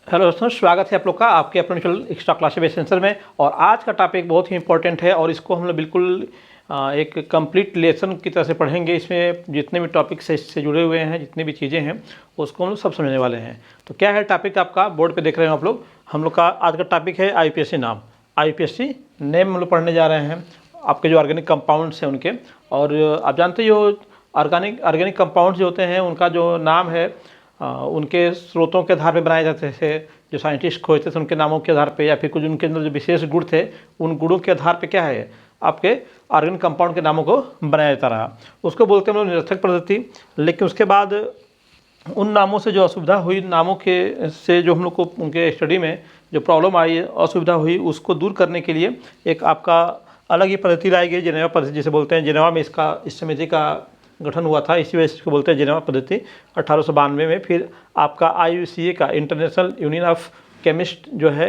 Hello दोस्तों, स्वागत है आप लोग का आपके अपने channel extra class base sensor में। और आज का टॉपिक बहुत ही इंपॉर्टेंट है और इसको हम लोग बिल्कुल एक कंप्लीट लेसन की तरह से पढ़ेंगे। इसमें जितने भी टॉपिक से इससे जुड़े हुए हैं, जितनी भी चीज़ें हैं, उसको हम लोग सब समझने वाले हैं। तो क्या है टॉपिक, आपका बोर्ड पे देख रहे हो आप लोग। हम लोग का आज का टॉपिक है आईपीएससी नाम। आईपीएससी नेम हम लोग पढ़ने जा रहे हैं, आपके जो ऑर्गेनिक कंपाउंड्स हैं उनके। और आप जानते हो ऑर्गेनिक कंपाउंड्स जो होते हैं उनका जो नाम है उनके स्रोतों के आधार पर बनाए जाते थे। जो साइंटिस्ट खोजते थे उनके नामों के आधार पे, या फिर कुछ उनके अंदर जो विशेष गुण थे उन गुणों के आधार पे क्या है आपके ऑर्गेनिक कंपाउंड के नामों को बनाया जाता रहा। उसको बोलते हैं हम लोग निरर्थक पद्धति। लेकिन उसके बाद उन नामों से जो असुविधा हुई, नामों के से जो हम लोग को उनके स्टडी में जो प्रॉब्लम आई, असुविधा हुई, उसको दूर करने के लिए एक आपका अलग ही पद्धति लाई गई, जेनेवा पद्धति जिसे बोलते हैं। जेनेवा में इस समिति का गठन हुआ था, इसी वजह से इसको बोलते हैं जेनेवा पद्धति 1892 में। फिर आपका IUCA का इंटरनेशनल यूनियन ऑफ केमिस्ट जो है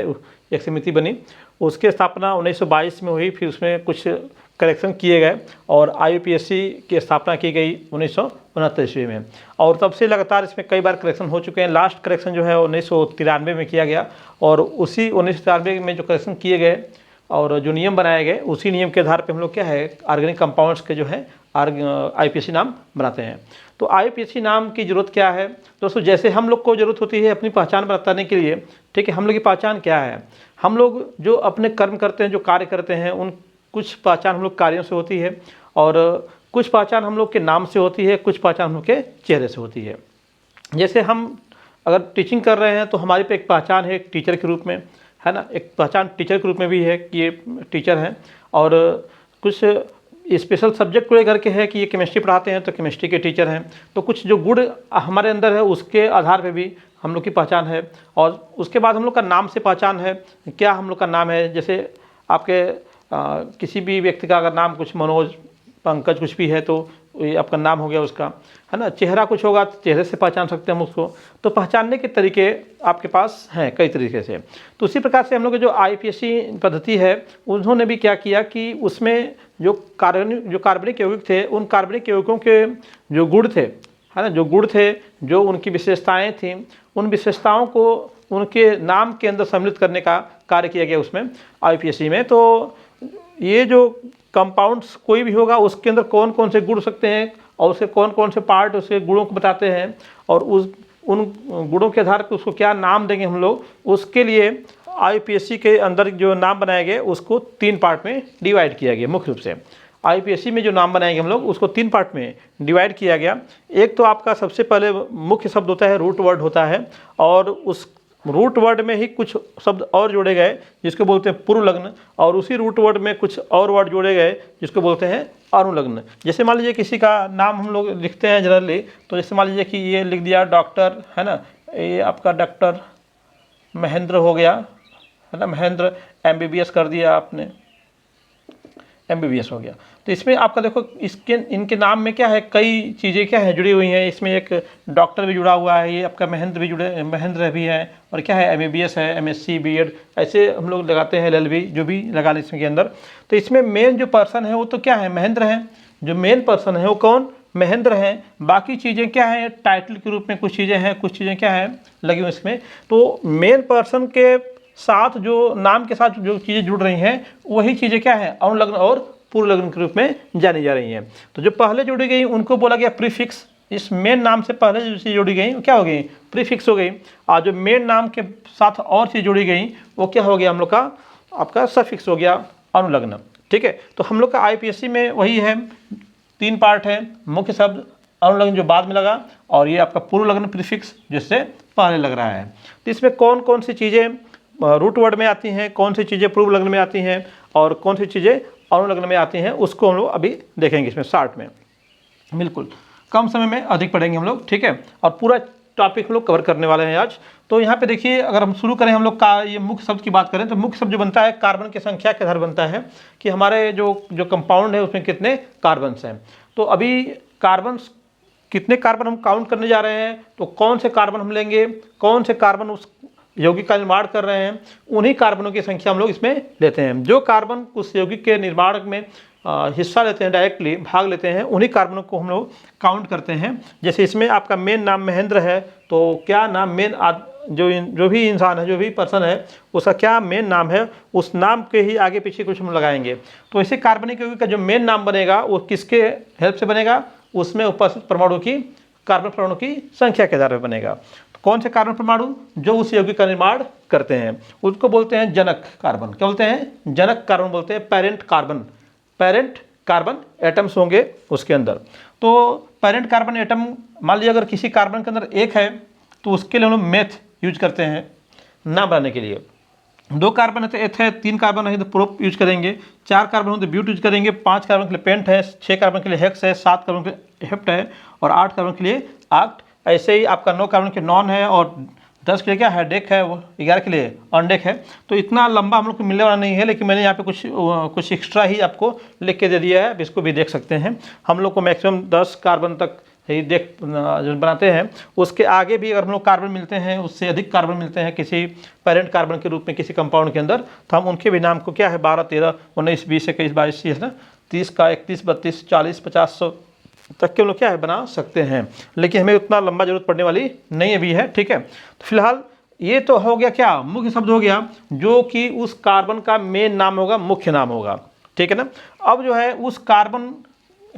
एक समिति बनी, उसकी स्थापना 1922 में हुई। फिर उसमें कुछ करेक्शन किए गए और IUPAC की स्थापना की गई 1969 ईस्वी में। और तब से लगातार इसमें कई बार करेक्शन हो चुके हैं। लास्ट करेक्शन जो है 1993 में किया गया और उसी 1993 में जो करेक्शन किए गए और जो नियम बनाए गए, उसी नियम के आधार पे हम लोग क्या है ऑर्गेनिक कंपाउंड्स के जो है IPSC नाम बनाते हैं। तो IPSC नाम की ज़रूरत क्या है दोस्तों? जैसे हम लोग को ज़रूरत होती है अपनी पहचान बताने के लिए, ठीक है। हम लोग की पहचान क्या है? हम लोग जो अपने कर्म करते हैं, जो कार्य करते हैं, उन कुछ पहचान हम लोग कार्यों से होती है और कुछ पहचान हम लोग के नाम से होती है, कुछ पहचान हम लोग के चेहरे से होती है। जैसे हम अगर टीचिंग कर रहे हैं तो हमारी पे एक पहचान है, एक टीचर के रूप में, है ना। एक पहचान टीचर के रूप में भी है कि ये टीचर हैं। और कुछ स्पेशल सब्जेक्ट को लेकर के है कि ये केमिस्ट्री पढ़ाते हैं तो केमिस्ट्री के टीचर हैं। तो कुछ जो गुण हमारे अंदर है उसके आधार पे भी हम लोग की पहचान है। और उसके बाद हम लोग का नाम से पहचान है, क्या हम लोग का नाम है। जैसे आपके किसी भी व्यक्ति का अगर नाम कुछ मनोज, पंकज कुछ भी है तो ये आपका नाम हो गया उसका, है ना। चेहरा कुछ होगा तो चेहरे से पहचान सकते हैं हम उसको। तो पहचानने के तरीके आपके पास हैं कई तरीके से। तो उसी प्रकार से हम लोग जो IPSC पद्धति है, उन्होंने भी क्या किया कि उसमें जो कार्बनिक यौगिक थे, उन कार्बनिक यौगिकों के जो गुण थे, है ना, जो गुण थे, जो उनकी विशेषताएँ थीं, उन विशेषताओं को उनके नाम के अंदर सम्मिलित करने का कार्य किया गया उसमें IPSC में। तो ये जो कंपाउंड्स कोई भी होगा उसके अंदर कौन कौन से गुण हो सकते हैं और उसके कौन कौन से पार्ट उसके गुणों को बताते हैं और उन गुणों के आधार पर उसको क्या नाम देंगे हम लोग, उसके लिए IPSC के अंदर जो नाम बनाए गए उसको 3 पार्ट में डिवाइड किया गया। मुख्य रूप से IPSC में जो नाम बनाएंगे हम लोग उसको 3 पार्ट में डिवाइड किया गया। एक तो आपका सबसे पहले मुख्य शब्द होता है, रूट वर्ड होता है, और उस रूट वर्ड में ही कुछ शब्द और जोड़े गए जिसको बोलते हैं पूर्व लग्न, और उसी रूट वर्ड में कुछ और वर्ड जोड़े गए जिसको बोलते हैं अनुलग्न। जैसे मान लीजिए किसी का नाम हम लोग लिखते हैं जनरली, तो जैसे मान लीजिए कि ये लिख दिया डॉक्टर, है ना, ये आपका डॉक्टर महेंद्र हो गया, है ना, महेंद्र MBBS कर दिया आपने, MBBS हो गया। तो इसमें आपका देखो इनके नाम में क्या है, कई चीज़ें क्या है जुड़ी हुई हैं। इसमें एक डॉक्टर भी जुड़ा हुआ है, ये आपका महेंद्र भी है, और क्या है MBBS है, MSc BEd ऐसे हम लोग लगाते हैं, LLB जो भी लगा लें इसके अंदर। तो इसमें मेन जो पर्सन है वो तो क्या है, महेंद्र है। जो मेन पर्सन है वो कौन, महेंद्र हैं। बाकी चीज़ें क्या है, टाइटल के रूप में कुछ चीज़ें हैं, कुछ चीज़ें क्या है लगी हुई इसमें। तो मेन पर्सन के साथ जो नाम के साथ जो चीज़ें जुड़ रही हैं वही चीज़ें क्या है अनुलग्न और पूर्व लग्न के रूप में जानी जा रही हैं। तो जो पहले जुड़ी गई उनको बोला गया प्रीफिक्स। इस मेन नाम से पहले जो चीज़ जुड़ी गई क्या हो गई, प्रीफिक्स हो गई। और जो मेन नाम के साथ और चीज़ जुड़ी गई वो क्या हो गया हम लोग का आपका सफिक्स हो गया, अनुलग्न। ठीक है। तो हम लोग का IPSC में वही है, 3 पार्ट है, मुख्य शब्द, अनुलग्न जो बाद में लगा, और ये आपका पूर्व लग्न प्रीफिक्स जिससे पहले लग रहा है। तो इसमें कौन कौन सी चीज़ें रूट वर्ड में आती हैं, कौन सी चीज़ें पूर्व लग्न में आती हैं और कौन सी चीज़ें अनुलग्न में आती हैं, उसको हम लोग अभी देखेंगे इसमें शॉर्ट में। बिल्कुल कम समय में अधिक पढ़ेंगे हम लोग, ठीक है। और पूरा टॉपिक हम लोग कवर करने वाले हैं आज। तो यहाँ पे देखिए, अगर हम शुरू करें हम लोग का ये मुख्य शब्द की बात करें तो मुख्य शब्द जो बनता है कार्बन की संख्या के आधार बनता है कि हमारे जो कंपाउंड है उसमें कितने कार्बन्स हैं। तो अभी कार्बन्स कितने कार्बन हम काउंट करने जा रहे हैं, तो कौन से कार्बन हम लेंगे, कौन से कार्बन उस यौगिक का निर्माण कर रहे हैं, उन्हीं कार्बनों की संख्या हम लोग इसमें लेते हैं। जो कार्बन उस यौगिक के निर्माण में हिस्सा लेते हैं, डायरेक्टली भाग लेते हैं, उन्हीं कार्बनों को हम लोग काउंट करते हैं। जैसे इसमें आपका मेन नाम महेंद्र है, तो क्या नाम मेन जो भी इंसान है, जो भी पर्सन है, उसका क्या मेन नाम है, उस नाम के ही आगे पीछे कुछ हम लगाएंगे। तो ऐसे कार्बनिक यौगिक का जो मेन नाम बनेगा वो किसके हेल्प से बनेगा, उसमें उपस्थित परमाणु की, कार्बन परमाणु की संख्या के आधार पर बनेगा। तो कौन से कार्बन परमाणु जो उस यौगिक का निर्माण करते हैं उसको बोलते हैं जनक कार्बन। क्या बोलते हैं? जनक कार्बन बोलते हैं। Parent carbon, parent carbon atoms होंगे उसके अंदर। तो पेरेंट कार्बन एटम, मान लीजिए अगर किसी कार्बन के अंदर एक है तो उसके लिए हम लोग मेथ यूज करते हैं नाम बनाने के लिए। 2 कार्बन है तो एथ है, 3 कार्बन है तो प्रोप यूज करेंगे, 4 कार्बन हो तो ब्यूट यूज करेंगे, 5 कार्बन के लिए पेंट है, 6 कार्बन के लिए हेक्स है, 7 कार्बन के लिए हेप्ट है और 8 कार्बन के लिए आक्ट। ऐसे ही आपका 9 कार्बन के नॉन है और 10 के लिए क्या है, डेक है, वो 11 के लिए ऑनडेक है। तो इतना लंबा हम लोग को मिलने वाला नहीं है, लेकिन मैंने यहाँ पे कुछ एक्स्ट्रा ही आपको लिख के दे दिया है, इसको भी देख सकते हैं। हम लोग को मैक्सिमम 10 कार्बन तक ही देख जो बनाते हैं, उसके आगे भी अगर हम लोग कार्बन मिलते हैं, उससे अधिक कार्बन मिलते हैं किसी पेरेंट कार्बन के रूप में किसी कंपाउंड के अंदर, तो हम उनके भी नाम को क्या है 12, 13, 19, 20, 21, 22, 30 ना, 30 का 31, 32, 40, 50, 100 तक के हम लोग क्या है बना सकते हैं। लेकिन हमें उतना लंबा जरूरत पड़ने वाली नहीं अभी है, ठीक है। तो फिलहाल ये तो हो गया क्या, मुख्य शब्द हो गया, जो कि उस कार्बन का मेन नाम होगा, मुख्य नाम होगा, ठीक है ना। अब जो है उस कार्बन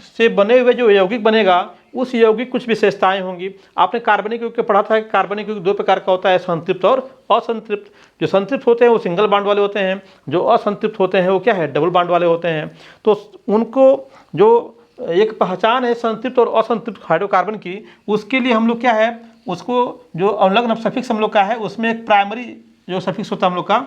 से बने हुए जो यौगिक बनेगा, उस यौगिक कुछ विशेषताएं होंगी। आपने कार्बनिक यौगिक पढ़ा था कि कार्बनिक यौगिक 2 प्रकार का होता है, संतृप्त और असंतृप्त। जो संतृप्त होते हैं वो सिंगल बॉन्ड वाले होते हैं, जो असंतृप्त होते हैं वो क्या है, डबल बॉन्ड वाले होते हैं। तो उनको जो एक पहचान है संतृप्त और असंतृप्त हाइड्रोकार्बन की, उसके लिए हम लोग क्या है, उसको जो अनुलग्न सफिक्स हम लोग का है, उसमें एक प्राइमरी जो सफिक्स होता है हम लोग का,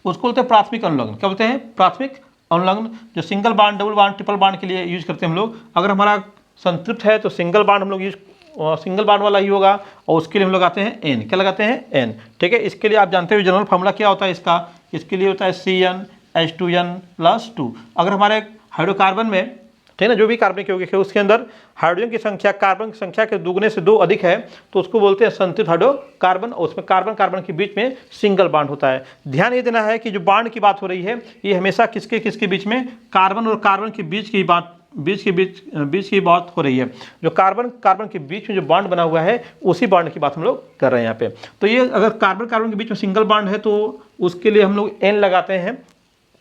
उसको बोलते हैं प्राथमिक अनुलग्न। क्या बोलते हैं? प्राथमिक अनुलग्न। जो single bond, double bond, triple bond के लिए यूज करते हैं हम लोग। अगर हमारा संतृप्त है तो सिंगल बांड हम लोग यूज, सिंगल बांड वाला ही होगा, और उसके लिए हम लगाते हैं एन। क्या लगाते हैं? एन, ठीक है। इसके लिए आप जानते हो जनरल फार्मूला क्या होता है इसका, इसके लिए होता है CnH2n+2। अगर हमारे हाइड्रोकार्बन में, ठीक है ना, जो भी कार्बनिक यौगिक है उसके अंदर हाइड्रोजन की संख्या कार्बन की संख्या के दुगने से 2 अधिक है, तो उसको बोलते हैं संतृप्त हाइड्रोकार्बन, और उसमें कार्बन कार्बन के बीच में सिंगल बांड होता है। ध्यान ये देना है कि जो बांड की बात हो रही है ये हमेशा किसके किसके बीच में, कार्बन और कार्बन के बीच की बात, बीच की बात हो रही है। जो कार्बन कार्बन के बीच में जो बॉन्ड बना हुआ है उसी बॉन्ड की बात हम लोग कर रहे हैं यहाँ पे। तो ये अगर कार्बन कार्बन के बीच में सिंगल बॉन्ड है तो उसके लिए हम लोग एन लगाते हैं,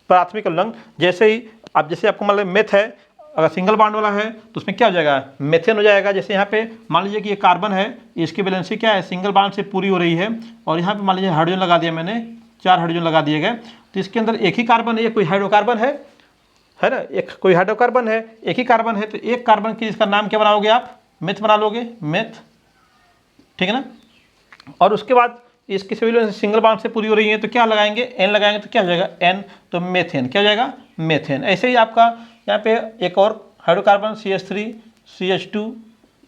प्राथमिक अनुलग्न। जैसे ही आप, जैसे आपको मान लो मेथ है, अगर सिंगल बॉन्ड वाला है तो उसमें क्या हो जाएगा, मेथेन हो जाएगा। जैसे यहाँ पे मान लीजिए कि ये कार्बन है, इसकी वैलेंसी क्या है, सिंगल बॉन्ड से पूरी हो रही है, और यहाँ पे मान लीजिए हाइड्रोजन लगा दिया मैंने, 4 हाइड्रोजन लगा दिए गए, तो इसके अंदर एक ही कार्बन है, ये कोई हाइड्रोकार्बन है ना, एक कोई हाइड्रोकार्बन है, एक ही कार्बन है, तो एक कार्बन की इसका नाम क्या बनाओगे आप, मेथ बना लोगे, मेथ, ठीक है ना। और उसके बाद इसकी सभी सिंगल बॉन्ड से पूरी हो रही है तो क्या लगाएंगे, एन लगाएंगे, तो क्या हो जाएगा एन, तो मेथेन। क्या हो जाएगा, मेथेन। ऐसे ही आपका यहाँ पे एक और हाइड्रोकार्बन CH3, CH2,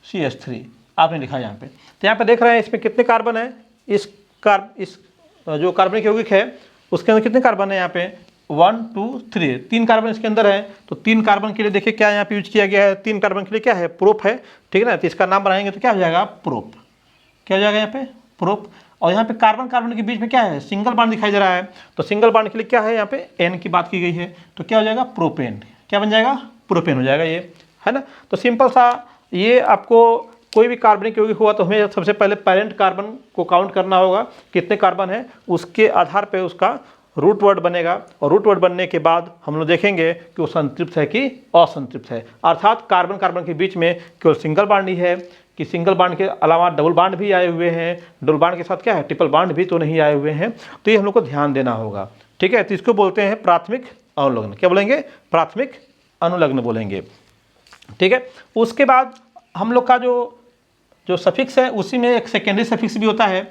CH3 आपने लिखा है यहाँ पे। तो यहाँ पे देख रहे हैं इसमें कितने कार्बन है, इस जो कार्बनिक यौगिक है उसके अंदर कितने कार्बन है, यहाँ पे 1, 2, 3, 3 कार्बन इसके अंदर है। तो 3 कार्बन के लिए देखिए क्या यहाँ पे यूज किया गया है, 3 कार्बन के लिए क्या है, प्रोप है, ठीक है ना। तो इसका नाम बनाएंगे तो क्या हो जाएगा, प्रोप। क्या हो जाएगा यहाँ पे, प्रोप। और यहाँ पे कार्बन कार्बन के बीच में क्या है, सिंगल बॉन्ड दिखाई दे रहा है, तो सिंगल बॉन्ड के लिए क्या है, यहाँ पे एन की बात की गई है, तो क्या हो जाएगा, प्रोपेन। क्या बन जाएगा, प्रोपेन हो जाएगा, ये है ना। तो सिंपल सा, ये आपको कोई भी कार्बनिक यौगिक हुआ तो हमें सबसे पहले पेरेंट कार्बन को काउंट करना होगा, कितने कार्बन है, उसके आधार पर उसका रूट वर्ड बनेगा, और रूट वर्ड बनने के बाद हम लोग देखेंगे कि वो संतृप्त है कि असंतृप्त है। अर्थात कार्बन कार्बन के बीच में केवल सिंगल बॉन्ड ही है कि सिंगल बॉन्ड के अलावा डबल बॉन्ड भी आए हुए हैं, डबल बॉन्ड के साथ क्या है, ट्रिपल बॉन्ड भी तो नहीं आए हुए हैं। तो ये हम लोग को ध्यान देना होगा, ठीक है। तो इसको बोलते हैं प्राथमिक अनुलग्न। क्या बोलेंगे, प्राथमिक अनुलग्न बोलेंगे, ठीक है। उसके बाद हम लोग का जो सफिक्स है उसी में एक सेकेंडरी सफिक्स भी होता है,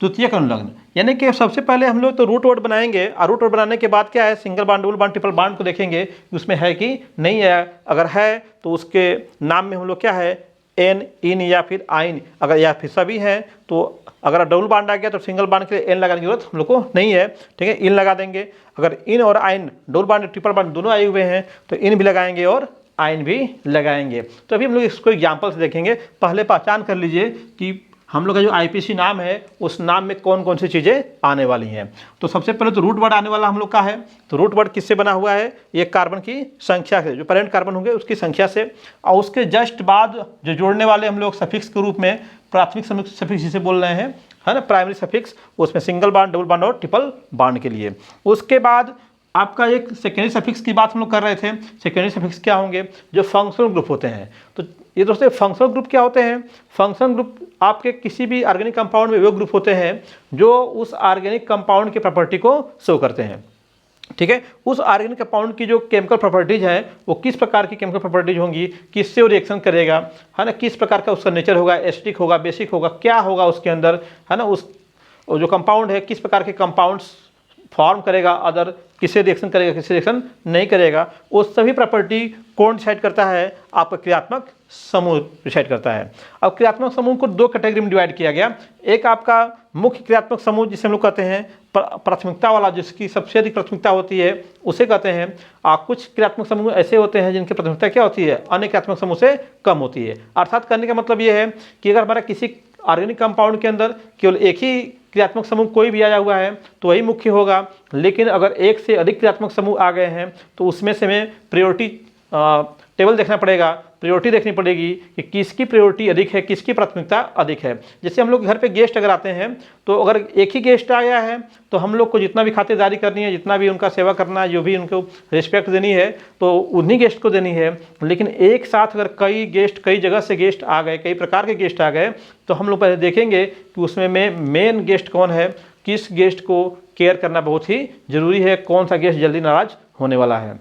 द्वितीयक अनुलग्न। यानी कि सबसे पहले हम लोग तो रूट वर्ड बनाएंगे, और रूट वर्ड बनाने के बाद क्या है, single bond, double bond, triple bond को देखेंगे कि उसमें है कि नहीं है। अगर है तो उसके नाम में हम लोग क्या है, एन, इन या फिर आइन, अगर या फिर सभी हैं तो अगर डबल बॉन्ड आ गया तो सिंगल बॉन्ड के लिए एन लगाने की जरूरत हम लोग को नहीं है, ठीक है, इन लगा देंगे। अगर इन और आइन, डबल बॉन्ड ट्रिपल बॉन्ड दोनों आए हुए हैं तो इन भी लगाएंगे और आइन भी लगाएंगे। तो अभी हम लोग इसको एग्जाम्पल से देखेंगे। पहले पहचान कर लीजिए कि हम लोग का जो IPC नाम है उस नाम में कौन कौन सी चीज़ें आने वाली हैं। तो सबसे पहले तो रूट वर्ड आने वाला हम लोग का है। तो रूट वर्ड किससे बना हुआ है, ये कार्बन की संख्या से, जो पेरेंट कार्बन होंगे उसकी संख्या से, और उसके जस्ट बाद जो जोड़ने वाले हम लोग सफिक्स के रूप में प्राथमिक सफिक्स जिसे बोल रहे हैं है ना, प्राइमरी सफिक्स, उसमें सिंगल बॉन्ड, डबल बॉन्ड और ट्रिपल बॉन्ड के लिए। उसके बाद आपका एक सेकेंडरी सफिक्स की बात हम लोग कर रहे थे। सेकेंडरी सफिक्स क्या होंगे? जो फंक्शनल ग्रुप होते हैं। तो ये दोस्तों फंक्शनल ग्रुप क्या होते हैं? फंक्शनल ग्रुप आपके किसी भी ऑर्गेनिक कंपाउंड में वो ग्रुप होते हैं जो उस ऑर्गेनिक कंपाउंड की प्रॉपर्टी को शो करते हैं। ठीक है, उस ऑर्गेनिक कंपाउंड की जो केमिकल प्रॉपर्टीज है वो किस प्रकार की केमिकल प्रॉपर्टीज होंगी, किससे वो रिएक्शन करेगा, है ना, किस प्रकार का उसका नेचर होगा, एसिडिक होगा, बेसिक होगा, क्या होगा उसके अंदर, है ना, उस जो कंपाउंड है किस प्रकार के कंपाउंड्स फॉर्म करेगा, अदर किससे रिएक्शन करेगा, किससे रिएक्शन नहीं करेगा, वो सभी प्रॉपर्टी कौन डिसाइड करता है? आपका क्रियात्मक समूह डिसाइड करता है। अब क्रियात्मक समूह को दो कैटेगरी में डिवाइड किया गया। एक आपका मुख्य क्रियात्मक समूह जिसे हम लोग कहते हैं प्राथमिकता वाला, जिसकी सबसे अधिक प्राथमिकता होती है, उसे कहते हैं। कुछ क्रियात्मक समूह ऐसे होते हैं जिनकी प्राथमिकता क्या होती है? अन्य क्रियात्मक समूह से कम होती है। अर्थात करने का मतलब ये है कि अगर हमारा किसी ऑर्गेनिक कंपाउंड के अंदर केवल एक ही क्रियात्मक समूह कोई भी आया हुआ है तो वही मुख्य होगा, लेकिन अगर एक से अधिक क्रियात्मक समूह आ गए हैं तो उसमें से हमें प्रायोरिटी टेबल देखना पड़ेगा, प्रायोरिटी देखनी पड़ेगी कि किसकी प्रायोरिटी अधिक है, किसकी प्राथमिकता अधिक है। जैसे हम लोग घर पे गेस्ट अगर आते हैं तो अगर एक ही गेस्ट आया है तो हम लोग को जितना भी खातिरदारी करनी है, जितना भी उनका सेवा करना है, जो भी उनको रिस्पेक्ट देनी है तो उन्हीं गेस्ट को देनी है। लेकिन एक साथ अगर कई गेस्ट, कई जगह से गेस्ट आ गए, कई प्रकार के गेस्ट आ गए, तो हम लोग पहले देखेंगे कि उसमें मेन गेस्ट कौन है, किस गेस्ट को केयर करना बहुत ही ज़रूरी है, कौन सा गेस्ट जल्दी नाराज़ होने वाला है।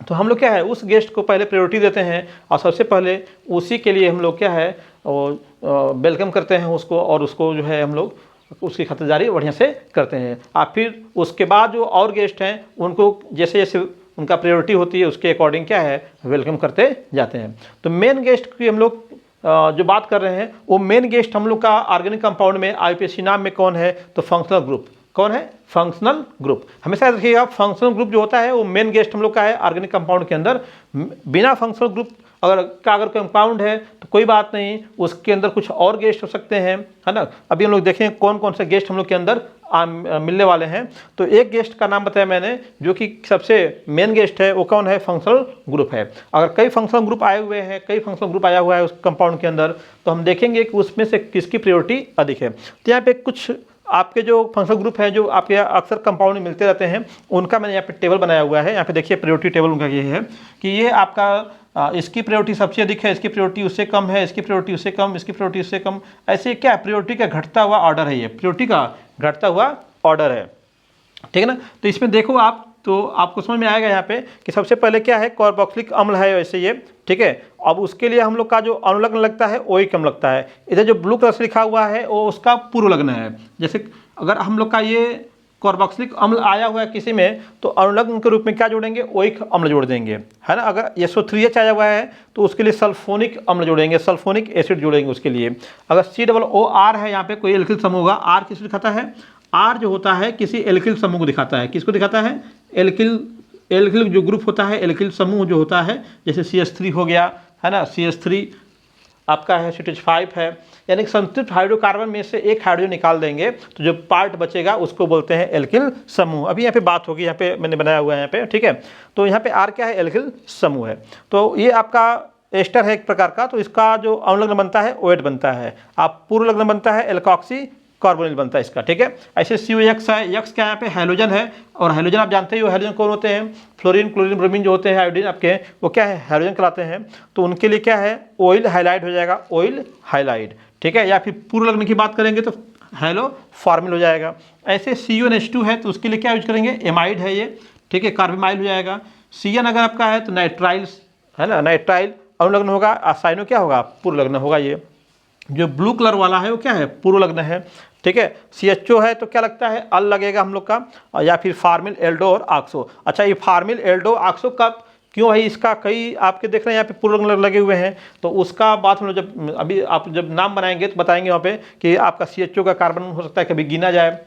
तो हम लोग क्या है, उस गेस्ट को पहले प्रायोरिटी देते हैं और सबसे पहले उसी के लिए हम लोग क्या है वेलकम करते हैं उसको, और उसको जो है हम लोग उसकी खातिरदारी बढ़िया से करते हैं। और फिर उसके बाद जो और गेस्ट हैं उनको जैसे जैसे उनका प्रायोरिटी होती है उसके अकॉर्डिंग क्या है वेलकम करते जाते हैं। तो मेन गेस्ट की हम लोग जो बात कर रहे हैं वो मेन गेस्ट हम लोग का ऑर्गेनिक कंपाउंड में आईपीएससी नाम में कौन है? तो फंक्शनल ग्रुप। कौन है? Functional group. हमेशा याद रखिएगा फंक्शनल ग्रुप जो होता है वो मेन गेस्ट हम लोग का है ऑर्गेनिक कंपाउंड के अंदर। बिना फंक्शनल ग्रुप अगर कंपाउंड है तो कोई बात नहीं, उसके अंदर कुछ और गेस्ट हो सकते हैं, है ना। अभी हम लोग देखें कौन कौन से गेस्ट हम लोग के अंदर मिलने वाले हैं। तो एक गेस्ट का नाम बताया मैंने जो कि सबसे मेन गेस्ट है, वो कौन है? फंक्शनल ग्रुप है। अगर कई फंक्शनल ग्रुप आए हुए हैं, कई फंक्शनल ग्रुप आया हुआ है उस कंपाउंड के अंदर, तो हम देखेंगे कि उसमें से किसकी प्रायोरिटी अधिक है। तो यहाँ पे कुछ आपके जो फंक्शनल ग्रुप है जो आपके अक्सर कंपाउंड में मिलते रहते हैं, उनका मैंने यहाँ पे टेबल बनाया हुआ है। यहाँ पे देखिए प्रायोरिटी टेबल उनका ये है कि ये आपका इसकी प्रायोरिटी सबसे अधिक है, इसकी प्रायोरिटी उससे कम है, इसकी प्रायोरिटी उससे कम, इसकी प्रायोरिटी उससे कम। ऐसे क्या प्रायोरिटी का घटता हुआ ऑर्डर है, ये प्रायोरिटी का घटता हुआ ऑर्डर है, ठीक है ना। तो इसमें देखो आप, तो आपको समझ में आएगा यहाँ पे कि सबसे पहले क्या है, कार्बोक्सिलिक अम्ल है वैसे ये, ठीक है। अब उसके लिए हम लोग का जो अनुलग्न लगता है ओइक अम्ल लगता है। इधर जो ब्लू कलर से लिखा हुआ है वो उसका पूर्व लग्न है। जैसे अगर हम लोग का ये कार्बोक्सिलिक अम्ल आया हुआ है किसी में तो अनुलग्न के रूप में क्या जोड़ेंगे? ओइक अम्ल जोड़ देंगे, है ना। अगर SO3H आया हुआ है तो उसके लिए सल्फोनिक अम्ल जोड़ेंगे, सल्फोनिक एसिड जोड़ेंगे उसके लिए। अगर COOR है यहाँ पे कोई एल्किल समूह होगा, R किस दिखाता है? R जो होता है किसी एल्किल समूह को दिखाता है। किसको दिखाता है? एल्किल जो ग्रुप होता है, एल्किल समूह जो होता है, जैसे CH3 हो गया, है ना। CH3 आपका है, CH5 है, यानी संतृप्त हाइड्रोकार्बन में से एक हाइड्रोजन निकाल देंगे तो जो पार्ट बचेगा उसको बोलते हैं एल्किल समूह। अभी यहाँ पे बात होगी, यहाँ पे मैंने बनाया हुआ है यहाँ पे, ठीक है। तो यहाँ पे R क्या है? एल्किल समूह है। तो ये आपका एस्टर है एक प्रकार का, तो इसका जो अनुलग्न बनता है OH बनता है। आप पूर्व लग्न बनता है एल्कॉक्सी कार्बोनिल बनता है इसका, ठीक है। ऐसे COX है, X क्या यहाँ पे? हैलोजन है, और हैलोजन आप जानते ही हो हैलोजन कौन होते हैं? फ्लोरीन, क्लोरीन, ब्रोमीन जो होते हैं आयोडीन आपके, वो क्या है? हैलोजन कहलाते हैं। तो उनके लिए क्या है? ऑयल हाइलाइड हो जाएगा, ऑयल हाइलाइड, ठीक है। या फिर पूर्व लग्न की बात करेंगे तो हैलो फॉर्मिल हो जाएगा। ऐसे CONH2 है तो उसके लिए क्या यूज करेंगे? एमाइड है ये, ठीक है, कार्बिमाइल हो जाएगा। CN अगर आपका है तो नाइट्राइल्स, है ना, नाइट्राइल अनुलग्न होगा। साइनो क्या होगा? पूर्व लग्न होगा। ये जो ब्लू कलर वाला है वो क्या है? पूर्व लग्न है, ठीक है। CHO है तो क्या लगता है? अल लगेगा हम लोग का, या फिर फार्मिल, एल्डो और ऑक्सो। अच्छा, ये फार्मिल, एल्डो, ऑक्सो कब क्यों भाई? इसका कई आपके देख रहे हैं यहाँ पे पूर्व लग्न लगे हुए हैं, तो उसका बात हम लोग जब अभी आप जब नाम बनाएंगे तो बताएंगे वहाँ पे कि आपका CHO का कार्बन हो सकता है कभी गिना जाए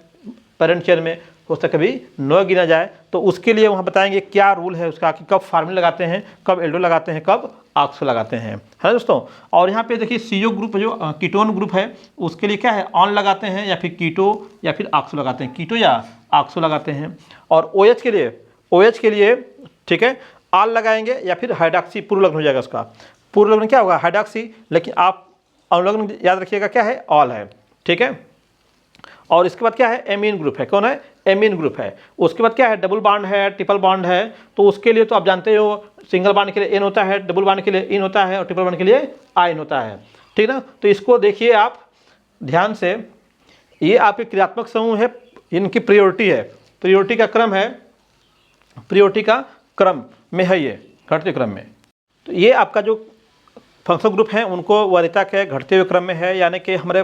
पेरेंट चेन में, हो सकता है कभी न गिना जाए, तो उसके लिए वहाँ बताएंगे क्या रूल है उसका कि कब फार्मिल लगाते हैं, कब एल्डो लगाते हैं, कब ऑक्सो लगाते हैं, है ना दोस्तों। और यहाँ पे देखिए CO ग्रुप जो कीटोन ग्रुप है उसके लिए क्या है? ऑन लगाते हैं, या फिर कीटो या फिर ऑक्सो लगाते हैं, कीटो या ऑक्सो लगाते हैं। और OH के लिए ठीक है, आल लगाएंगे या फिर हाइड्रॉक्सी, पूर्व लग्न हो जाएगा उसका। पूर्व लग्न क्या होगा? हाइड्रॉक्सी, लेकिन आप अनुलग्न याद रखिएगा क्या है? ऑल है, ठीक है। और इसके बाद क्या है, एमीन ग्रुप है। कौन है, एमीन ग्रुप है। उसके बाद क्या है, डबल बॉन्ड है, ट्रिपल बॉन्ड है। तो उसके लिए तो आप जानते हो, सिंगल बॉन्ड के लिए एन होता है, डबल बॉन्ड के लिए इन होता है और ट्रिपल बॉन्ड के लिए आइन होता है, ठीक ना। तो इसको देखिए आप ध्यान से, ये आपके क्रियात्मक समूह है, इनकी प्रायोरिटी है, प्रायोरिटी का क्रम है, प्रायोरिटी का क्रम में है ये, घटते क्रम में। तो ये आपका जो फंक्शनल ग्रुप है उनको वरीयता के घटते हुए क्रम में है, यानी कि हमारे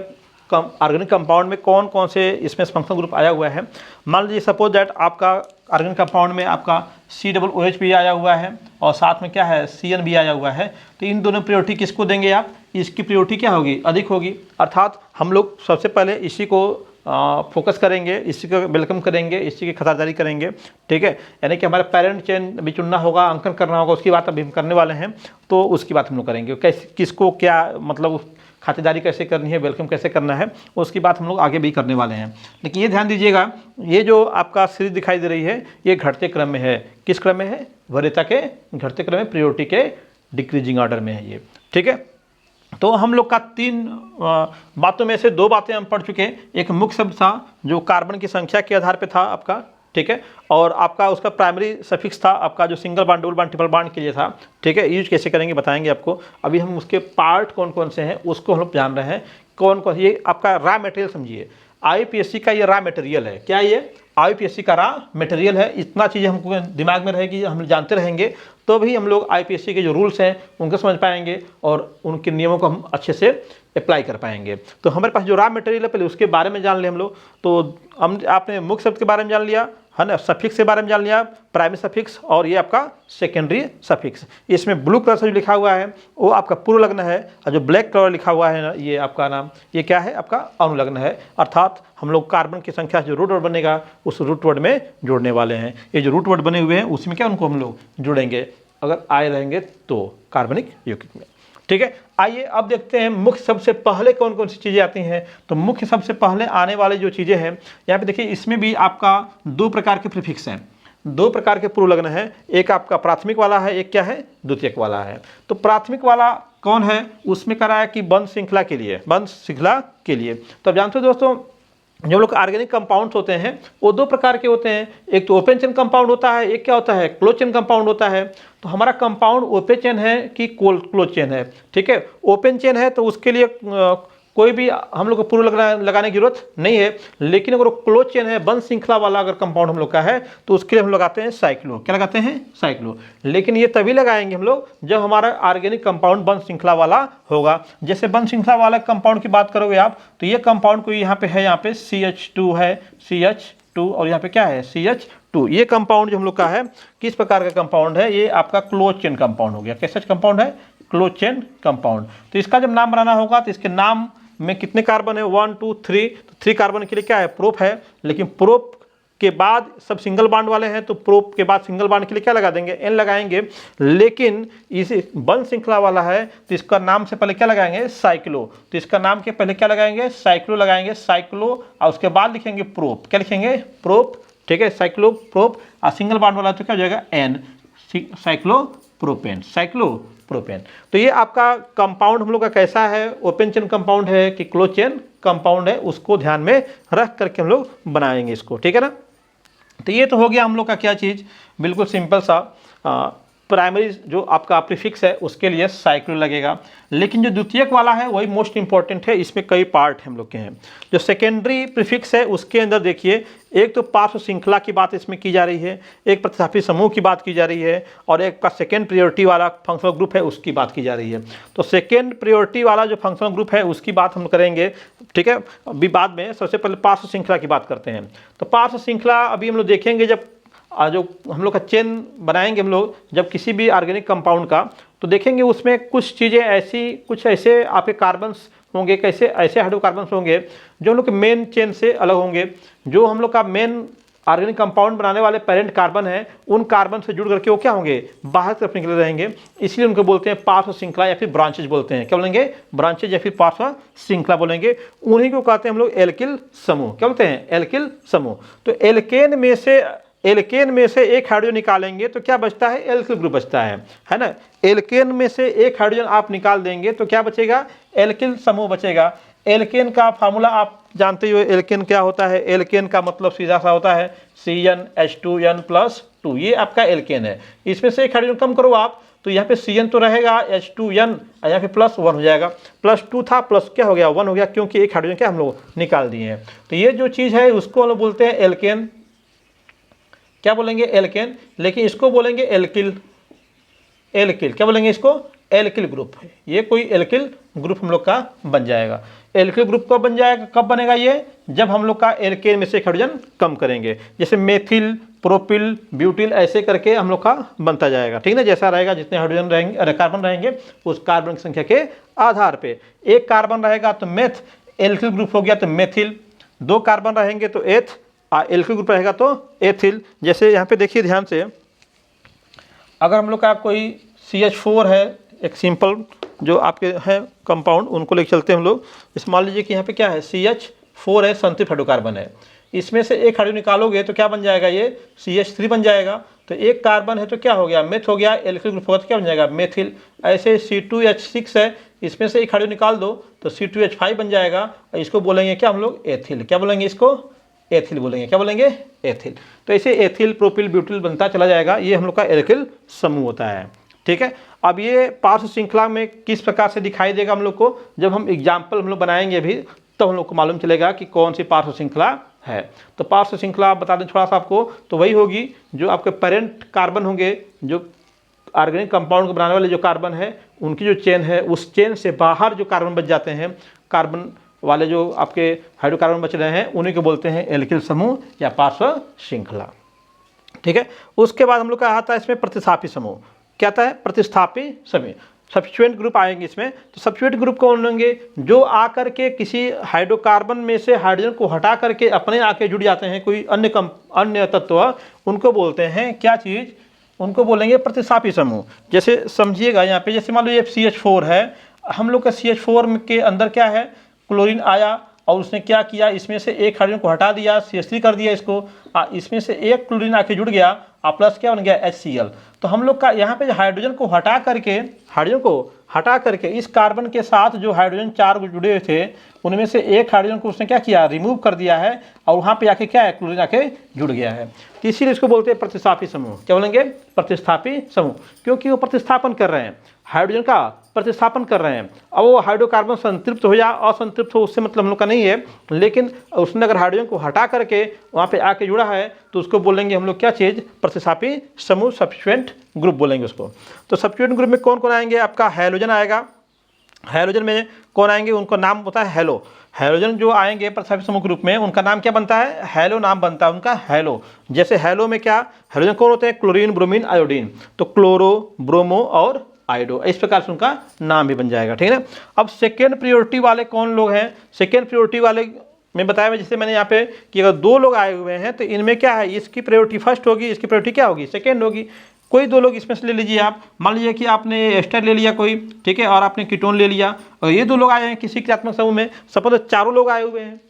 ऑर्गेनिक कंपाउंड में कौन कौन से इसमें फंक्शनल ग्रुप आया हुआ है। मान लीजिए सपोज दैट आपका ऑर्गेनिक कंपाउंड में आपका COOH भी आया हुआ है और साथ में क्या है, CN भी आया हुआ है। तो इन दोनों प्रायोरिटी किसको देंगे आप, इसकी प्रायोरिटी क्या होगी, अधिक होगी। अर्थात हम लोग सबसे पहले इसी को फोकस करेंगे, इसी को वेलकम करेंगे, इसी की खतरदारी करेंगे, ठीक है। यानी कि हमारा पेरेंट चेन भी चुनना होगा, अंकन करना होगा, उसकी बात अभी हम करने वाले हैं। तो उसकी बात हम लोग करेंगे, कैसे किसको क्या मतलब खातिरदारी कैसे करनी है, वेलकम कैसे करना है, उसकी बात हम लोग आगे भी करने वाले हैं। लेकिन ये ध्यान दीजिएगा, ये जो आपका सीरीज दिखाई दे रही है ये घटते क्रम में है। किस क्रम में है, वरीयता के घटते क्रम में, प्रायोरिटी के डिक्रीजिंग ऑर्डर में है ये, ठीक है। तो हम लोग का 3 बातों में से 2 बातें हम पढ़ चुके हैं। एक मुख्य शब्द था जो कार्बन की संख्या के आधार पे था आपका, ठीक है, और आपका उसका प्राइमरी सफिक्स था आपका जो single bond, double bond, triple bond के लिए था, ठीक है। यूज कैसे करेंगे बताएंगे आपको। अभी हम उसके पार्ट कौन कौन से हैं उसको हम लोग जान रहे हैं। कौन कौन, ये आपका रॉ मटेरियल समझिए, IUPAC का ये रॉ मटेरियल है। क्या ये IUPAC का रॉ मटेरियल है। इतना चीज़ें हमको दिमाग में रहेगी, हम जानते रहेंगे तो भी हम लोग IUPAC के जो रूल्स हैं उनको समझ पाएंगे और उनके नियमों को हम अच्छे से अप्लाई कर पाएंगे। तो हमारे पास जो रॉ मटेरियल है पहले उसके बारे में जान लें हम लोग। तो हम आपने मुख्य शब्द के बारे में जान लिया है ना, सफिक्स के बारे में जान लिया, प्राइमरी सफिक्स और ये आपका सेकेंडरी सफिक्स। इसमें ब्लू कलर से जो लिखा हुआ है वो आपका पूर्व लग्न है, और जो ब्लैक कलर लिखा हुआ है ना ये आपका नाम, ये क्या है, आपका अनुलग्न है। अर्थात हम लोग कार्बन की संख्या जो रूट वर्ड बनेगा उस रूट वर्ड में जोड़ने वाले हैं। ये जो रूट वर्ड बने हुए हैं उसमें क्या उनको हम लोग जोड़ेंगे, अगर आए रहेंगे तो कार्बनिक यौगिक में, ठीक है। आइए अब देखते हैं मुख्य सबसे पहले कौन कौन सी चीज़ें आती हैं। तो मुख्य सबसे पहले आने वाले जो चीज़ें हैं यहाँ पे देखिए, इसमें भी आपका 2 प्रकार के प्रीफिक्स हैं, 2 प्रकार के पूर्व लग्न है। एक आपका प्राथमिक वाला है, एक क्या है, द्वितीयक वाला है। तो प्राथमिक वाला कौन है, उसमें कह रहा है कि बंध श्रृंखला के लिए, बंध श्रृंखला के लिए। तो आप जानते हो दोस्तों, जो लोग ऑर्गेनिक कंपाउंड्स होते हैं वो 2 प्रकार के होते हैं। एक तो ओपन चेन कंपाउंड होता है, एक क्या होता है, क्लोज चेन कंपाउंड होता है। तो हमारा कंपाउंड ओपन चेन है कि क्लोज चेन है, ठीक है। ओपन चेन है तो उसके लिए कोई भी हम लोग को पूर्व लगाने की जरूरत नहीं है। लेकिन अगर क्लोज चेन है, बंध श्रृंखला वाला अगर कंपाउंड हम लोग का है तो उसके लिए हम लगाते हैं साइक्लो। क्या लगाते हैं, साइक्लो। लेकिन ये तभी लगाएंगे हम लोग जब हमारा ऑर्गेनिक कंपाउंड बंध श्रृंखला वाला होगा। जैसे बंध श्रृंखला वाला कंपाउंड की बात करोगे आप, तो ये कंपाउंड को यहाँ पे है, यहाँ पे CH2 है, CH2 और यहाँ पे क्या है, CH2। ये कंपाउंड जो हम लोग का है किस प्रकार का कंपाउंड है, ये आपका क्लोज चेन कंपाउंड हो गया। कैसा कंपाउंड है, क्लोज चेन कंपाउंड। तो इसका जब नाम बनाना होगा तो इसके नाम में कितने कार्बन है, 1 2 3। तो 3 कार्बन के लिए क्या है, प्रोप है। लेकिन प्रोप के बाद सब सिंगल बॉन्ड वाले हैं तो प्रोप के बाद सिंगल बॉन्ड के लिए क्या लगा देंगे, N लगाएंगे। लेकिन इसे बंध श्रृंखला वाला है तो इसका नाम से पहले क्या लगाएंगे, साइक्लो। तो इसका नाम के पहले क्या लगाएंगे, साइक्लो लगाएंगे, साइक्लो। और उसके बाद लिखेंगे प्रोप। क्या लिखेंगे, प्रोप, ठीक है, साइक्लो प्रोप। और सिंगल बॉन्ड वाला तो क्या हो जाएगा, N, साइक्लोप्रोपेन, साइक्लोप्रोपेन। तो ये आपका कंपाउंड हम लोग का कैसा है, ओपन चेन कंपाउंड है कि क्लोज चेन कंपाउंड है, उसको ध्यान में रख करके हम लोग बनाएंगे इसको, ठीक है ना। तो ये तो हो गया हम लोग का क्या चीज़, बिल्कुल सिंपल सा। प्राइमरी जो आपका प्रीफिक्स है उसके लिए साइक्लो लगेगा। लेकिन जो द्वितीयक वाला है वही मोस्ट इंपॉर्टेंट है, इसमें कई पार्ट हम लोग के हैं। जो सेकेंडरी प्रीफिक्स है उसके अंदर देखिए, एक तो पार्श्व श्रृंखला की बात इसमें की जा रही है, एक प्रतिस्थापी समूह की बात की जा रही है, और एक का सेकेंड प्रायोरिटी वाला फंक्शनल ग्रुप है उसकी बात की जा रही है। तो सेकेंड प्रायोरिटी वाला जो फंक्शनल ग्रुप है उसकी बात हम करेंगे, ठीक है, अभी बाद में। सबसे पहले पार्श्व श्रृंखला की बात करते हैं। तो पार्श्व श्रृंखला अभी हम लोग देखेंगे, जब जो हम लोग का चेन बनाएंगे हम लोग जब किसी भी ऑर्गेनिक कंपाउंड का, तो देखेंगे उसमें कुछ चीज़ें ऐसी, कुछ ऐसे आपके कार्बन्स होंगे, कैसे ऐसे हाइड्रोकार्बन्स होंगे जो हम लोग के मेन चेन से अलग होंगे। जो हम लोग का मेन ऑर्गेनिक कंपाउंड बनाने वाले पेरेंट कार्बन है, उन कार्बन से जुड़ करके वो क्या होंगे, बाहर तरफ निकले रहेंगे। इसलिए उनको बोलते हैं पार्श्व श्रृंखला या फिर ब्रांचेज बोलते हैं। क्या बोलेंगे, ब्रांचेज या फिर पार्श्व श्रृंखला बोलेंगे। उन्हीं को कहते हैं हम लोग एल्किल समूह। क्या बोलते हैं, एल्किल समूह। तो एल्केन में से एक हाइड्रोजन निकालेंगे तो क्या बचता है, एल्किल ग्रुप बचता है ना। एल्केन में से एक हाइड्रोजन आप निकाल देंगे तो क्या बचेगा, एल्किल समूह बचेगा। एल्केन का फार्मूला आप जानते हो, एल्केन क्या होता है। एल्केन का मतलब सीधा सा होता है CnH2n+2, ये आपका एल्केन है। इसमें से एक हाइड्रोजन कम करो आप, तो यहाँ पे Cn तो रहेगा, H2n यहाँ पे +1 हो जाएगा, +2 था प्लस क्या हो गया 1 हो गया, क्योंकि एक हाइड्रोजन क्या हम लोग निकाल दिए हैं। तो ये जो चीज़ है उसको हम लोग बोलते हैं एल्केन, क्या बोलेंगे एल्केन, लेकिन इसको बोलेंगे एल्किल। एल्किल क्या बोलेंगे इसको, एल्किल ग्रुप है, ये कोई एल्किल ग्रुप हम लोग का बन जाएगा। एल्किल ग्रुप कब बन जाएगा, कब बनेगा ये, जब हम लोग का एल्केन में से एक हाइड्रोजन कम करेंगे, जैसे मेथिल, प्रोपिल, ब्यूटिल, ऐसे करके हम लोग का बनता जाएगा, ठीक है ना। जैसा रहेगा, जितने हाइड्रोजन रहेंगे, कार्बन रहेंगे, उस कार्बन की संख्या के आधार पे। एक कार्बन रहेगा तो मेथ, एल्किल ग्रुप हो गया तो मेथिल, 2 कार्बन रहेंगे तो एथ, एल्किल ग्रुप रहेगा तो एथिल। जैसे यहाँ पे देखिए ध्यान से, अगर हम लोग का कोई CH4 है, एक सिंपल जो आपके हैं कंपाउंड, उनको लेके चलते हैं हम लोग। इस मान लीजिए कि यहाँ पे क्या है, CH4 है, संतृप्त हाइड्रोकार्बन है। इसमें से एक हाइड्रोजन निकालोगे तो क्या बन जाएगा, ये CH3 बन जाएगा। तो एक कार्बन है तो क्या हो गया, मेथ हो गया, एल्किल ग्रुप होगा तो क्या बन जाएगा, मेथिल। ऐसे C2H6 है, इसमें से एक हाइड्रोजन निकाल दो तो C2H5 बन जाएगा। इसको बोलेंगे क्या हम लोग, एथिल। क्या बोलेंगे इसको, एथिल बोलेंगे। क्या बोलेंगे, एथिल। तो ऐसे एथिल, प्रोपिल, ब्यूटिल बनता चला जाएगा, ये हम लोग का एल्किल समूह होता है, ठीक है। अब ये पार्श्व श्रृंखला में किस प्रकार से दिखाई देगा हम लोग को, जब हम एग्जाम्पल हम लोग बनाएंगे अभी, तब हम लोग को मालूम चलेगा कि कौन सी पार्श्व श्रृंखला है। तो पार्श्व श्रृंखला बता दें थोड़ा सा आपको, तो वही होगी जो आपके पेरेंट कार्बन होंगे, जो ऑर्गेनिक कंपाउंड को बनाने वाले जो कार्बन है, उनकी जो चेन है, उस चेन से बाहर जो कार्बन बच जाते हैं, कार्बन वाले जो आपके हाइड्रोकार्बन बच रहे हैं, उन्हीं को बोलते हैं एल्किल समूह या पार्श्व श्रृंखला, ठीक है। उसके बाद हम लोग का आता है इसमें प्रतिस्थापी समूह। क्या आता है, प्रतिस्थापी समूह, सब्स्टिट्यूएंट ग्रुप आएंगे इसमें। तो सब्स्टिट्यूएंट ग्रुप कौन होंगे, जो आकर के किसी हाइड्रोकार्बन में से हाइड्रोजन को हटा करके अपने आके जुड़ जाते हैं कोई अन्य तत्व, उनको बोलते हैं क्या चीज़, उनको बोलेंगे प्रतिस्थापी समूह। जैसे समझिएगा यहाँ पे, जैसे मान लो ये CH4 है, हम लोग का CH4 के अंदर क्या है, क्लोरीन आया और उसने क्या किया, इसमें से एक हाइड्रोजन को हटा दिया, CH3 कर दिया इसको, इसमें से एक क्लोरीन आके जुड़ गया, प्लस क्या बन गया, HCl। तो हम लोग का यहाँ पे हाइड्रोजन को हटा करके इस कार्बन के साथ जो हाइड्रोजन 4 जुड़े हुए थे, उनमें से एक हाइड्रोजन को उसने क्या किया, रिमूव कर दिया है, और वहाँ पे आके क्या है, क्लोरीन आके जुड़ गया है। तो इसीलिए इसको बोलते हैं प्रतिस्थापी समूह। क्या बोलेंगे, प्रतिस्थापी समूह, क्योंकि वो प्रतिस्थापन कर रहे हैं, हाइड्रोजन का प्रतिस्थापन कर रहे हैं। अब वो हाइड्रोकार्बन संतृप्त हो या असंतृप्त हो, उससे मतलब हम लोग का नहीं है, लेकिन उसने अगर हाइड्रोजन को हटा करके वहाँ पे आके जुड़ा है, तो उसको बोलेंगे हम लोग क्या चीज़, प्रतिस्थापी समूह, सब्स्टिट्यूएंट ग्रुप बोलेंगे उसको। तो सब्स्टिट्यूएंट ग्रुप में कौन कौन आएंगे, आपका हैलोजन आएगा। हैलोजन में कौन आएंगे, उनका नाम होता है हैलो। हैलोजन जो आएंगे प्रतिस्थापी समूह के रूप में, उनका नाम क्या बनता है, हैलो नाम बनता है उनका, हैलो। जैसे हैलो में क्या, हैलोजन कौन होते हैं, क्लोरीन, ब्रोमीन, आयोडीन। तो क्लोरो, ब्रोमो और आइडो, इस प्रकार से उनका नाम भी बन जाएगा, ठीक है ना। अब सेकेंड प्रायोरिटी वाले कौन लोग हैं, सेकेंड प्रायोरिटी वाले में बताया, जैसे मैंने यहाँ पे कि अगर 2 लोग आए हुए हैं, तो इनमें क्या है, इसकी प्रायोरिटी फर्स्ट होगी, इसकी प्रायोरिटी क्या होगी, सेकेंड होगी। कोई 2 लोग इसमें से ले लीजिए आप, मान लीजिए कि आपने एस्टर ले लिया कोई, ठीक है, और आपने कीटोन ले लिया, और ये 2 लोग आए हैं किसी क्रियात्मक समूह में, सपोज 4 लोग आए हुए हैं,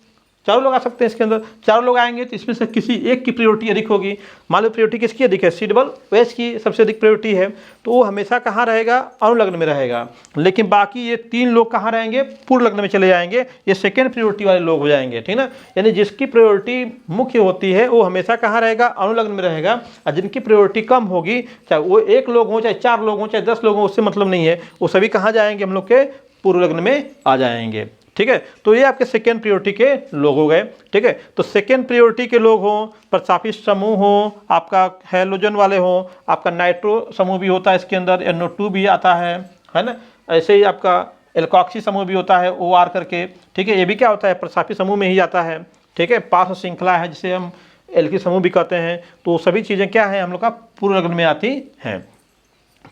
4 लोग आ सकते हैं इसके अंदर, 4 लोग आएंगे, तो इसमें से किसी एक की प्रायोरिटी अधिक होगी। मान लो प्रायोरिटी किसकी अधिक है, C+H की सबसे अधिक प्रायोरिटी है, तो वो हमेशा कहाँ रहेगा, अनुलग्न में रहेगा। लेकिन बाकी ये 3 लोग कहाँ रहेंगे, पूर्ण लग्न में चले जाएंगे, ये सेकेंड प्रायोरिटी वाले लोग हो जाएंगे, ठीक ना। यानी जिसकी प्रायोरिटी मुख्य होती है वो हमेशा कहाँ रहेगा, अनुलग्न में रहेगा, और जिनकी प्रायोरिटी कम होगी, चाहे वो 1 लोग हो, चाहे 4 लोग हो, चाहे 10 लोग हो, उससे मतलब नहीं है, वो सभी कहाँ जाएंगे, हम लोग के पूर्व लग्न में आ जाएंगे, ठीक है। तो ये आपके सेकेंड प्रायोरिटी के लोग हो गए, ठीक है। तो सेकेंड प्रायोरिटी के लोग हों, प्रतिस्थापी समूह हो, आपका हैलोजन वाले हों, आपका नाइट्रो समूह भी होता है इसके अंदर, NO2 भी आता है ना। ऐसे ही आपका एल्कॉक्सी समूह भी होता है, OR करके, ठीक है। ये भी क्या होता है, प्रतिस्थापी समूह में ही आता है, ठीक है। पार्श्व श्रृंखला है जिसे हम एल्की समूह भी कहते हैं। तो सभी चीज़ें क्या है, हम लोग का पूर्व लग्न में आती हैं,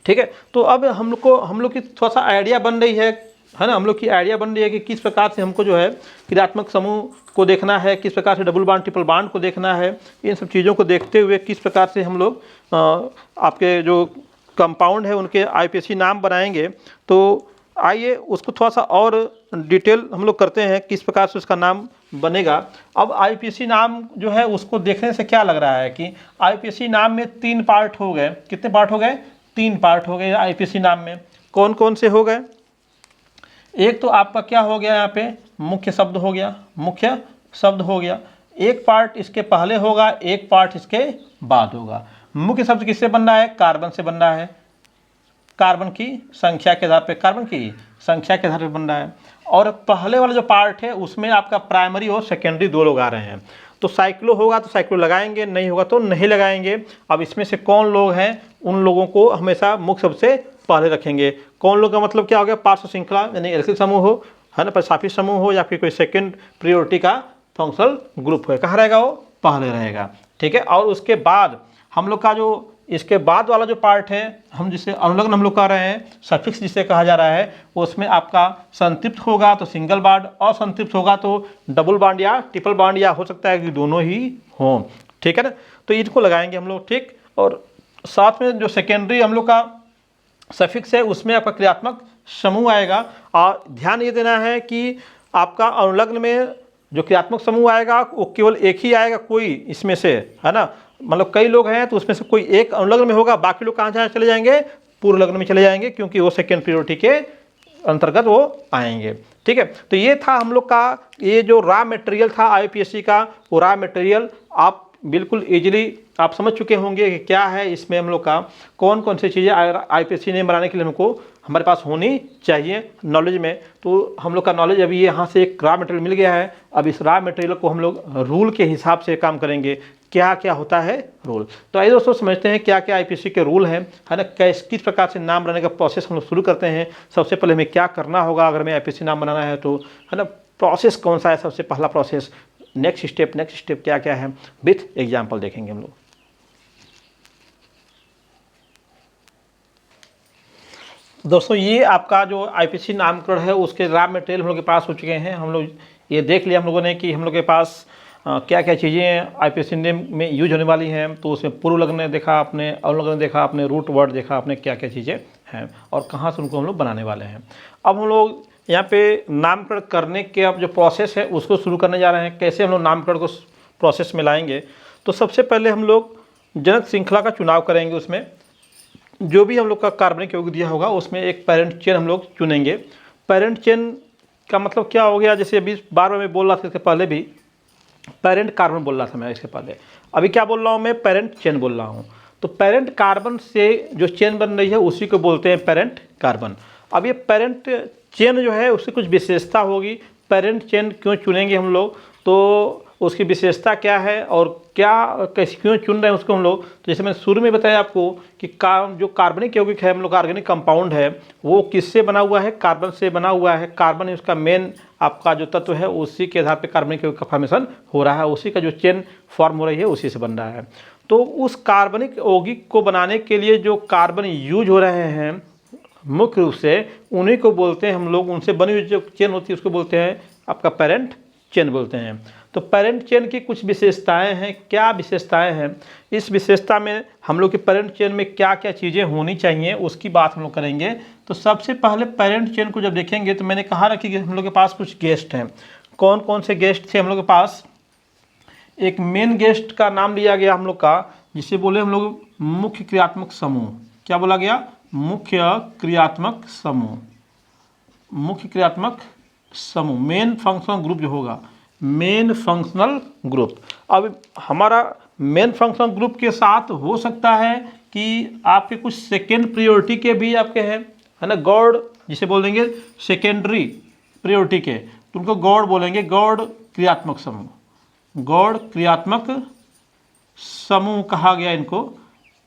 ठीक है। तो अब हम लोग की थोड़ा सा आइडिया बन रही है ना, हम लोग की आइडिया बन रही है कि किस प्रकार से हमको जो है क्रियात्मक समूह को देखना है, किस प्रकार से डबल बॉन्ड, ट्रिपल बॉन्ड को देखना है। इन सब चीज़ों को देखते हुए किस प्रकार से हम लोग आपके जो कंपाउंड है उनके IPSC नाम बनाएंगे। तो आइए उसको थोड़ा सा और डिटेल हम लोग करते हैं, किस प्रकार से उसका नाम बनेगा। अब IPSC नाम जो है उसको देखने से क्या लग रहा है कि IPSC नाम में 3 पार्ट हो गए। कितने पार्ट हो गए, 3 पार्ट हो गए IPSC नाम में। कौन कौन से हो गए, एक तो आपका क्या हो गया यहाँ पे मुख्य शब्द हो गया, मुख्य शब्द हो गया। एक पार्ट इसके पहले होगा, एक पार्ट इसके बाद होगा। मुख्य शब्द किससे बन रहा है? कार्बन से बन रहा है, कार्बन की संख्या के आधार पे, कार्बन की संख्या के आधार पे बन रहा है। और पहले वाला जो पार्ट है उसमें आपका प्राइमरी और सेकेंडरी दो लोग आ रहे हैं। तो साइक्लो होगा तो साइक्लो लगाएंगे, नहीं होगा तो नहीं लगाएंगे। अब इसमें से कौन लोग हैं, उन लोगों को हमेशा मुख्य शब्द से पहले रखेंगे। कौन लोग का मतलब क्या हो गया? पार्श्व श्रृंखला यानी एल्किल समूह हो, है ना, प्रतिस्थापी समूह हो, या फिर कोई सेकेंड प्रियोरिटी का फंक्शनल ग्रुप है, कहाँ रहेगा? वो पहले रहेगा, ठीक है। और उसके बाद हम लोग का जो इसके बाद वाला जो पार्ट है, हम जिसे अनुलग्न हम लोग कह रहे हैं, सफिक्स जिसे कहा जा रहा है, उसमें आपका संतृप्त होगा तो सिंगल बॉन्ड, और संतृप्त होगा तो डबल बॉन्ड या ट्रिपल बॉन्ड, या हो सकता है कि दोनों ही हों, ठीक है ना। तो इनको लगाएंगे हम लोग, ठीक। और साथ में जो सेकेंडरी हम लोग का सफिक्स है उसमें आपका क्रियात्मक समूह आएगा। और ध्यान ये देना है कि आपका अनुलग्न में जो क्रियात्मक समूह आएगा वो केवल एक ही आएगा, कोई इसमें से, है ना, मतलब कई लोग हैं तो उसमें से कोई एक अनुलग्न में होगा, बाकी लोग कहाँ चले जाएंगे? पूर्व लग्न में चले जाएंगे, क्योंकि वो सेकेंड प्रियोरिटी के अंतर्गत वो आएंगे, ठीक है। तो ये था हम लोग का, ये जो रॉ मटेरियल था IUPAC का, वो रॉ मटेरियल आप बिल्कुल इजीली आप समझ चुके होंगे कि क्या है इसमें हम लोग का, कौन कौन सी चीज़ें IUPAC ने बनाने के लिए हमको हमारे पास होनी चाहिए नॉलेज में। तो हम लोग का नॉलेज अभी यहाँ से एक रॉ मटेरियल मिल गया है। अब इस रॉ मटेरियल को हम लोग रूल के हिसाब से काम करेंगे, क्या क्या होता है रूल। तो आइए दोस्तों समझते हैं क्या क्या IUPAC के रूल हैं, है ना, किस प्रकार से नाम बनाने का प्रोसेस हम लोग शुरू करते हैं। सबसे पहले हमें क्या करना होगा अगर हमें IUPAC नाम बनाना है तो, है ना, प्रोसेस कौन सा है, सबसे पहला प्रोसेस, नेक्स्ट स्टेप क्या क्या है, विथ एग्जाम्पल देखेंगे हम लोग। दोस्तों ये आपका जो IUPAC नामकरण है उसके रॉ मटेरियल हम लोग के पास हो चुके हैं। हम लोग ये देख लिया हम लोगों ने कि हम लोग के पास क्या क्या चीज़ें IUPAC नेम में यूज होने वाली हैं। तो उसमें पूर्व लग्न देखा आपने, अनुलग्न देखा आपने, रूट वर्ड देखा आपने, क्या क्या चीज़ें हैं और कहाँ से उनको हम लोग बनाने वाले हैं। अब हम लोग यहाँ पे नामकरण करने के अब जो प्रोसेस है उसको शुरू करने जा रहे हैं। कैसे हम लोग नामकरण को प्रोसेस में लाएंगे? तो सबसे पहले हम लोग जनक श्रृंखला का चुनाव करेंगे। उसमें जो भी हम लोग का कार्बनिक यौगिक दिया होगा उसमें एक पेरेंट चेन हम लोग चुनेंगे। पेरेंट चेन का मतलब क्या हो गया? जैसे अभी बार बार मैं बोल रहा था, इसके पहले भी पेरेंट कार्बन बोल रहा था मैं, इसके पहले अभी क्या बोल रहा हूँ मैं? पेरेंट चेन बोल रहा हूँ। तो पेरेंट कार्बन से जो चेन बन रही है उसी को बोलते हैं पेरेंट कार्बन। अब ये पेरेंट चेन जो है उसकी कुछ विशेषता होगी। पेरेंट चेन क्यों चुनेंगे हम लोग, तो उसकी विशेषता क्या है और क्या कैसे क्यों चुन रहे हैं उसको हम लोग। तो जैसे मैंने शुरू में बताया आपको कि जो कार्बनिक यौगिक है हम लोग का ऑर्गेनिक कंपाउंड है वो किससे बना हुआ है? कार्बन से बना हुआ है। कार्बन उसका मेन आपका जो तत्व है, उसी के आधार पे कार्बनिक यौगिक का फॉर्मेशन हो रहा है, उसी का जो चेन फॉर्म हो रही है उसी से बन रहा है। तो उस कार्बनिक यौगिक को बनाने के लिए जो कार्बन यूज हो रहे हैं मुख्य रूप से उन्हीं को बोलते हैं हम लोग, उनसे बनी हुई जो चेन होती है उसको बोलते हैं आपका पेरेंट चेन बोलते हैं। तो पेरेंट चेन की कुछ विशेषताएं हैं। क्या विशेषताएं हैं? इस विशेषता में हम लोग की पेरेंट चेन में क्या क्या चीज़ें होनी चाहिए उसकी बात हम लोग करेंगे। तो सबसे पहले पेरेंट चेन को जब देखेंगे तो मैंने कहा रखी कि हम लोग के पास कुछ गेस्ट हैं। कौन कौन से गेस्ट थे हम लोग के पास? एक मेन गेस्ट का नाम लिया गया हम लोग का, जिसे बोले हम लोग मुख्य क्रियात्मक समूह। क्या बोला गया? मुख्य क्रियात्मक समूह। मुख्य क्रियात्मक समूह, मेन फंक्शनल ग्रुप जो होगा, मेन फंक्शनल ग्रुप। अब हमारा मेन फंक्शनल ग्रुप के साथ हो सकता है कि आपके कुछ सेकेंड प्रियोरिटी के भी आपके हैं, है ना, गॉड जिसे बोल देंगे सेकेंडरी प्रियोरिटी के, तो उनको गॉड बोलेंगे, गॉड क्रियात्मक समूह। गॉड क्रियात्मक समूह कहा गया इनको।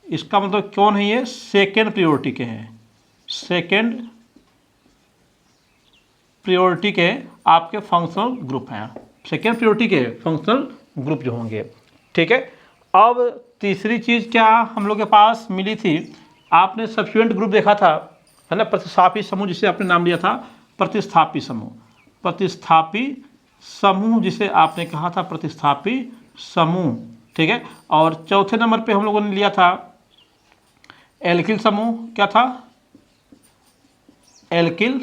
इसका मतलब कौन है ये? सेकेंड प्रियोरिटी के हैं। सेकेंड प्रियोरिटी के आपके फंक्शनल ग्रुप हैं, सेकेंड प्रियोरिटी के फंक्शनल ग्रुप जो होंगे, ठीक है। अब तीसरी चीज़ क्या हम लोग के पास मिली थी? आपने सब्सिक्वेंट ग्रुप देखा था, है ना, प्रतिस्थापी समूह जिसे आपने नाम दिया था प्रतिस्थापी समूह। प्रतिस्थापी समूह जिसे आपने कहा था प्रतिस्थापी समूह, ठीक है। और चौथे नंबर पे हम लोगों ने लिया था एल्किल समूह। क्या था? एल्किल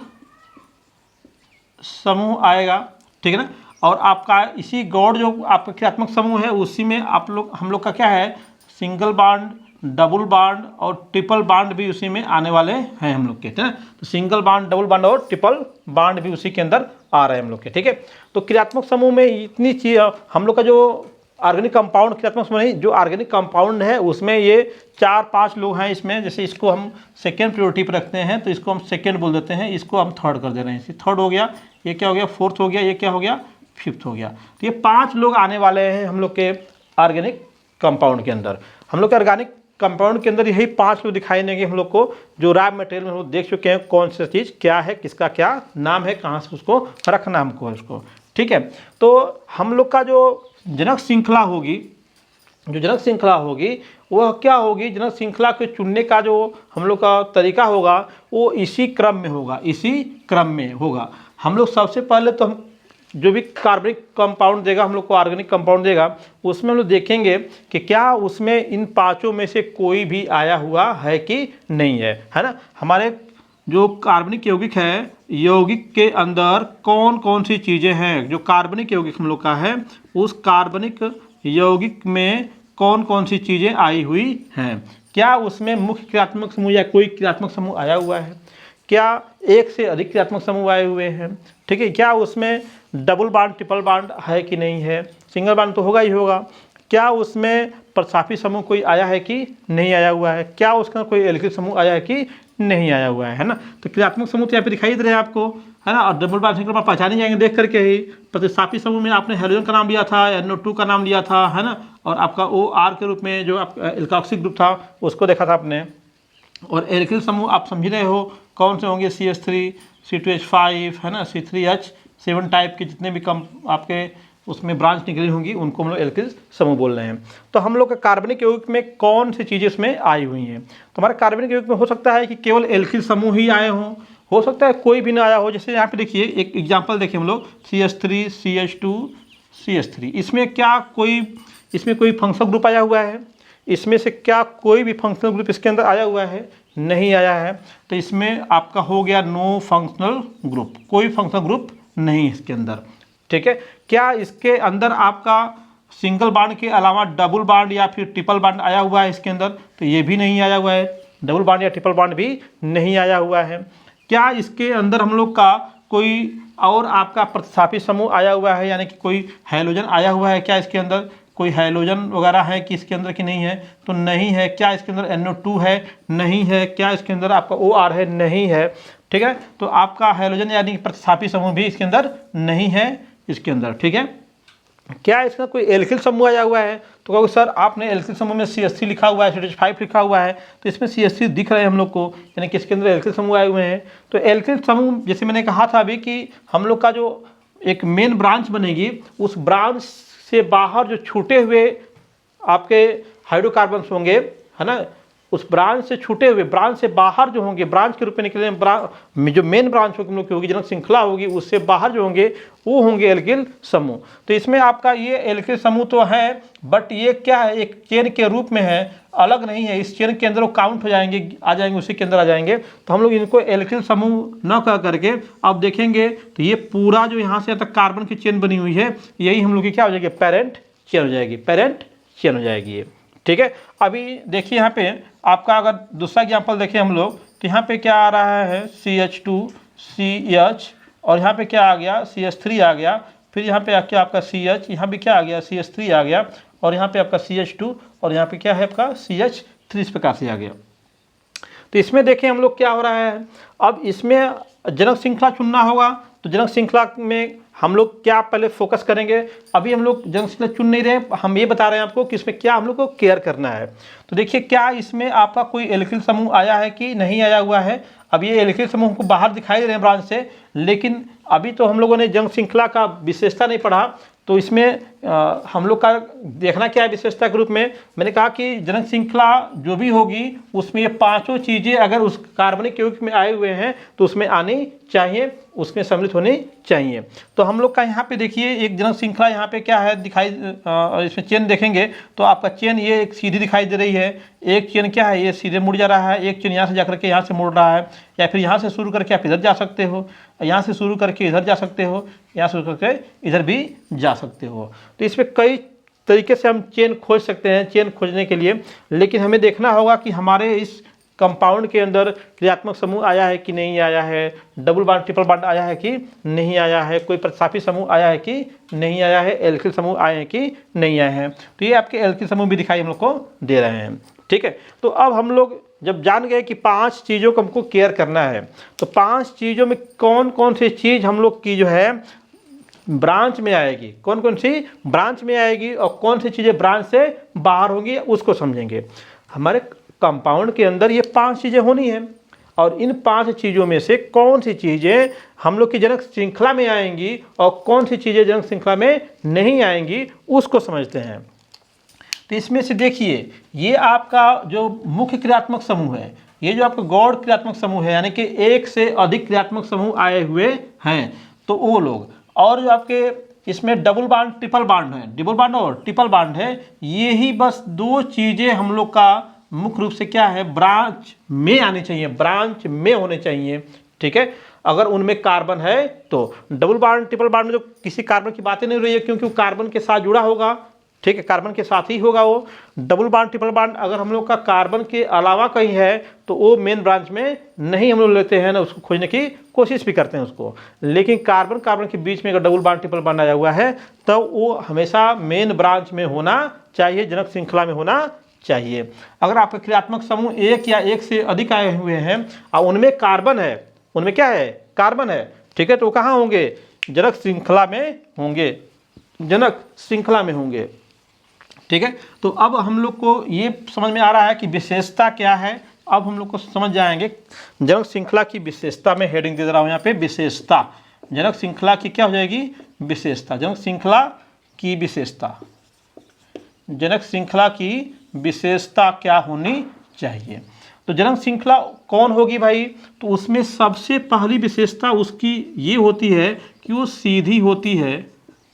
समूह आएगा, ठीक है ना। और आपका इसी गॉड जो आपका क्रियात्मक समूह है उसी में हम लोग का क्या है? सिंगल बॉन्ड, डबल बॉन्ड और ट्रिपल बॉन्ड भी उसी में आने वाले हैं हम लोग के, ठीक है। तो सिंगल बॉन्ड, डबल बॉन्ड और ट्रिपल बॉन्ड भी उसी के अंदर आ रहे हैं हम लोग के, ठीक है। तो क्रियात्मक समूह में इतनी चीज हम लोग का जो ऑर्गेनिक कंपाउंड, क्रियात्मक समूह नहीं, जो ऑर्गेनिक कंपाउंड है उसमें ये 4-5 लोग हैं इसमें। जैसे इसको हम सेकेंड प्रायोरिटी पर रखते हैं तो इसको हम सेकेंड बोल देते हैं, इसको हम थर्ड कर दे रहे हैं। इसी थर्ड हो गया, ये क्या हो गया, फोर्थ हो गया, ये क्या हो गया, फिफ्थ हो गया। तो ये 5 लोग आने वाले हैं हम लोग के ऑर्गेनिक कंपाउंड के अंदर। हम लोग के ऑर्गेनिक कंपाउंड के अंदर यही 5 लोग दिखाई देंगे हम लोग को, जो रॉ मटेरियल में हम लोग देख चुके हैं कौन सी चीज़ क्या है, किसका क्या नाम है, कहाँ से उसको रखना हमको है उसको, ठीक है। तो हम लोग का जो जनक श्रृंखला होगी, जो जनक श्रृंखला होगी वह क्या होगी, जनक श्रृंखला को चुनने का जो हम लोग का तरीका होगा वो इसी क्रम में होगा, इसी क्रम में होगा। हम लोग सबसे पहले तो हम जो भी कार्बनिक कंपाउंड देगा हम लोग को, ऑर्गेनिक कंपाउंड देगा, उसमें हम लोग देखेंगे कि क्या उसमें इन 5 में से कोई भी आया हुआ है कि नहीं है ना। हमारे जो कार्बनिक यौगिक है, यौगिक के अंदर कौन कौन सी चीज़ें हैं, जो कार्बनिक यौगिक हम लोग का है, उस कार्बनिक यौगिक में कौन कौन सी चीज़ें आई हुई हैं। क्या उसमें मुख्य क्रियात्मक समूह या कोई क्रियात्मक समूह आया हुआ है, क्या एक से अधिक क्रियात्मक समूह आए हुए हैं, ठीक है। क्या उसमें डबल बॉन्ड, ट्रिपल बॉन्ड है कि नहीं है, सिंगल बॉन्ड तो होगा ही होगा। क्या उसमें प्रसाफी समूह कोई आया है कि नहीं आया हुआ है, क्या उसका कोई एल्किल समूह आया है कि नहीं आया हुआ है ना। तो क्रियात्मक समूह तो यहाँ पे दिखाई दे रहे हैं आपको, है ना। और डबल बॉन्ड, सिंगल बॉन्ड पहचाने जाएंगे देख करके ही। प्रतिस्थापी समूह में आपने हेलोजन का नाम लिया था, NO2 का नाम लिया था, है ना। और आपका OR के रूप में जो आप एल्कोक्सिक ग्रुप था उसको देखा था आपने। और एल्किल समूह आप समझ रहे हो कौन से होंगे, CH3, C2H5, है ना, C3H7 टाइप के जितने भी कम आपके उसमें ब्रांच निकली होंगी उनको हम लोग एल्किल समूह बोल रहे हैं। तो हम लोग का कार्बनिक यौगिक में कौन सी चीज़ें इसमें आई हुई हैं, तो हमारे कार्बनिक यौगिक में हो सकता है कि केवल एल्किल समूह ही आए हों, हो सकता है कोई भी ना आया हो। जैसे यहाँ पे देखिए एक एग्जाम्पल देखिए हम लोग, CH3, CH2, CH3, इसमें क्या कोई, इसमें कोई फंक्शनल ग्रुप आया हुआ है, इसमें से क्या कोई भी फंक्शनल ग्रुप इसके अंदर आया हुआ है, नहीं आया है। तो इसमें आपका हो गया नो फंक्शनल ग्रुप, कोई फंक्शनल ग्रुप नहीं इसके अंदर, ठीक है। क्या इसके अंदर आपका सिंगल बॉन्ड के अलावा डबल बॉन्ड या फिर ट्रिपल बॉन्ड आया हुआ है इसके अंदर, तो ये भी नहीं आया हुआ है, डबल बॉन्ड या ट्रिपल बॉन्ड भी नहीं आया हुआ है। क्या इसके अंदर हम लोग का कोई और आपका प्रतिस्थापी समूह आया हुआ है, यानी कि कोई हैलोजन आया हुआ है, क्या इसके अंदर कोई हैलोजन वगैरह है कि इसके अंदर कि नहीं है, तो नहीं है। क्या इसके अंदर NO2 है, नहीं है। क्या इसके अंदर आपका OR है, नहीं है, ठीक है। तो आपका हैलोजन यानी कि प्रतिस्थापी समूह भी इसके अंदर नहीं है इसके अंदर, ठीक है। क्या इसका कोई एल्किल समूह आया हुआ है, तो कहोगे सर आपने एल्किल समूह में CH3 लिखा हुआ है, CH5 लिखा हुआ है, तो इसमें CH3 दिख रहे हैं हम लोग को, यानी कि इसके अंदर एल्किल समूह आए हुए हैं। तो एल्किल समूह जैसे मैंने कहा था अभी कि हम लोग का जो एक मेन ब्रांच बनेगी, उस ब्रांच से बाहर जो छूटे हुए आपके हाइड्रोकार्बन्स होंगे, है ना, उस ब्रांच से छूटे हुए, ब्रांच से बाहर जो होंगे, ब्रांच के रूप में निकले जो मेन ब्रांच होगी हम लोग की होगी, जनक श्रृंखला होगी, उससे बाहर जो होंगे वो होंगे एल्किल समूह। तो इसमें आपका ये एल्किल समूह तो है, बट ये क्या है, एक चेन के रूप में है, अलग नहीं है। इस चेन के अंदर वो काउंट हो जाएंगे, आ जाएंगे, उसी के अंदर आ जाएंगे। तो हम लोग इनको एल्किल समूह न कह करके अब देखेंगे तो ये पूरा जो यहाँ से तक कार्बन की चेन बनी हुई है, यही हम लोग की क्या हो जाएगी, पेरेंट चेन हो जाएगी, पेरेंट चेन हो जाएगी ये, ठीक है। अभी देखिए यहाँ पे आपका अगर दूसरा एग्जाम्पल देखें हम लोग, तो यहाँ पे क्या आ रहा है, CH2, CH, और यहाँ पे क्या आ गया, CH3 आ गया। फिर यहाँ पे क्या आपका CH, यहाँ भी क्या आ गया, CH3 आ गया, और यहाँ पे आपका CH2, और यहाँ पे क्या है आपका CH3, इस प्रकार से आ गया। तो इसमें देखें हम लोग क्या हो रहा है, अब इसमें जनक श्रृंखला चुनना होगा। तो जनक श्रृंखला में हम लोग क्या पहले फोकस करेंगे, अभी हम लोग जनक श्रृंखला चुन नहीं रहे, हम ये बता रहे हैं आपको कि इसमें क्या हम लोग को केयर करना है। तो देखिए क्या इसमें आपका कोई एल्किल समूह आया है कि नहीं आया हुआ है। अब ये एल्किल समूह को बाहर दिखाई दे रहे हैं ब्रांच से, लेकिन अभी तो हम लोगों ने जनक श्रृंखला का विशेषता नहीं पढ़ा। तो इसमें हम लोग का देखना क्या है विशेषता के रूप में, मैंने कहा कि जनक श्रृंखला जो भी होगी उसमें ये 5 चीज़ें अगर उस कार्बनिक यौगिक में आए हुए हैं तो उसमें आनी चाहिए, उसमें सम्मिलित होनी चाहिए। तो हम लोग का यहाँ पे देखिए एक जनक श्रृंखला यहाँ पे क्या है दिखाई, इसमें चेन देखेंगे तो आपका चेन ये एक सीधी दिखाई दे रही है, एक चेन क्या है ये सीधे मुड़ जा रहा है, एक चेन यहाँ से जा करके यहाँ से मुड़ रहा है, या फिर यहाँ से शुरू करके आप इधर जा सकते हो, यहाँ से शुरू करके इधर जा सकते हो, यहाँ से शुरू करके इधर भी जा सकते हो। तो इसमें कई तरीके से हम चेन खोज सकते हैं, चेन खोजने के लिए, लेकिन हमें देखना होगा कि हमारे इस कंपाउंड के अंदर क्रियात्मक समूह आया है कि नहीं आया है, डबल बॉन्ड ट्रिपल बॉन्ड आया है कि नहीं आया है, कोई प्रतिस्थापी समूह आया है कि नहीं आया है, एल्किल समूह आए हैं कि नहीं आए हैं। तो ये आपके एल्किल समूह भी दिखाई हम लोग को दे रहे हैं। ठीक है, तो अब हम लोग जब जान गए कि 5 चीज़ों को हमको केयर करना है, तो 5 चीज़ों में कौन कौन सी चीज़ हम लोग की जो है ब्रांच में आएगी, कौन कौन सी ब्रांच में आएगी और कौन सी चीज़ें ब्रांच से बाहर होंगी, उसको समझेंगे। हमारे कंपाउंड के अंदर ये 5 चीज़ें होनी हैं और इन 5 चीज़ों में से कौन सी चीज़ें हम लोग की जनक श्रृंखला में आएंगी और कौन सी चीज़ें जनक श्रृंखला में नहीं आएंगी, उसको समझते हैं। तो इसमें से देखिए, ये आपका जो मुख्य क्रियात्मक समूह है, ये जो आपका गौड़ क्रियात्मक समूह है, यानी कि एक से अधिक क्रियात्मक समूह आए हुए हैं, तो वो लोग, और जो आपके इसमें डबल बॉन्ड ट्रिपल बॉन्ड है, डबल बॉन्ड और ट्रिपल बॉन्ड है, ये ही बस 2 चीज़ें हम लोग का मुख्य रूप से क्या है, ब्रांच में आनी चाहिए, ब्रांच में होने चाहिए। ठीक है, अगर उनमें कार्बन है तो डबल बॉन्ड ट्रिपल बॉन्ड में जो किसी कार्बन की बातें नहीं हो रही है, क्योंकि वो कार्बन के साथ जुड़ा होगा। ठीक है, कार्बन के साथ ही होगा वो। डबल बॉन्ड ट्रिपल बॉन्ड अगर हम लोग का कार्बन के अलावा कहीं है तो वो मेन ब्रांच में नहीं हम लोग लेते हैं ना, उसको खोजने की कोशिश भी करते हैं उसको। लेकिन कार्बन कार्बन के बीच में अगर डबल बॉन्ड ट्रिपल बॉन्ड आया हुआ है तो वो हमेशा मेन ब्रांच में होना चाहिए, जनक श्रृंखला में होना चाहिए। अगर आपका क्रियात्मक समूह 1 या 1 से अधिक आए हुए हैं और उनमें कार्बन है, उनमें क्या है, कार्बन है, ठीक है, तो कहाँ होंगे, जनक श्रृंखला में होंगे, जनक श्रृंखला में होंगे। ठीक है, तो अब हम लोग को ये समझ में आ रहा है कि विशेषता क्या है। अब हम लोग को समझ जाएंगे जनक श्रृंखला की विशेषता में हेडिंग दे रहा हूँ यहाँ पे, विशेषता। जनक श्रृंखला की क्या हो जाएगी, विशेषता। जनक श्रृंखला की विशेषता, जनक श्रृंखला की विशेषता क्या होनी चाहिए। तो जनक श्रृंखला कौन होगी भाई, तो उसमें सबसे पहली विशेषता उसकी ये होती है कि वो सीधी होती है,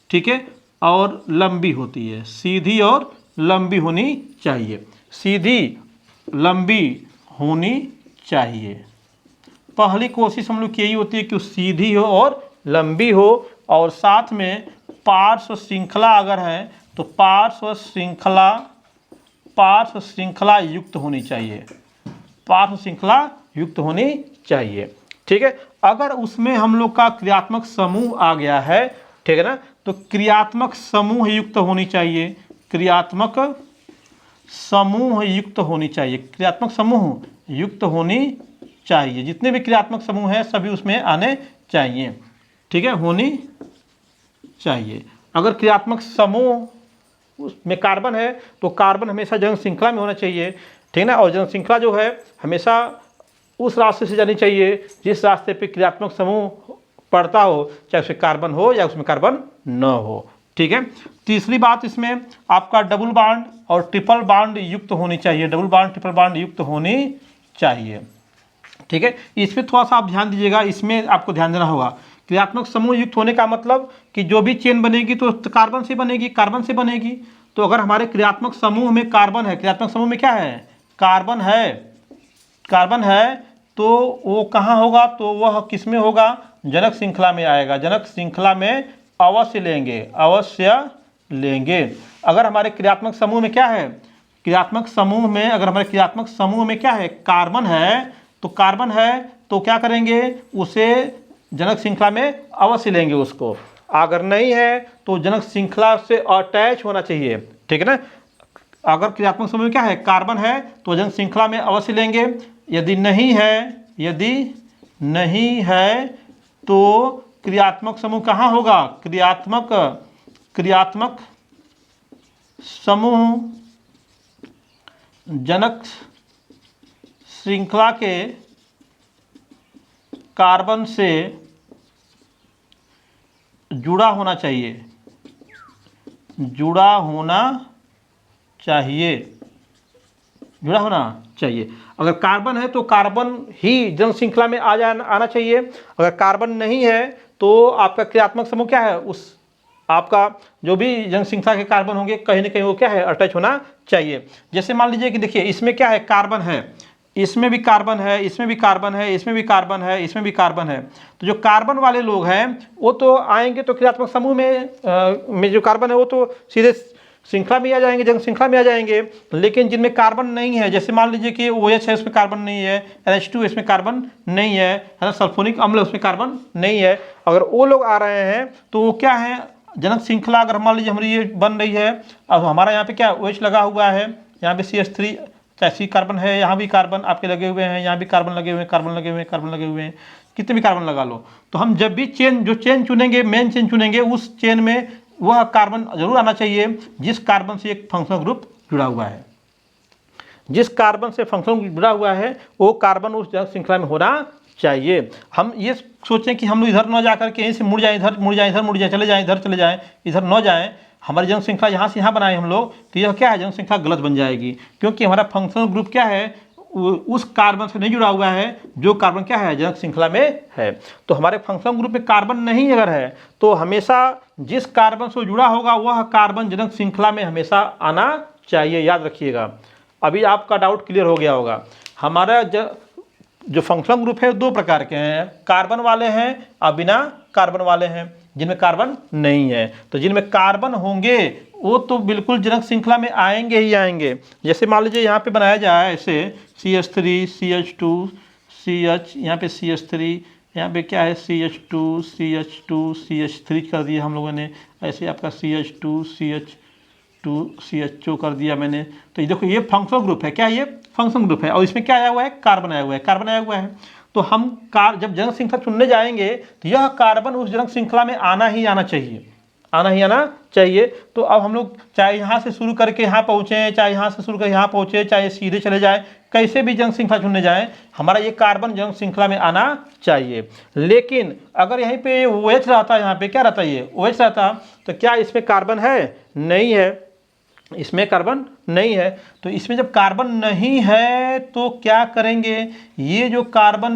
ठीक है, और लंबी होती है, सीधी और लंबी होनी चाहिए, सीधी लंबी होनी चाहिए। पहली कोशिश हम लोग की यही होती है कि वो सीधी हो और लंबी हो, और साथ में पार्श्व श्रृंखला अगर है तो पार्श्व श्रृंखला युक्त होनी चाहिए, पार्श्व श्रृंखला युक्त होनी चाहिए। ठीक है, अगर उसमें हम लोग का क्रियात्मक समूह आ गया है, ठीक है ना, तो क्रियात्मक समूह युक्त होनी चाहिए, क्रियात्मक समूह युक्त होनी चाहिए, क्रियात्मक समूह युक्त होनी चाहिए। जितने भी क्रियात्मक समूह हैं सभी उसमें आने चाहिए, ठीक है, होनी चाहिए। अगर क्रियात्मक समूह उसमें कार्बन है तो कार्बन हमेशा जनक श्रृंखला में होना चाहिए, ठीक है ना, और जनक श्रृंखला जो है हमेशा उस रास्ते से जानी चाहिए जिस रास्ते पे क्रियात्मक समूह पड़ता हो, चाहे उसमें कार्बन हो या उसमें कार्बन न हो। ठीक है, तीसरी बात इसमें आपका डबल बॉन्ड और ट्रिपल बॉन्ड युक्त होनी चाहिए, डबल बॉन्ड ट्रिपल बॉन्ड युक्त होनी चाहिए। ठीक है, इसमें थोड़ा सा आप ध्यान दीजिएगा, इसमें आपको ध्यान देना होगा। क्रियात्मक समूह युक्त होने का मतलब कि जो भी चेन बनेगी तो कार्बन से बनेगी, कार्बन से बनेगी। तो अगर हमारे क्रियात्मक समूह में कार्बन है, क्रियात्मक समूह में क्या है, कार्बन है, कार्बन है, तो वो कहाँ होगा, तो वह किस में होगा, जनक श्रृंखला में आएगा, जनक श्रृंखला में अवश्य लेंगे, अवश्य लेंगे। अगर हमारे क्रियात्मक समूह में क्या है, क्रियात्मक समूह में अगर हमारे क्रियात्मक समूह में क्या है, कार्बन है, तो कार्बन है तो क्या करेंगे, उसे जनक श्रृंखला में अवश्य लेंगे उसको। अगर नहीं है तो जनक श्रृंखला से अटैच होना चाहिए, ठीक है ना। अगर क्रियात्मक समूह में क्या है, कार्बन है, तो जनक श्रृंखला में अवश्य लेंगे। यदि नहीं है, यदि नहीं है तो क्रियात्मक समूह कहाँ होगा, क्रियात्मक समूह जनक श्रृंखला के कार्बन से जुड़ा होना चाहिए, जुड़ा होना चाहिए, जुड़ा होना चाहिए। अगर कार्बन है तो कार्बन ही जनक श्रृंखला में आना चाहिए। अगर कार्बन नहीं है तो आपका क्रियात्मक समूह क्या है, उस आपका जो भी जनक श्रृंखला के कार्बन होंगे कहीं ना कहीं वो क्या है, अटैच होना चाहिए। जैसे मान लीजिए कि देखिए इसमें क्या है, कार्बन है, इसमें भी कार्बन है, इसमें भी कार्बन है, इसमें भी कार्बन है, इसमें भी कार्बन है। तो जो कार्बन वाले लोग हैं वो तो आएंगे तो क्रियात्मक समूह में जो कार्बन है वो तो सीधे श्रृंखला में आ जाएंगे, जंग श्रृंखला में आ जाएंगे, लेकिन जिनमें कार्बन नहीं है, जैसे मान लीजिए कि OH है, उसमें कार्बन नहीं है, NH2 इसमें कार्बन नहीं है ना, सल्फोनिक अम्ल उसमें कार्बन नहीं है, अगर वो लोग आ रहे हैं तो वो क्या है, जनक श्रृंखला अगर मान लीजिए हमारी ये बन रही है, अब हमारा यहाँ पे क्या OH लगा हुआ है, यहाँ पे CH3 चाहे कार्बन है, यहाँ भी कार्बन आपके लगे हुए हैं, यहाँ भी कार्बन लगे हुए हैं, कार्बन लगे हुए हैं, कार्बन लगे हुए हैं, कितने भी कार्बन लगा लो, तो हम जब भी चेन जो चेन चुनेंगे, मेन चेन चुनेंगे, उस चेन में वह कार्बन जरूर आना चाहिए जिस कार्बन से एक फंक्शनल ग्रुप जुड़ा हुआ है। जिस कार्बन से फंक्शनल ग्रुप जुड़ा हुआ है वो कार्बन उस जनक श्रृंखला में होना चाहिए। हम ये सोचें कि हम लोग इधर न जा करके यहीं से मुड़ जाएं, इधर मुड़ जाएं, इधर मुड़ जाएं, चले जाएं, इधर चले जाएं, इधर न जाएं, हमारी जनक श्रृंखला यहाँ से यहाँ बनाए हम लोग, तो यह क्या है, जनक श्रृंखला गलत बन जाएगी, क्योंकि हमारा फंक्शनल ग्रुप क्या है, उस कार्बन से नहीं जुड़ा हुआ है जो कार्बन क्या है, जनक श्रृंखला में है। तो हमारे फंक्शनल ग्रुप में कार्बन नहीं अगर है तो हमेशा जिस कार्बन से जुड़ा होगा वह कार्बन जनक श्रृंखला में हमेशा आना चाहिए, याद रखिएगा। अभी आपका डाउट क्लियर हो गया होगा। हमारा जो फंक्शनल ग्रुप है दो प्रकार के हैं, कार्बन वाले हैं और बिना कार्बन वाले हैं, जिनमें कार्बन नहीं है। तो जिनमें कार्बन होंगे वो तो बिल्कुल जनक श्रृंखला में आएंगे ही आएंगे। जैसे मान लीजिए यहाँ पे बनाया जाए ऐसे CH3 CH2 CH, यहाँ पे CH3, यहाँ पे क्या है CH2 CH2 CH3 कर दिया हम लोगों ने, ऐसे आपका CH2 CH2 CH2 कर दिया मैंने। तो ये देखो ये फंक्शनल ग्रुप है, क्या ये फंक्शनल ग्रुप है, और इसमें क्या आया हुआ है, कार्बन आया हुआ है, कार्बन आया हुआ है। तो हम जब जनक श्रृंखला चुनने जाएंगे तो यह कार्बन उस जनक श्रृंखला में आना ही आना चाहिए, आना ही आना चाहिए। तो अब हम लोग चाहे यहाँ से शुरू करके यहाँ पहुँचें, चाहे यहाँ से शुरू करके यहाँ पहुँचे, चाहे सीधे चले जाए, कैसे भी जनक श्रृंखला चुनने जाएं, हमारा ये कार्बन जनक श्रृंखला में आना चाहिए। लेकिन अगर यहीं पे OH रहता, यहाँ पे क्या रहता, ये OH रहता, तो क्या इसमें कार्बन है, नहीं है, इसमें कार्बन नहीं है। तो इसमें जब कार्बन नहीं है तो क्या करेंगे, ये जो कार्बन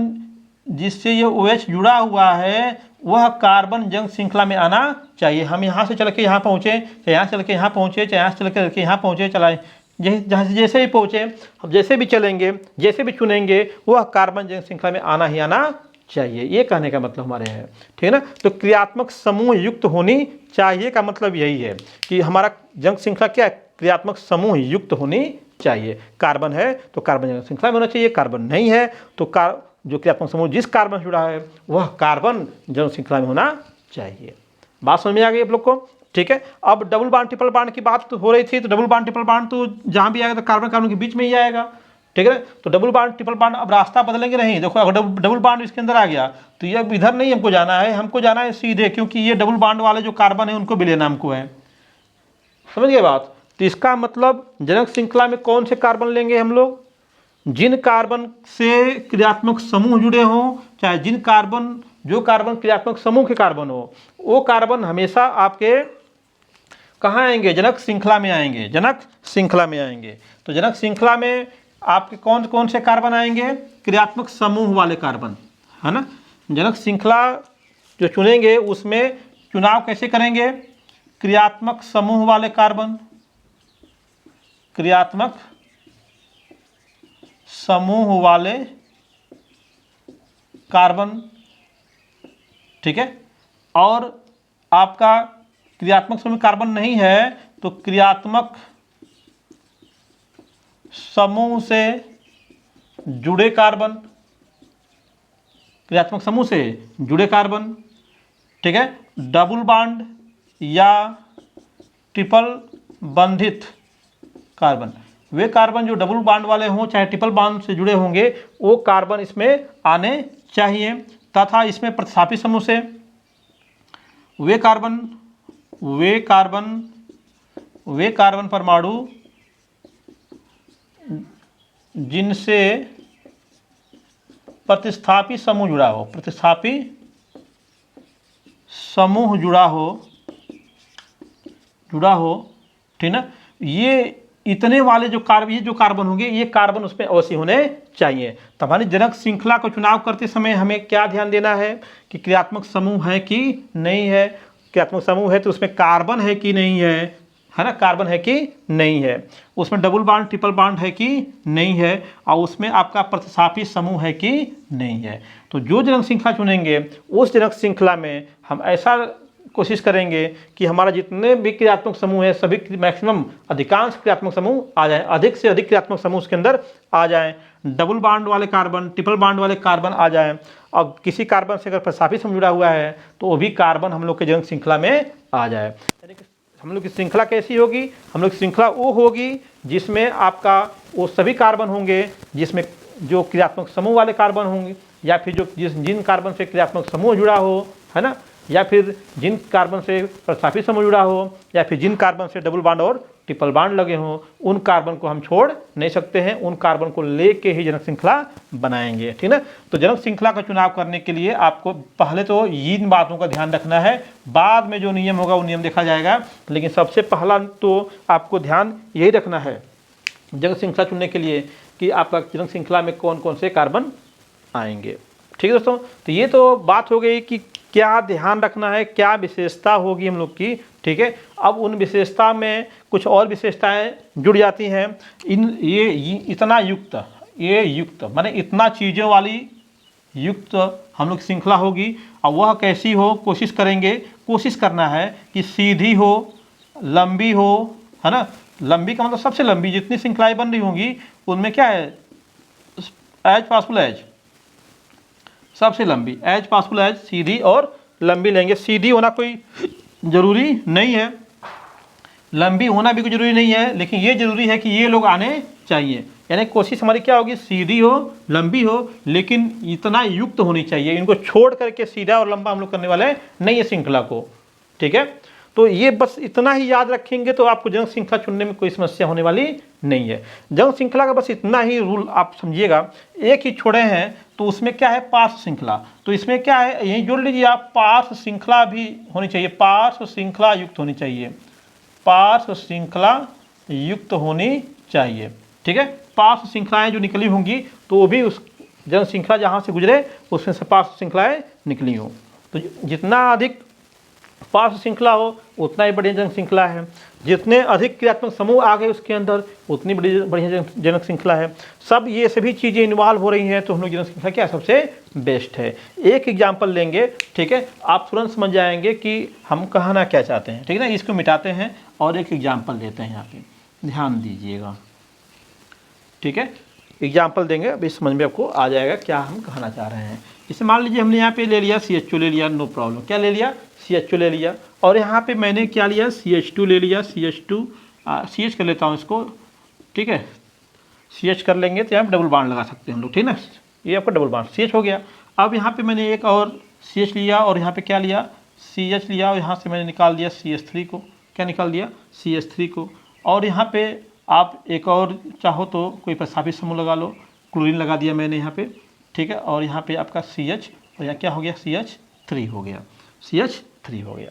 जिससे ये OH जुड़ा हुआ है वह कार्बन जनक श्रृंखला में आना चाहिए। हम यहाँ से चल के यहाँ पहुँचे, चाहे यहाँ चल के यहाँ पहुँचे, चाहे यहाँ से चल के यहाँ पहुँचे, चलाए जहाँ से जैसे भी पहुँचे, हम जैसे भी चलेंगे, जैसे भी चुनेंगे, वह कार्बन जनक श्रृंखला में आना ही आना चाहिए। ये कहने का मतलब हमारे है, ठीक है ना। तो क्रियात्मक समूह युक्त होनी चाहिए का मतलब यही है कि हमारा जनक श्रृंखला क्या है, क्रियात्मक समूह युक्त होनी चाहिए। कार्बन है तो कार्बन जनक श्रृंखला में होना चाहिए, कार्बन नहीं है तो जो क्रियात्मक समूह जिस कार्बन से जुड़ा है वह कार्बन जनक श्रृंखला में होना चाहिए। बात समझ में आ गई आप लोग को, ठीक है। अब डबल बॉन्ड ट्रिपल बॉन्ड की बात तो हो रही थी, तो डबल बॉन्ड ट्रिपल बॉन्ड तो जहाँ भी आएगा तो कार्बन कार्बन के बीच में ही आएगा, ठीक है। तो डबल बॉन्ड ट्रिपल बॉन्ड अब रास्ता बदलेंगे नहीं। देखो अगर डबल बॉन्ड इसके अंदर आ गया तो ये इधर नहीं हमको जाना है, हमको जाना है सीधे, क्योंकि ये डबल बॉन्ड वाले जो कार्बन है उनको भी लेना हमको है, समझ गए बात। तो इसका मतलब जनक श्रृंखला में कौन से कार्बन लेंगे हम लोग, जिन कार्बन से क्रियात्मक समूह जुड़े हों, चाहे जो कार्बन क्रियात्मक समूह के कार्बन हो, वो कार्बन हमेशा आपके कहाँ आएंगे, जनक श्रृंखला में आएंगे, जनक श्रृंखला में आएंगे। तो जनक श्रृंखला में आपके कौन कौन से कार्बन आएंगे, क्रियात्मक समूह वाले कार्बन, है ना। जनक श्रृंखला जो चुनेंगे उसमें चुनाव कैसे करेंगे, क्रियात्मक समूह वाले कार्बन, क्रियात्मक समूह वाले कार्बन, ठीक है। और आपका क्रियात्मक समूह कार्बन नहीं है तो क्रियात्मक समूह से जुड़े कार्बन, क्रियात्मक समूह से जुड़े कार्बन, ठीक है। डबल बॉन्ड या ट्रिपल बंधित कार्बन, वे कार्बन जो डबल बॉन्ड वाले हों चाहे ट्रिपल बॉन्ड से जुड़े होंगे वो कार्बन इसमें आने चाहिए। तथा इसमें प्रतिस्थापी समूह से वे कार्बन परमाणु जिनसे प्रतिस्थापी समूह जुड़ा हो, प्रतिस्थापी समूह जुड़ा हो, ठीक ना। ये इतने वाले जो कार्बन होंगे ये कार्बन उसमें अवश्य होने चाहिए। तो हमारी जनक श्रृंखला को चुनाव करते समय हमें क्या ध्यान देना है कि क्रियात्मक समूह है कि नहीं है, क्रियात्मक समूह है तो उसमें कार्बन है कि नहीं है ना, कार्बन है कि नहीं है, उसमें डबल बॉन्ड ट्रिपल बॉन्ड है कि नहीं है, और उसमें आपका प्रतिस्थापी समूह है कि नहीं है। तो जो जनक श्रृंखला चुनेंगे उस जनक श्रृंखला में हम ऐसा कोशिश करेंगे कि हमारा जितने भी क्रियात्मक समूह है सभी मैक्सिमम अधिकांश क्रियात्मक समूह आ जाएं, अधिक से अधिक क्रियात्मक समूह उसके अंदर आ जाएं, डबल बॉन्ड वाले कार्बन, ट्रिपल बॉन्ड वाले कार्बन आ जाएं। और किसी कार्बन से अगर प्रतिस्थापी समूह जुड़ा हुआ है तो वो भी कार्बन हम लोग के जनक श्रृंखला में आ जाए। यानी कि हम लोग की श्रृंखला कैसी होगी, हम लोग की श्रृंखला वो होगी जिसमें आपका वो सभी कार्बन होंगे जिसमें जो क्रियात्मक समूह वाले कार्बन होंगे, या फिर जो जिन कार्बन से क्रियात्मक समूह जुड़ा हो, है ना, या फिर जिन कार्बन से प्रतिस्थापी समूह जुड़ा हो, या फिर जिन कार्बन से डबल बॉन्ड और ट्रिपल बॉन्ड लगे हों, उन कार्बन को हम छोड़ नहीं सकते हैं, उन कार्बन को लेके ही जनक श्रृंखला बनाएंगे। ठीक ना। तो जनक श्रृंखला का चुनाव करने के लिए आपको पहले तो इन बातों का ध्यान रखना है, बाद में जो नियम होगा वो नियम देखा जाएगा, लेकिन सबसे पहला तो आपको ध्यान यही रखना है जनक श्रृंखला चुनने के लिए कि आपका जनक श्रृंखला में कौन कौन से कार्बन आएंगे। ठीक है दोस्तों, तो ये तो बात हो गई कि क्या ध्यान रखना है, क्या विशेषता होगी हम लोग की। ठीक है, अब उन विशेषता में कुछ और विशेषताएं जुड़ जाती हैं। ये इतना युक्त, ये युक्त माने इतना चीज़ों वाली युक्त हम लोग श्रृंखला होगी। और वह कैसी हो, कोशिश करेंगे, कोशिश करना है कि सीधी हो, लंबी हो, है ना। लंबी का मतलब सबसे लंबी, जितनी श्रृंखलाएं बन रही होंगी उनमें क्या है, एज पॉसिबल एज, सबसे लंबी, एज पॉसिबल एज, सीधी और लंबी लेंगे। सीधी होना कोई ज़रूरी नहीं है, लंबी होना भी कोई ज़रूरी नहीं है, लेकिन ये ज़रूरी है कि ये लोग आने चाहिए। यानी कोशिश हमारी क्या होगी, सीधी हो, लंबी हो, लेकिन इतना युक्त होनी चाहिए। इनको छोड़ करके सीधा और लंबा हम लोग करने वाले नहीं है श्रृंखला को। ठीक है, तो ये बस इतना ही याद रखेंगे तो आपको जनक श्रृंखला चुनने में कोई समस्या होने वाली नहीं है। जनक श्रृंखला का बस इतना ही रूल आप समझिएगा। एक ही छोड़े हैं तो उसमें क्या है, पार्श्व श्रृंखला, तो इसमें क्या है, यही जोड़ लीजिए आप, पार्श्व श्रृंखला भी होनी चाहिए, पार्श्व श्रृंखला युक्त होनी चाहिए, पार्श्व श्रृंखला युक्त होनी चाहिए। ठीक है, पार्श्व श्रृंखलाएं जो निकली होंगी तो वो भी उस जनक श्रृंखला जहाँ से गुजरे उसमें से पार्श्व श्रृंखलाएं निकली हों। तो जितना अधिक पार्श्व श्रृंखला हो उतना ही बढ़िया जनक श्रृंखला है। जितने अधिक क्रियात्मक समूह आ गए उसके अंदर उतनी बड़ी बढ़िया जनक श्रृंखला है। सब ये सभी चीज़ें इन्वॉल्व हो रही हैं तो हम लोग जनक श्रृंखला क्या सबसे बेस्ट है। एक एग्जाम्पल लेंगे, ठीक है, आप तुरंत समझ जाएंगे कि हम कहना क्या चाहते हैं। ठीक है ना, इसको मिटाते हैं और एक एग्जाम्पल लेते हैं, यहाँ पे ध्यान दीजिएगा। ठीक है, एग्जाम्पल देंगे, अभी समझ में आपको आ जाएगा क्या हम कहना चाह रहे हैं। इसे मान लीजिए हमने यहाँ पे ले लिया CH2 ले लिया, नो प्रॉब्लम, क्या ले लिया, CH2 ले लिया, और यहाँ पे मैंने क्या लिया, CH2 ले लिया, CH2 CH कर लेता हूँ इसको। ठीक है, CH कर लेंगे तो यहाँ पे डबल बॉन्ड लगा सकते हैं हम लोग। ठीक है ना, ये आपका डबल बॉन्ड CH हो गया। अब यहाँ पे मैंने एक और CH लिया और यहाँ पे क्या लिया, CH लिया, और यहाँ से मैंने निकाल दिया CH3 को, क्या निकाल दिया, CH3 को। और यहाँ पे आप एक और चाहो तो कोई प्रतिस्थापी समूह लगा लो, क्लोरीन लगा दिया मैंने यहाँ पे। ठीक है, और यहाँ पे आपका CH, और यहाँ क्या हो गया, CH3 हो गया, CH3 हो गया।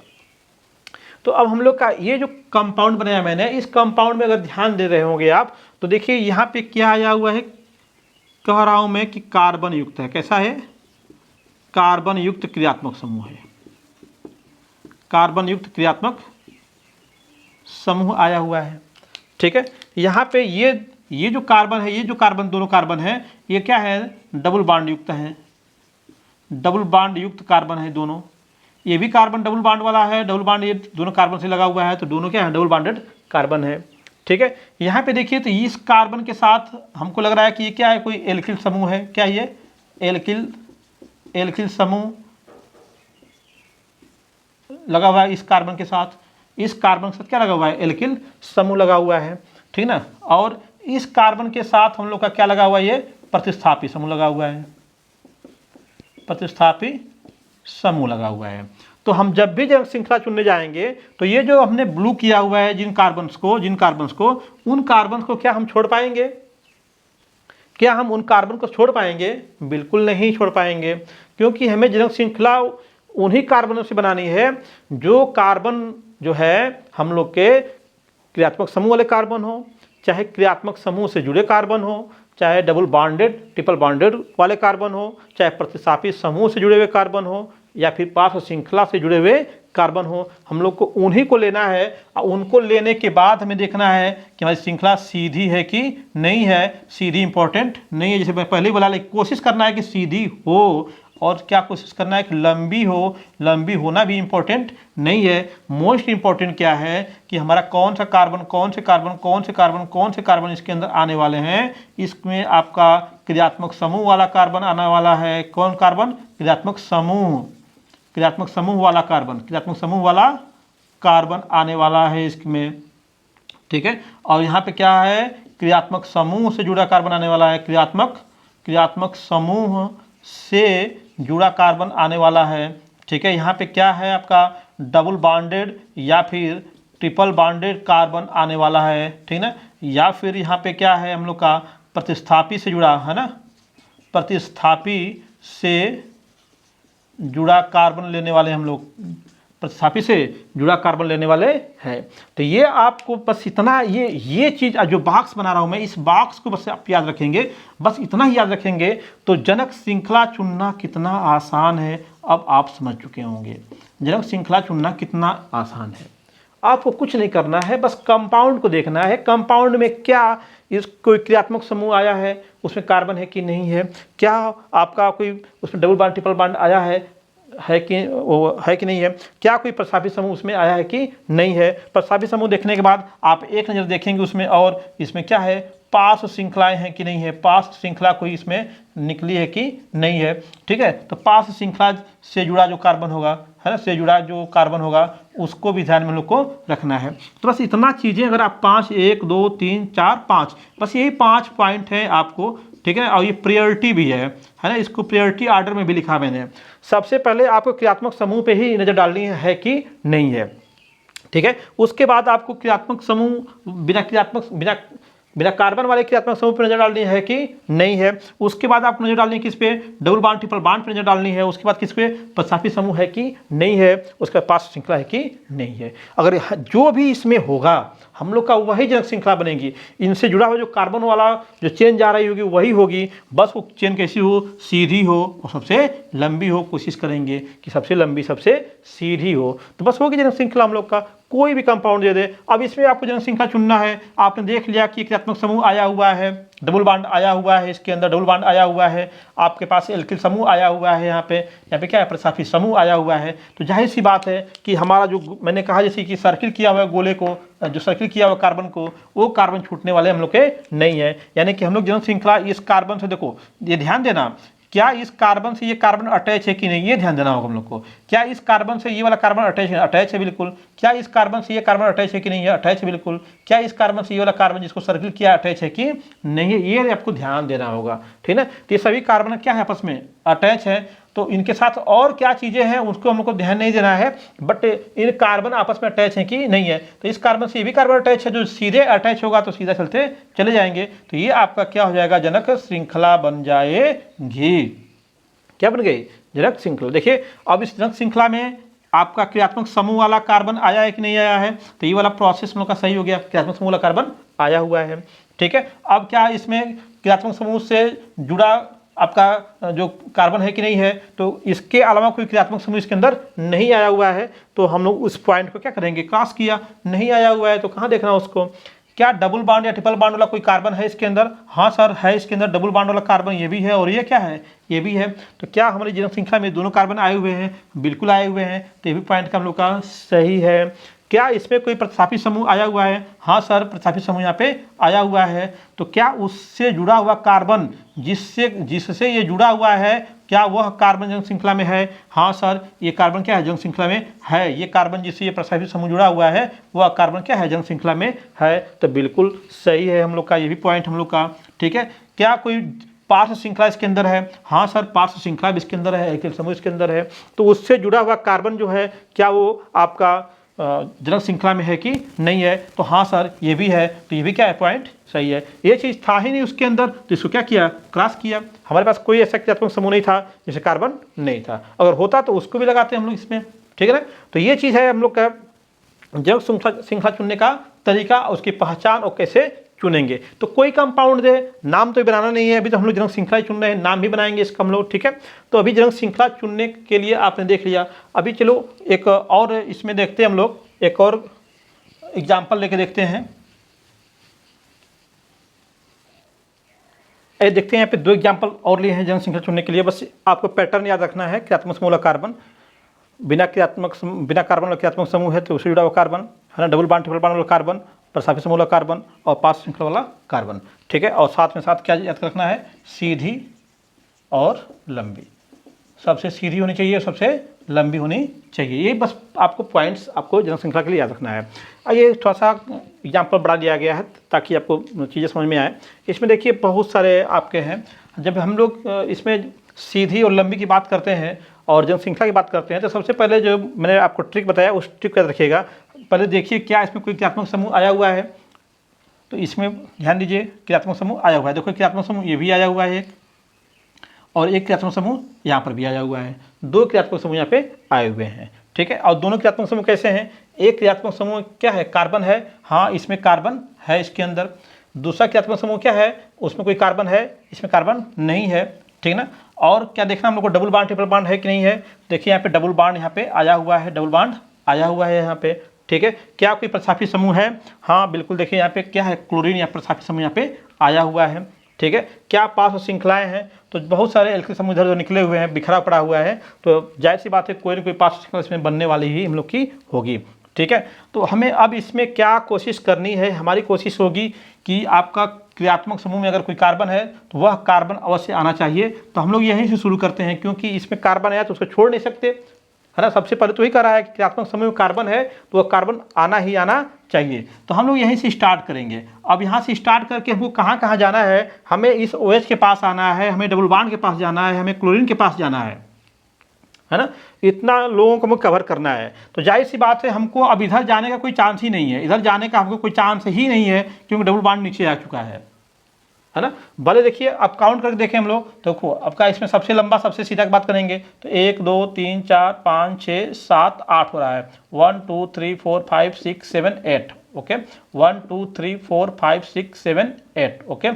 तो अब हम लोग का ये जो कंपाउंड बनाया मैंने, इस कंपाउंड में अगर ध्यान दे रहे होंगे आप तो देखिए यहाँ पे क्या आया हुआ है, कह रहा हूँ मैं कि कार्बन युक्त है। कैसा है, कार्बन युक्त क्रियात्मक समूह है, कार्बन युक्त क्रियात्मक समूह आया हुआ है। ठीक है, यहाँ पे ये जो कार्बन है, ये जो कार्बन, दोनों कार्बन है, ये क्या है, डबल बॉन्ड युक्त है, डबल बॉन्ड युक्त कार्बन है दोनों। ये भी कार्बन डबल बॉन्ड वाला है, डबल बॉन्ड ये दोनों कार्बन से लगा हुआ है, तो दोनों क्या है, डबल बॉन्डेड कार्बन है। ठीक है, यहाँ पे देखिए तो इस कार्बन के साथ हमको लग रहा है कि ये क्या है, कोई एल्किल समूह है। क्या ये एल्किल समूह लगा हुआ है इस कार्बन के साथ, इस कार्बन के साथ क्या लगा हुआ है, एल्किल समूह लगा हुआ है। ठीक ना, और इस कार्बन के साथ हम लोग का क्या लगा हुआ है, ये प्रतिस्थापी समूह लगा हुआ है, प्रतिस्थापी समूह लगा हुआ है। तो हम जब भी जनक श्रृंखला चुनने जाएंगे तो ये जो हमने ब्लू किया हुआ है जिन कार्बन्स को उन कार्बन्स को क्या हम छोड़ पाएंगे, क्या हम उन कार्बन को छोड़ पाएंगे, बिल्कुल नहीं छोड़ पाएंगे, क्योंकि हमें जनक श्रृंखला उन्हीं कार्बनों से बनानी है जो कार्बन जो है हम लोग के क्रियात्मक समूह वाले कार्बन हो, चाहे क्रियात्मक समूह से जुड़े कार्बन हो, चाहे डबल बॉन्डेड ट्रिपल बॉन्डेड वाले कार्बन हो, चाहे प्रतिस्थापी समूह से जुड़े हुए कार्बन हो, या फिर पार्श्व श्रृंखला से जुड़े हुए कार्बन हो। हम लोग को उन्हीं को लेना है, और उनको लेने के बाद हमें देखना है कि हमारी श्रृंखला सीधी है कि नहीं है। सीधी इंपॉर्टेंट नहीं है, जैसे मैं पहले ही बोला, लेकिन कोशिश करना है कि सीधी हो, और क्या कोशिश करना है कि लंबी हो। लंबी होना भी इम्पोर्टेंट नहीं है, मोस्ट इम्पोर्टेंट क्या है कि हमारा कौन सा कार्बन कौन से कार्बन कौन से कार्बन कौन से कार्बन इसके अंदर आने वाले हैं। इसमें आपका क्रियात्मक समूह वाला कार्बन आने वाला है। कौन कार्बन? क्रियात्मक समूह वाला कार्बन, क्रियात्मक समूह वाला कार्बन आने वाला है इसमें, ठीक है। और यहाँ पे क्या है? क्रियात्मक समूह से जुड़ा कार्बन आने वाला है। क्रियात्मक समूह से जुड़ा कार्बन आने वाला है, ठीक है। यहाँ पे क्या है? आपका डबल बॉन्डेड या फिर ट्रिपल बॉन्डेड कार्बन आने वाला है, ठीक ना। या फिर यहाँ पे क्या है हम लोग का? प्रतिस्थापी से जुड़ा है ना, प्रतिस्थापी से जुड़ा कार्बन लेने वाले हम लोग, प्रतिस्थापी से जुड़ा कार्बन लेने वाले हैं। तो ये आपको बस इतना, ये चीज़ जो बॉक्स बना रहा हूँ मैं, इस बॉक्स को बस आप याद रखेंगे, बस इतना ही याद रखेंगे तो जनक श्रृंखला चुनना कितना आसान है अब आप समझ चुके होंगे। जनक श्रृंखला चुनना कितना आसान है। आपको कुछ नहीं करना है, बस कंपाउंड को देखना है। कंपाउंड में क्या इस कोई क्रियात्मक समूह आया है, उसमें कार्बन है कि नहीं है, क्या आपका कोई उसमें डबल बॉन्ड ट्रिपल बॉन्ड आया है कि नहीं है, क्या कोई प्रतिस्थापी समूह उसमें आया है कि नहीं है। प्रतिस्थापी समूह देखने के बाद आप एक नज़र देखेंगे उसमें, और इसमें क्या है? पास श्रृंखलाएं हैं कि नहीं है, पास श्रृंखला कोई इसमें निकली है कि नहीं है, ठीक है। तो पास श्रृंखला से जुड़ा जो कार्बन होगा, है ना, से जुड़ा जो कार्बन होगा उसको भी ध्यान में हम लोग को रखना है। तो बस इतना चीज़ें अगर आप 5 1 2 3 4 5 बस यही 5 पॉइंट है आपको, ठीक है। और ये प्रायोरिटी भी है ना, इसको प्रायोरिटी ऑर्डर में भी लिखा मैंने। सबसे पहले आपको क्रियात्मक समूह पे ही नज़र डालनी है कि नहीं है, ठीक है। उसके बाद आपको क्रियात्मक समूह बिना कार्बन वाले क्रियात्मक समूह पर नजर डालनी है कि नहीं है। उसके बाद आपको नजर डालनी है किस पे? डबल बॉन्ड ट्रिपल बॉन्ड पर नजर डालनी है। उसके बाद किस पे? प्रतिस्थापी समूह है कि नहीं है, उसका पास श्रृंखला है कि नहीं है। अगर जो भी इसमें होगा हम लोग का वही जनक श्रृंखला बनेगी। इनसे जुड़ा हुआ जो कार्बन वाला जो चेन जा रही होगी वही होगी, बस वो चेन कैसी हो? सीधी हो और सबसे लंबी हो। कोशिश करेंगे कि सबसे लंबी सबसे सीधी हो, तो बस होगी जनक श्रृंखला हम लोग का। कोई भी कंपाउंड दे दे। अब इसमें आपको जनक श्रृंखला चुनना है। आपने देख लिया कि क्रियात्मक समूह आया हुआ है, डबल बॉन्ड आया हुआ है, इसके अंदर डबल बॉन्ड आया हुआ है, आपके पास एल्किल समूह आया हुआ है, यहाँ पे क्या है? प्रतिस्थापी समूह आया हुआ है। तो जाहिर सी बात है कि हमारा जो मैंने कहा जैसे कि सर्किल किया हुआ है गोले को, जो सर्किल किया हुआ कार्बन को, वो कार्बन छूटने वाले हम लोग के नहीं है। यानी कि हम लोग जनक श्रृंखला इस कार्बन से, देखो ये ध्यान देना, क्या इस कार्बन से ये कार्बन अटैच है कि नहीं, ये ध्यान देना होगा हम लोग को। क्या इस कार्बन से ये वाला कार्बन अटैच है? अटैच है बिल्कुल। क्या इस कार्बन से ये कार्बन अटैच है कि नहीं है? अटैच है बिल्कुल। क्या इस कार्बन से ये वाला कार्बन जिसको सर्किल किया अटैच है कि नहीं है? ये आपको ध्यान देना होगा, ठीक है। तो ये सभी कार्बन क्या है? आपस में अटैच है। तो इनके साथ और क्या चीज़ें हैं उसको हम लोग को ध्यान नहीं देना है, बट इन कार्बन आपस में अटैच है कि नहीं है। तो इस कार्बन से ये भी कार्बन अटैच है, जो सीधे अटैच होगा तो सीधा चले जाएंगे। तो ये आपका क्या हो जाएगा? जनक श्रृंखला बन जाएगी। क्या बन गई? जनक श्रृंखला। देखिए अब इस जनक श्रृंखला में आपका क्रियात्मक समूह वाला कार्बन आया है कि नहीं आया है? तो ये वाला प्रोसेस हम लोग का सही हो गया, क्रियात्मक समूह वाला कार्बन आया हुआ है, ठीक है। अब क्या इसमें क्रियात्मक समूह से जुड़ा आपका जो कार्बन है कि नहीं है? तो इसके अलावा कोई क्रियात्मक समूह इसके अंदर नहीं आया हुआ है, तो हम लोग उस पॉइंट को क्या करेंगे? क्रॉस किया। नहीं आया हुआ है तो कहाँ देखना उसको? क्या डबल बॉन्ड या ट्रिपल बॉन्ड वाला कोई कार्बन है इसके अंदर? हाँ सर है, इसके अंदर डबल बॉन्ड वाला कार्बन ये भी है और ये क्या है? ये भी है। तो क्या हमारी जनक श्रृंखला में दोनों कार्बन आए हुए हैं? बिल्कुल आए हुए हैं। तो ये भी पॉइंट का हम लोग का सही है। क्या इसमें कोई प्रतिस्थापी समूह आया हुआ है? हाँ सर प्रतिस्थापी समूह यहाँ पे आया हुआ है। तो क्या उससे जुड़ा हुआ कार्बन जिससे ये जुड़ा हुआ है, क्या वह कार्बन जनक श्रृंखला में है? हाँ सर ये कार्बन क्या है? जनक श्रृंखला में है। ये कार्बन जिससे ये प्रतिस्थापी समूह जुड़ा हुआ है वह कार्बन क्या है? जनक श्रृंखला में है। तो बिल्कुल सही है हम लोग का, ये भी पॉइंट हम लोग का, ठीक है। क्या कोई पार्श्व श्रृंखला इसके अंदर है? हाँ सर पार्श्व श्रृंखला भी इसके अंदर है, एल्किल समूह इसके अंदर है। तो उससे जुड़ा हुआ कार्बन जो है क्या वो आपका जनक श्रृंखला में है कि नहीं है? तो हाँ सर ये भी है। तो ये भी क्या है? पॉइंट सही है। ये चीज़ था ही नहीं उसके अंदर, तो इसको क्या किया? क्रॉस किया। हमारे पास कोई ऐसा क्रियात्मक समूह नहीं था जिसे कार्बन नहीं था, अगर होता तो उसको भी लगाते हम लोग इसमें, ठीक है ना। तो ये चीज़ है हम लोग का जनक श्रृंखला चुनने का तरीका, उसकी पहचान और कैसे चुनेंगे। तो कोई कंपाउंड दे, नाम तो बनाना नहीं है अभी, तो हम लोग जनक श्रृंखला चुन रहे हैं, नाम भी बनाएंगे इसका हम लोग, ठीक है। तो अभी जनक श्रृंखला चुनने के लिए आपने देख लिया। अभी चलो एक और इसमें देखते हैं हम लोग, एक और एग्जाम्पल लेके देखते हैं। ये देखते हैं यहाँ पे 2 एग्जाम्पल और लिए हैं जन श्रृंखला चुनने के लिए। बस आपको पैटर्न याद रखना है, क्रियात्मक समूह वाला कार्बन, बिना कार्बन वाला क्रियात्मक समूह है तो उससे जुड़ा हुआ कार्बन है ना, डबल बॉन्ड ट्रिपल बॉन्ड वाला कार्बन, प्रसाफी समूह वाला कार्बन और 5 श्रृंखला वाला कार्बन। ठीक है, और साथ में साथ क्या याद रखना है, सीधी और लंबी, सबसे सीधी होनी चाहिए, सबसे लंबी होनी चाहिए। ये बस आपको पॉइंट्स आपको जन श्रृंखला के लिए याद रखना है। ये थोड़ा सा एग्जाम्पल बढ़ा दिया गया है ताकि आपको चीज़ें समझ में आए। इसमें देखिए बहुत सारे आपके हैं, जब हम लोग इसमें सीधी और लंबी की बात करते हैं और जन श्रृंखला की बात करते हैं तो सबसे पहले जो मैंने आपको ट्रिक बताया उस ट्रिक को याद रखिएगा। पहले देखिए क्या इसमें कोई क्रियात्मक समूह आया हुआ है, तो इसमें ध्यान दीजिए क्रियात्मक समूह आया हुआ है। देखो क्रियात्मक समूह ये भी आया हुआ है और एक क्रियात्मक समूह यहाँ पर भी आया हुआ है, 2 क्रियात्मक समूह यहाँ पे आए हुए हैं। ठीक है, और दोनों क्रियात्मक समूह कैसे हैं, एक क्रियात्मक समूह क्या है, कार्बन है, हाँ इसमें कार्बन है इसके अंदर। दूसरा क्रियात्मक समूह क्या है, उसमें कोई कार्बन है, इसमें कार्बन नहीं है। ठीक है ना, और क्या देखना हम लोग को, डबल बॉन्ड ट्रिपल बॉन्ड है कि नहीं है। देखिए यहाँ पे डबल बॉन्ड यहाँ पे आया हुआ है, डबल बॉन्ड आया हुआ है यहाँ पे। ठीक है, क्या कोई प्रसाफी समूह है, हाँ बिल्कुल, देखिए यहाँ पे क्या है, क्लोरीन या प्रसाफी समूह यहाँ पे आया हुआ है। ठीक है, क्या पास श्रृंखलाएं हैं, तो बहुत सारे एल्किल समूह इधर जो निकले हुए हैं, बिखरा पड़ा हुआ है, तो जाहिर सी बात है कोई ना कोई पास श्रृंखला इसमें बनने वाली ही हम लोग की होगी। ठीक है, तो हमें अब इसमें क्या कोशिश करनी है, हमारी कोशिश होगी कि आपका क्रियात्मक समूह में अगर कोई कार्बन है तो वह कार्बन अवश्य आना चाहिए। तो हम लोग यहीं से शुरू करते हैं, क्योंकि इसमें कार्बन आया तो उसको छोड़ नहीं सकते, है ना। सबसे पहले तो ही कह रहा है कि क्रियात्मक समूह में कार्बन है तो वह कार्बन आना ही आना चाहिए। तो हम लोग यहीं से स्टार्ट करेंगे। अब यहाँ से स्टार्ट करके हमको कहाँ कहाँ जाना है, हमें इस OH के पास आना है, हमें डबल बॉन्ड के पास जाना है, हमें क्लोरीन के पास जाना है ना। इतना लोगों को हमें कवर करना है। तो जाहिर सी बात है हमको अब इधर जाने का कोई चांस ही नहीं है, इधर जाने का हमको कोई चांस ही नहीं है, क्योंकि डबल बॉन्ड नीचे आ चुका है ना। भले देखिए अब काउंट करके देखें हम लोग, तो देखो आपका इसमें सबसे लंबा सबसे सीधा की बात करेंगे तो 1 2 3 4 5 6 7 8 हो रहा है। 1 2 3 4 5 6 7 8 ओके। 1 2 3 4 5 6 7 8 ओके।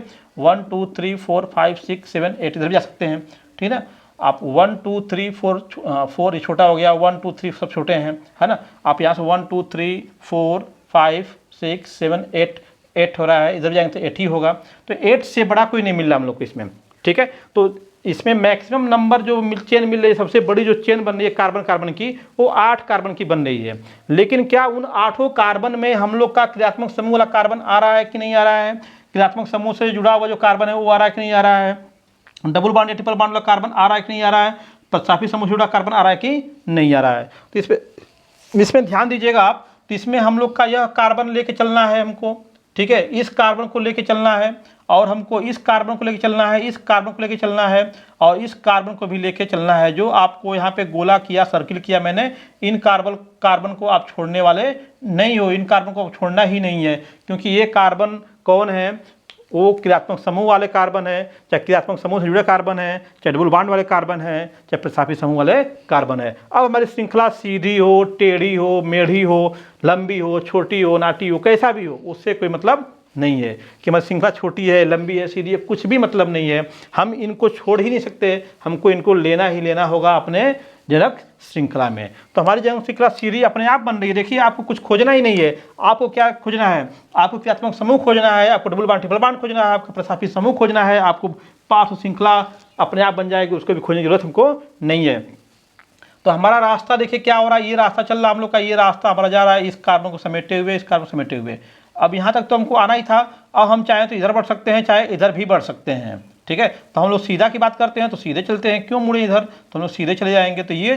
1 2 3 4 5 6 7 8 इधर भी जा सकते हैं। ठीक है, आप 1 2 3 4 छोटा हो गया, 1 2 3 सब छोटे हैं, है ना। आप यहाँ से 1 2 3 4 5 6 7 8 हो रहा है, इधर जाएंगे तो 8 ही होगा। तो 8 से बड़ा कोई नहीं मिल रहा हम लोग को इसमें। ठीक है, तो इसमें मैक्सिमम नंबर जो चेन मिल रही है, सबसे बड़ी जो चेन बन रही है कार्बन कार्बन की, वो 8 कार्बन की बन रही है। लेकिन क्या उन 8 कार्बन में हम लोग का क्रियात्मक समूह वाला कार्बन आ रहा है कि नहीं आ रहा है, क्रियात्मक समूह से जुड़ा हुआ जो कार्बन है वो आ रहा है कि नहीं आ रहा है, डबल बॉन्ड या ट्रिपल बॉन्ड वाला कार्बन आ रहा है कि नहीं आ रहा है, प्रसाफी समूह से जुड़ा कार्बन आ रहा है कि नहीं आ रहा है। तो इसमें ध्यान दीजिएगा आप। तो इसमें हम लोग का यह कार्बन लेके चलना है हमको। ठीक है, इस कार्बन को लेके चलना है और हमको इस कार्बन को लेके चलना है, इस कार्बन को लेके चलना है और इस कार्बन को भी लेके चलना है। जो आपको यहाँ पे गोला किया, सर्किल किया मैंने, इन कार्बन को आप छोड़ने वाले नहीं हो, इन कार्बन को छोड़ना ही नहीं है, क्योंकि ये कार्बन कौन है, वो क्रियात्मक समूह वाले कार्बन है, चाहे क्रियात्मक समूह से जुड़े कार्बन है, चाहे डबल बॉन्ड वाले कार्बन है, चाहे प्रसाफी समूह वाले कार्बन है। अब हमारी श्रृंखला सीधी हो, टेढ़ी हो, मेढ़ी हो, लंबी हो, छोटी हो, नाटी हो, कैसा भी हो, उससे कोई मतलब नहीं है कि हमारी श्रृंखला छोटी है, लंबी है, सीधी है, कुछ भी मतलब नहीं है। हम इनको छोड़ ही नहीं सकते, हमको इनको लेना ही लेना होगा अपने जनक श्रृंखला में। तो हमारी जनक श्रृंखला सीधी अपने आप बन रही है। देखिए आपको कुछ खोजना ही नहीं है, आपको क्या खोजना है, आपको क्रियात्मक समूह खोजना है, आपको डबल बॉन्ड ट्रिपल बॉन्ड खोजना है, आपको प्रसाफी समूह खोजना है, आपको पार्श्व श्रृंखला अपने आप बन जाएगी, उसको भी खोजने की जरूरत हमको नहीं है। तो हमारा रास्ता देखिए क्या हो रहा है, ये रास्ता चल रहा है हम लोग का, ये रास्ता हमारा जा रहा है इस कार्बन को समेटे हुए, इस कार्बन को समेटे हुए। अब यहाँ तक तो हमको आना ही था। अब हम चाहे तो इधर बढ़ सकते हैं, चाहे इधर भी बढ़ सकते हैं। ठीक है, तो हम लोग सीधा की बात करते हैं तो सीधे चलते हैं, क्यों मुड़े इधर, तो हम लोग सीधे चले जाएंगे। तो ये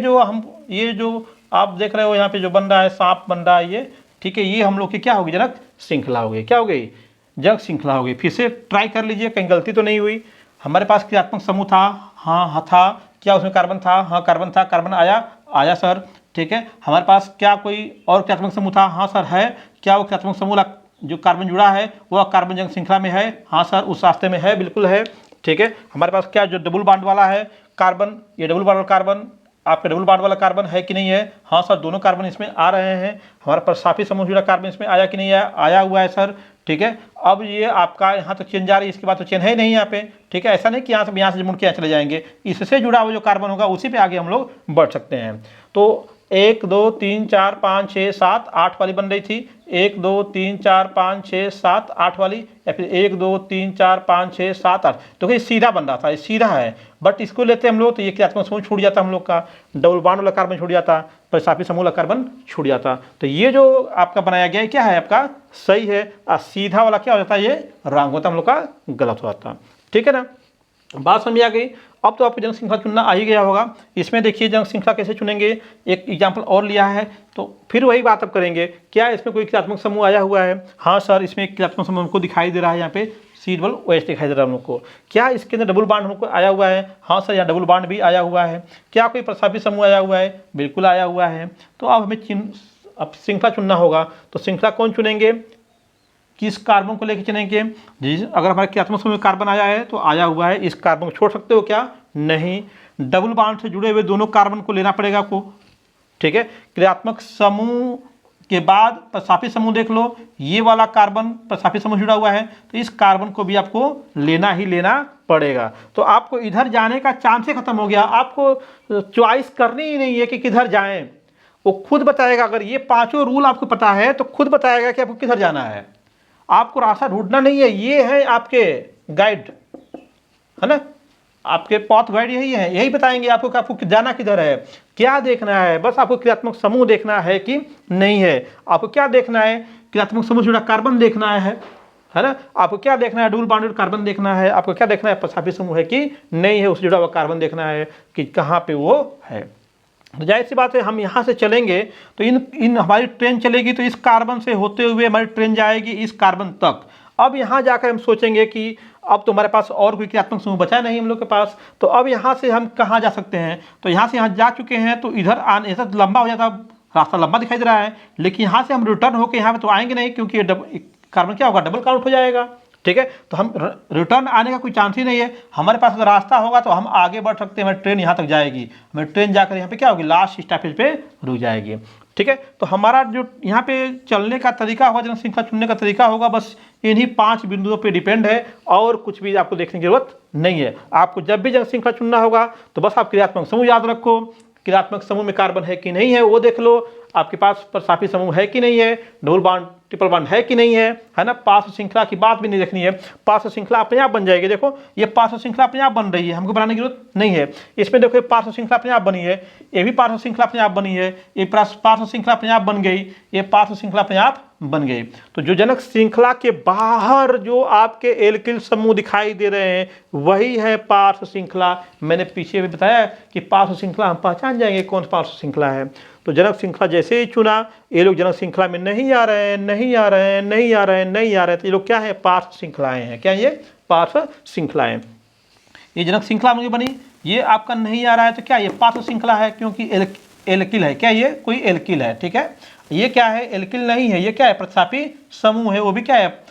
जो आप देख रहे हो यहाँ पे जो बन रहा है, सांप बन रहा है ये, ठीक है, ये हम लोग की क्या होगी, जनक श्रृंखला हो गई। क्या हो गई, जनक श्रृंखला हो गई। फिर से ट्राई कर लीजिए, कहीं गलती तो नहीं हुई। हमारे पास क्रियात्मक समूह था, हाँ था, क्या उसमें कार्बन था, हाँ कार्बन था, कार्बन आया सर। ठीक है, हमारे पास क्या कोई और क्रियात्मक समूह था, हाँ सर है। क्या वो क्रियात्मक समूह जो कार्बन जुड़ा है वह कार्बन जंग श्रृंखला में है, हाँ सर उस रास्ते में है, बिल्कुल है। ठीक है, हमारे पास क्या जो डबल बॉन्ड वाला है कार्बन, ये डबल बॉन्ड वाला कार्बन, आपका डबल बॉन्ड वाला कार्बन है कि नहीं है, हाँ सर दोनों कार्बन इसमें आ रहे हैं। हमारा प्रसाफी समूह जुड़ा कार्बन इसमें आया कि नहीं आया, आया हुआ है सर। ठीक है, अब ये आपका यहाँ तक चेन जा रही है, इसके बाद तो चेन है नहीं यहाँ पे। ठीक है, ऐसा नहीं कि यहाँ से मुड़ के यहाँ चले जाएंगे, इससे जुड़ा हुआ जो कार्बन होगा उसी पे आगे हम लोग बढ़ सकते हैं। तो 1 2 3 4 5 6 7 8 वाली बन रही थी, 1 2 3 4 5 6 7 8 वाली, या फिर 1 2 3 4 5 6 7 8। तो ये सीधा बन रहा था, ये सीधा है, बट इसको लेते हम लोग तो ये क्रियात्मक समूह छूट जाता हम लोग का, डबल बॉन्ड वाला कार्बन छूट जाता, प्रतिस्थापी समूह वाला कार्बन छूट जाता। तो ये जो आपका बनाया गया है क्या है आपका सही है, और सीधा वाला क्या हो जाता है ये रॉन्ग होता हम लोग का गलत हो जाता। ठीक है ना, बात समझ आ गई। अब तो आपको जनक श्रृंखला चुनना आ ही गया होगा। इसमें देखिए जनक श्रृंखला कैसे चुनेंगे, एक एग्जाम्पल और लिया है, तो फिर वही बात अब करेंगे। क्या इसमें कोई क्रियात्मक समूह आया हुआ है? हाँ सर, इसमें एक क्रियात्मक समूह हमको दिखाई दे रहा है, यहाँ पे C OH दिखाई दे रहा है हम लोग को। क्या इसके अंदर डबल बॉन्ड हमको आया हुआ है? हाँ सर, यहाँ डबल बॉन्ड भी आया हुआ है। क्या कोई प्रतिस्थापी समूह आया हुआ है? बिल्कुल आया हुआ है। तो अब हमें अब श्रृंखला चुनना होगा, तो श्रृंखला कौन चुनेंगे, किस कार्बन को लेकर चुनेंगे जी? अगर हमारे क्रियात्मक समूह में कार्बन आया है तो आया हुआ है, इस कार्बन को छोड़ सकते हो क्या? नहीं, डबल बॉन्ड से जुड़े हुए दोनों कार्बन को लेना पड़ेगा आपको। ठीक है, क्रियात्मक समूह के बाद प्रतिस्थापी समूह देख लो, ये वाला कार्बन प्रतिस्थापी समूह जुड़ा हुआ है, तो इस कार्बन को भी आपको लेना ही लेना पड़ेगा। तो आपको इधर जाने का चांस ही खत्म हो गया, आपको चॉइस करनी ही नहीं है कि किधर जाएं, वो खुद बताएगा। अगर ये पांचों रूल आपको पता है तो खुद बताएगा कि आपको किधर जाना है, आपको रास्ता ढूंढना नहीं है। ये है आपके गाइड, है ना, आपके पथ गाइड यही है, यही बताएंगे आपको कि आपको जाना किधर है, क्या देखना है। बस आपको क्रियात्मक समूह देखना है कि नहीं है, आपको क्या देखना है, क्रियात्मक समूह जुड़ा कार्बन देखना है ना, आपको क्या देखना है, डबल बॉन्डेड कार्बन देखना है, आपको क्या देखना है, प्रतिस्थापी समूह है कि नहीं है, उससे जुड़ा हुआ कार्बन देखना है कि कहाँ पे वो है। तो जाहिर सी बात है, हम यहाँ से चलेंगे तो इन हमारी ट्रेन चलेगी, तो इस कार्बन से होते हुए हमारी ट्रेन जाएगी इस कार्बन तक। अब यहाँ जाकर हम सोचेंगे कि अब तो हमारे पास और कोई क्रियात्मक समूह बचा नहीं हम लोग के पास, तो अब यहाँ से हम कहाँ जा सकते हैं? तो यहाँ से यहाँ जा चुके हैं, तो इधर आने ऐसा लंबा हो जाता, रास्ता लंबा दिखाई दे रहा है, लेकिन यहाँ से हम रिटर्न होकर यहाँ पे तो आएंगे नहीं, क्योंकि कार्बन क्या होगा, डबल काउंट हो जाएगा। ठीक है, तो हम रिटर्न आने का कोई चांस ही नहीं है। हमारे पास अगर रास्ता होगा तो हम आगे बढ़ सकते हैं, हमारी ट्रेन यहाँ तक जाएगी, हमारी ट्रेन जाकर यहाँ पे क्या होगी, लास्ट स्टॉपेज पे रुक जाएगी। ठीक है, तो हमारा जो यहाँ पे चलने का तरीका होगा, जनक श्रृंखला चुनने का तरीका होगा, बस इन्हीं 5 बिंदुओं पे डिपेंड है, और कुछ भी आपको देखने की जरूरत नहीं है। आपको जब भी जनक श्रृंखला चुनना होगा तो बस आप क्रियात्मक समूह याद रखो, क्रियात्मक समूह में कार्बन है कि नहीं है वो देख लो, आपके पास प्रतिस्थापी समूह है कि नहीं है, डबल बॉन्ड ट्रिपल बॉन्ड है कि नहीं है ना। पार्श्व श्रृंखला की बात भी नहीं देखनी है, पार्श्व श्रृंखला अपने आप बन जाएगी। देखो ये पार्श्व श्रृंखला अपने आप बन रही है, हमको बनाने की जरूरत नहीं है। इसमें देखो ये पार्श्व श्रृंखला अपने आप बनी है, ये भी पार्श्व श्रृंखला अपने आप बनी है, ये पार्श्व श्रृंखला अपने आप बन गई, ये पार्श्व श्रृंखला अपने आप बन गई। तो जो जनक श्रृंखला के बाहर जो आपके एल्किल समूह दिखाई दे रहे हैं वही है पार्श्व श्रृंखला। मैंने पीछे भी बताया कि पार्श्व श्रृंखला हम पहचान जाएंगे कौन सा पार्श्व श्रृंखला है। तो जनक श्रृंखला जैसे ही चुना, ये लोग जनक श्रृंखला में नहीं आ रहे हैं, नहीं आ रहे हैं, नहीं आ रहे हैं, नहीं आ रहे हैं, तो ये लोग क्या है, पार्श्व श्रृंखलाएं हैं। क्या ये पार्श्व श्रृंखलाएं? ये जनक श्रृंखला में बनी, ये आपका नहीं आ रहा है तो क्या ये पार्श्व श्रृंखला है, क्योंकि एल्किल है। क्या ये कोई एल्किल है? ठीक है, ये क्या है, एल्किल नहीं है, ये क्या है, प्रतिस्थापी समूह है, वो भी क्या है,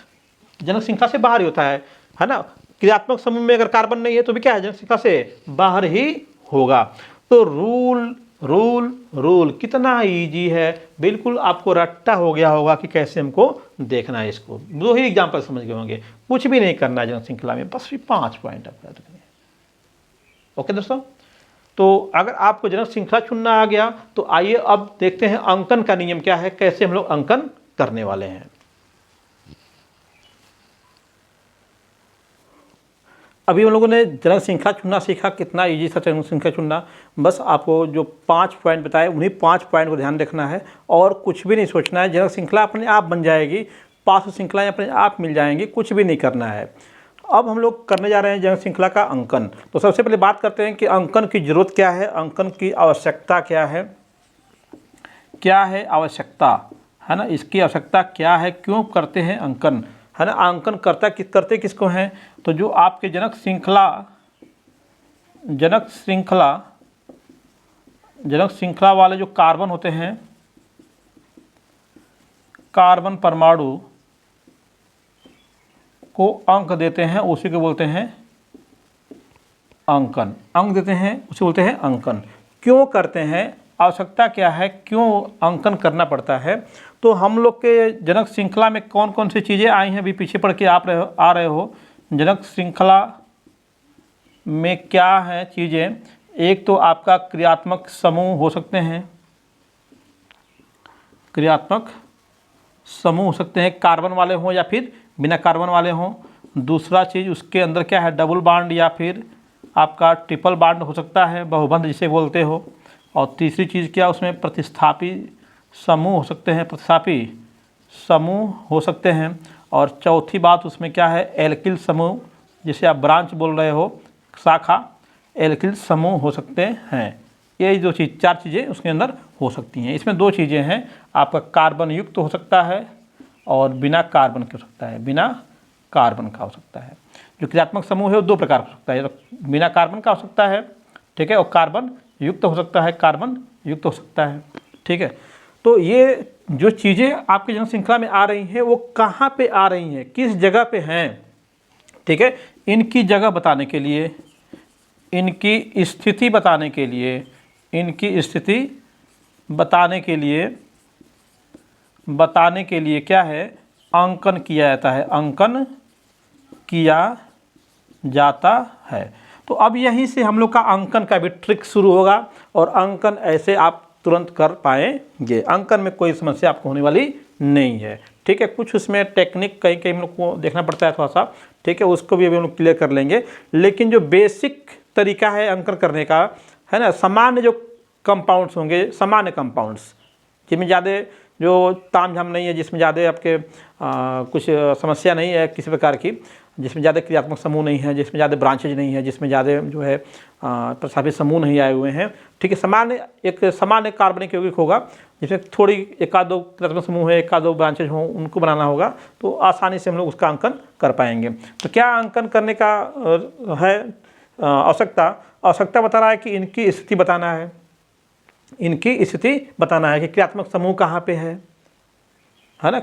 जनक श्रृंखला से बाहर ही होता है ना। क्रियात्मक समूह में अगर कार्बन नहीं है तो भी क्या है, जनक श्रृंखला से बाहर ही होगा। तो रूल रूल रूल कितना इजी है, बिल्कुल आपको रट्टा हो गया होगा कि कैसे हमको देखना है इसको। 2 ही एग्जाम्पल समझ गए होंगे, कुछ भी नहीं करना है जनक श्रृंखला में, बस 5 पॉइंट आपको याद रखने हैं। ओके दोस्तों, तो अगर आपको जनक श्रृंखला चुनना आ गया तो आइए अब देखते हैं अंकन का नियम क्या है, कैसे हम लोग अंकन करने वाले हैं। अभी हम लोगों ने जनक श्रृंखला चुनना सीखा, कितना इजी था जनक श्रृंखला चुनना। बस आपको जो 5 पॉइंट बताए उन्हीं 5 पॉइंट को ध्यान रखना है और कुछ भी नहीं सोचना है। जनक श्रृंखला अपने आप बन जाएगी, पार्श्व श्रृंखलाएं अपने आप मिल जाएंगी, कुछ भी नहीं करना है। अब हम लोग करने जा रहे हैं जनक श्रृंखला का अंकन। तो सबसे पहले बात करते हैं कि अंकन की जरूरत क्या है, अंकन की आवश्यकता क्या है, आवश्यकता, है ना, इसकी आवश्यकता क्या है, क्यों करते हैं अंकन, है ना। अंकन करते किसको हैं, तो जो आपके जनक श्रृंखला वाले जो कार्बन होते हैं, कार्बन परमाणु को अंक देते हैं, उसी को बोलते हैं अंकन। अंक देते हैं उसे बोलते हैं अंकन। क्यों करते हैं, आवश्यकता क्या है, क्यों अंकन करना पड़ता है। तो हम लोग के जनक श्रृंखला में कौन कौन सी चीज़ें आई हैं, अभी पीछे पढ़ के आ रहे हो। जनक श्रृंखला में क्या हैं चीज़ें, एक तो आपका क्रियात्मक समूह हो सकते हैं, क्रियात्मक समूह हो सकते हैं कार्बन वाले हों या फिर बिना कार्बन वाले हों। दूसरा चीज़ उसके अंदर क्या है, डबल बॉन्ड या फिर आपका ट्रिपल बॉन्ड हो सकता है, बहुबंध जिसे बोलते हो। और तीसरी चीज़ क्या, उसमें प्रतिस्थापी समूह हो सकते हैं, प्रतिस्थापी समूह हो सकते हैं। और चौथी बात उसमें क्या है, एल्किल समूह, जिसे आप ब्रांच बोल रहे हो, शाखा, एल्किल समूह हो सकते हैं। ये जो चीज़, चार चीज़ें उसके अंदर हो सकती हैं। इसमें दो चीज़ें हैं, आपका कार्बन युक्त हो सकता है और बिना कार्बन के हो सकता है, बिना कार्बन का हो सकता है। जो क्रियात्मक समूह है वो दो प्रकार का हो सकता है, बिना कार्बन का हो सकता है, ठीक है, और कार्बन युक्त हो सकता है, कार्बन युक्त हो सकता है, ठीक है। तो ये जो चीज़ें आपकी जन श्रृंखला में आ रही हैं वो कहाँ पे आ रही हैं, किस जगह पे हैं, ठीक है। इनकी जगह बताने के लिए, इनकी स्थिति बताने के लिए, इनकी स्थिति बताने के लिए क्या है, अंकन किया जाता है, अंकन किया जाता है। तो अब यहीं से हम लोग का अंकन का भी ट्रिक शुरू होगा और अंकन ऐसे आप तुरंत कर पाएंगे। अंकन में कोई समस्या आपको होने वाली नहीं है, ठीक है। कुछ उसमें टेक्निक कहीं कहीं हम लोग को देखना पड़ता है थोड़ा सा, ठीक है, उसको भी अभी हम लोग क्लियर कर लेंगे। लेकिन जो बेसिक तरीका है अंकन करने का, है ना, सामान्य जो कंपाउंड्स होंगे, सामान्य कंपाउंड्स जिसमें ज़्यादा जो तामझाम नहीं है, जिसमें ज़्यादा आपके कुछ समस्या नहीं है किसी प्रकार की, जिसमें ज़्यादा क्रियात्मक समूह नहीं है, जिसमें ज़्यादा ब्रांचेज नहीं है, जिसमें ज़्यादा जो है प्रतिस्थापी समूह नहीं आए हुए हैं, ठीक है। सामान्य एक सामान्य कार्बनिक यौगिक होगा जिसमें थोड़ी एक आध दो क्रियात्मक समूह है, एक आध दो ब्रांचेज हों, उनको बनाना होगा, तो आसानी से हम लोग उसका अंकन कर पाएंगे। तो क्या अंकन करने का है आवश्यकता बता रहा है कि इनकी स्थिति बताना है, इनकी स्थिति बताना है कि क्रियात्मक समूह कहाँ पे है ना,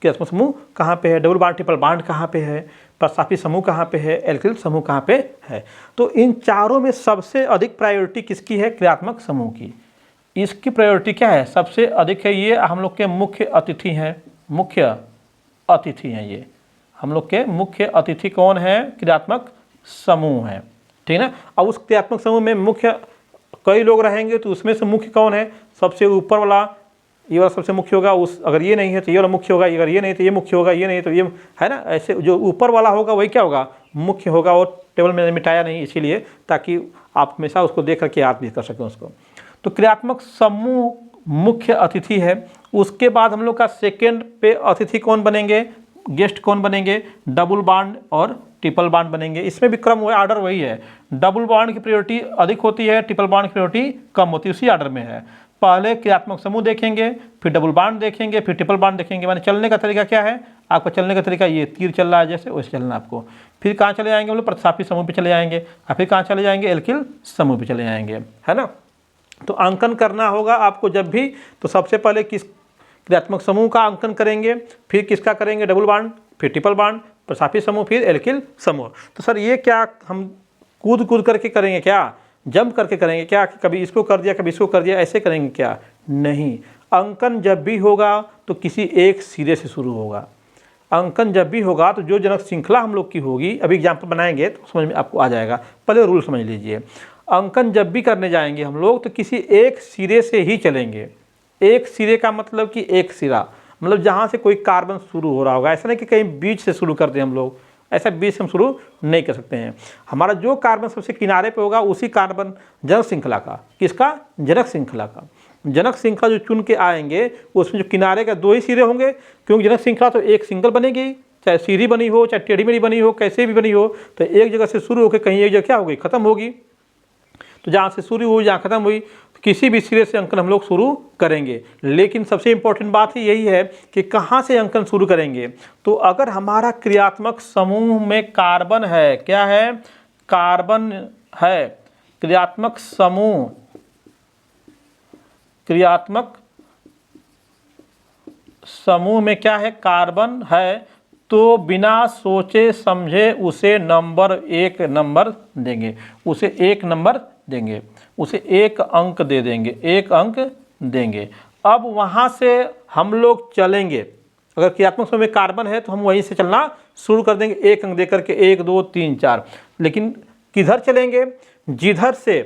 क्रियात्मक समूह कहाँ पे है, डबल बॉन्ड ट्रिपल बॉन्ड कहाँ पे है, प्रतिस्थापी समूह कहाँ पे है, एल्किल समूह कहाँ पे है। तो इन चारों में सबसे अधिक प्रायोरिटी किसकी है, क्रियात्मक समूह की। इसकी प्रायोरिटी क्या है, सबसे अधिक है, ये हम लोग के मुख्य अतिथि हैं, मुख्य अतिथि हैं ये हम लोग के मुख्य अतिथि कौन है, क्रियात्मक समूह है, ठीक है ना। अब उस क्रियात्मक समूह में मुख्य कई लोग रहेंगे, तो उसमें से मुख्य कौन है, सबसे ऊपर वाला ये वाला सबसे मुख्य होगा, उस अगर ये नहीं है तो ये वाला मुख्य होगा, अगर ये नहीं तो ये मुख्य होगा, ये नहीं तो ये, है ना। ऐसे जो ऊपर वाला होगा वही क्या होगा, मुख्य होगा। और टेबल में मिटाया नहीं इसीलिए, ताकि आप हमेशा उसको देख करके याद भी कर सकें उसको। तो क्रियात्मक समूह मुख्य अतिथि है। उसके बाद हम लोग का सेकेंड पे अतिथि कौन बनेंगे, गेस्ट कौन बनेंगे, डबल बॉन्ड और ट्रिपल बॉन्ड बनेंगे। इसमें भी क्रम हुआ, आर्डर वही है, डबल बॉन्ड की प्रायोरिटी अधिक होती है, ट्रिपल बॉन्ड की प्रायोरिटी कम होती है, उसी आर्डर में है। पहले क्रियात्मक समूह देखेंगे, फिर डबल बॉन्ड देखेंगे, फिर ट्रिपल बॉन्ड देखेंगे। माने चलने का तरीका क्या है, आपका चलने का तरीका ये तीर चल रहा है जैसे, वैसे चलना आपको। फिर कहाँ चले जाएंगे हम लोग, प्रतिस्थापी समूह पे चले जाएंगे, और फिर कहाँ चले जाएंगे, एल्किल समूह पे चले जाएंगे, है ना। तो अंकन करना होगा आपको जब भी, तो सबसे पहले किस क्रियात्मक समूह का अंकन करेंगे, फिर किसका करेंगे, डबल बॉन्ड, फिर ट्रिपल बॉन्ड, प्रतिस्थापी समूह, फिर एल्किल समूह। तो सर ये क्या हम कूद करके करेंगे क्या, जंप करके करेंगे क्या, कभी इसको कर दिया कभी इसको कर दिया, ऐसे करेंगे क्या, नहीं। अंकन जब भी होगा तो किसी एक सिरे से शुरू होगा। अंकन जब भी होगा तो जो जनक श्रृंखला हम लोग की होगी, अभी एग्जाम्पल बनाएंगे तो समझ में आपको आ जाएगा, पहले रूल समझ लीजिए। अंकन जब भी करने जाएंगे हम लोग तो किसी एक सिरे से ही चलेंगे। एक सिरे का मतलब कि एक सिरा, मतलब जहाँ से कोई कार्बन शुरू हो रहा होगा, ऐसा नहीं कि कहीं बीच से शुरू कर दें हम लोग, ऐसा बीच से हम शुरू नहीं कर सकते हैं। हमारा जो कार्बन सबसे किनारे पे होगा उसी कार्बन जनक श्रृंखला का, किसका, जनक श्रृंखला का। जनक श्रृंखला जो चुन के आएंगे उसमें जो किनारे का दो ही सिरे होंगे, क्योंकि जनक श्रृंखला तो एक सिंगल बनेगी, चाहे सीधी बनी हो चाहे टेढ़ी मेढ़ी बनी हो, कैसे भी बनी हो, तो एक जगह से शुरू होकर कहीं एक जगह क्या हो गई, खत्म होगी। तो जहाँ से शुरू हुई जहाँ खत्म हुई, किसी भी सिरे से अंकन हम लोग शुरू करेंगे। लेकिन सबसे इम्पोर्टेंट बात ही यही है कि कहाँ से अंकन शुरू करेंगे। तो अगर हमारा क्रियात्मक समूह में कार्बन है, क्या है, कार्बन है, क्रियात्मक समूह में क्या है, कार्बन है, तो बिना सोचे समझे उसे नंबर 1 नंबर देंगे, उसे 1 नंबर देंगे, उसे 1 अंक दे देंगे, 1 अंक देंगे। अब वहाँ से हम लोग चलेंगे, अगर क्रियात्मक समूह में कार्बन है तो हम वहीं से चलना शुरू कर देंगे, 1 अंक दे करके 1 2 3 4। लेकिन किधर चलेंगे, जिधर से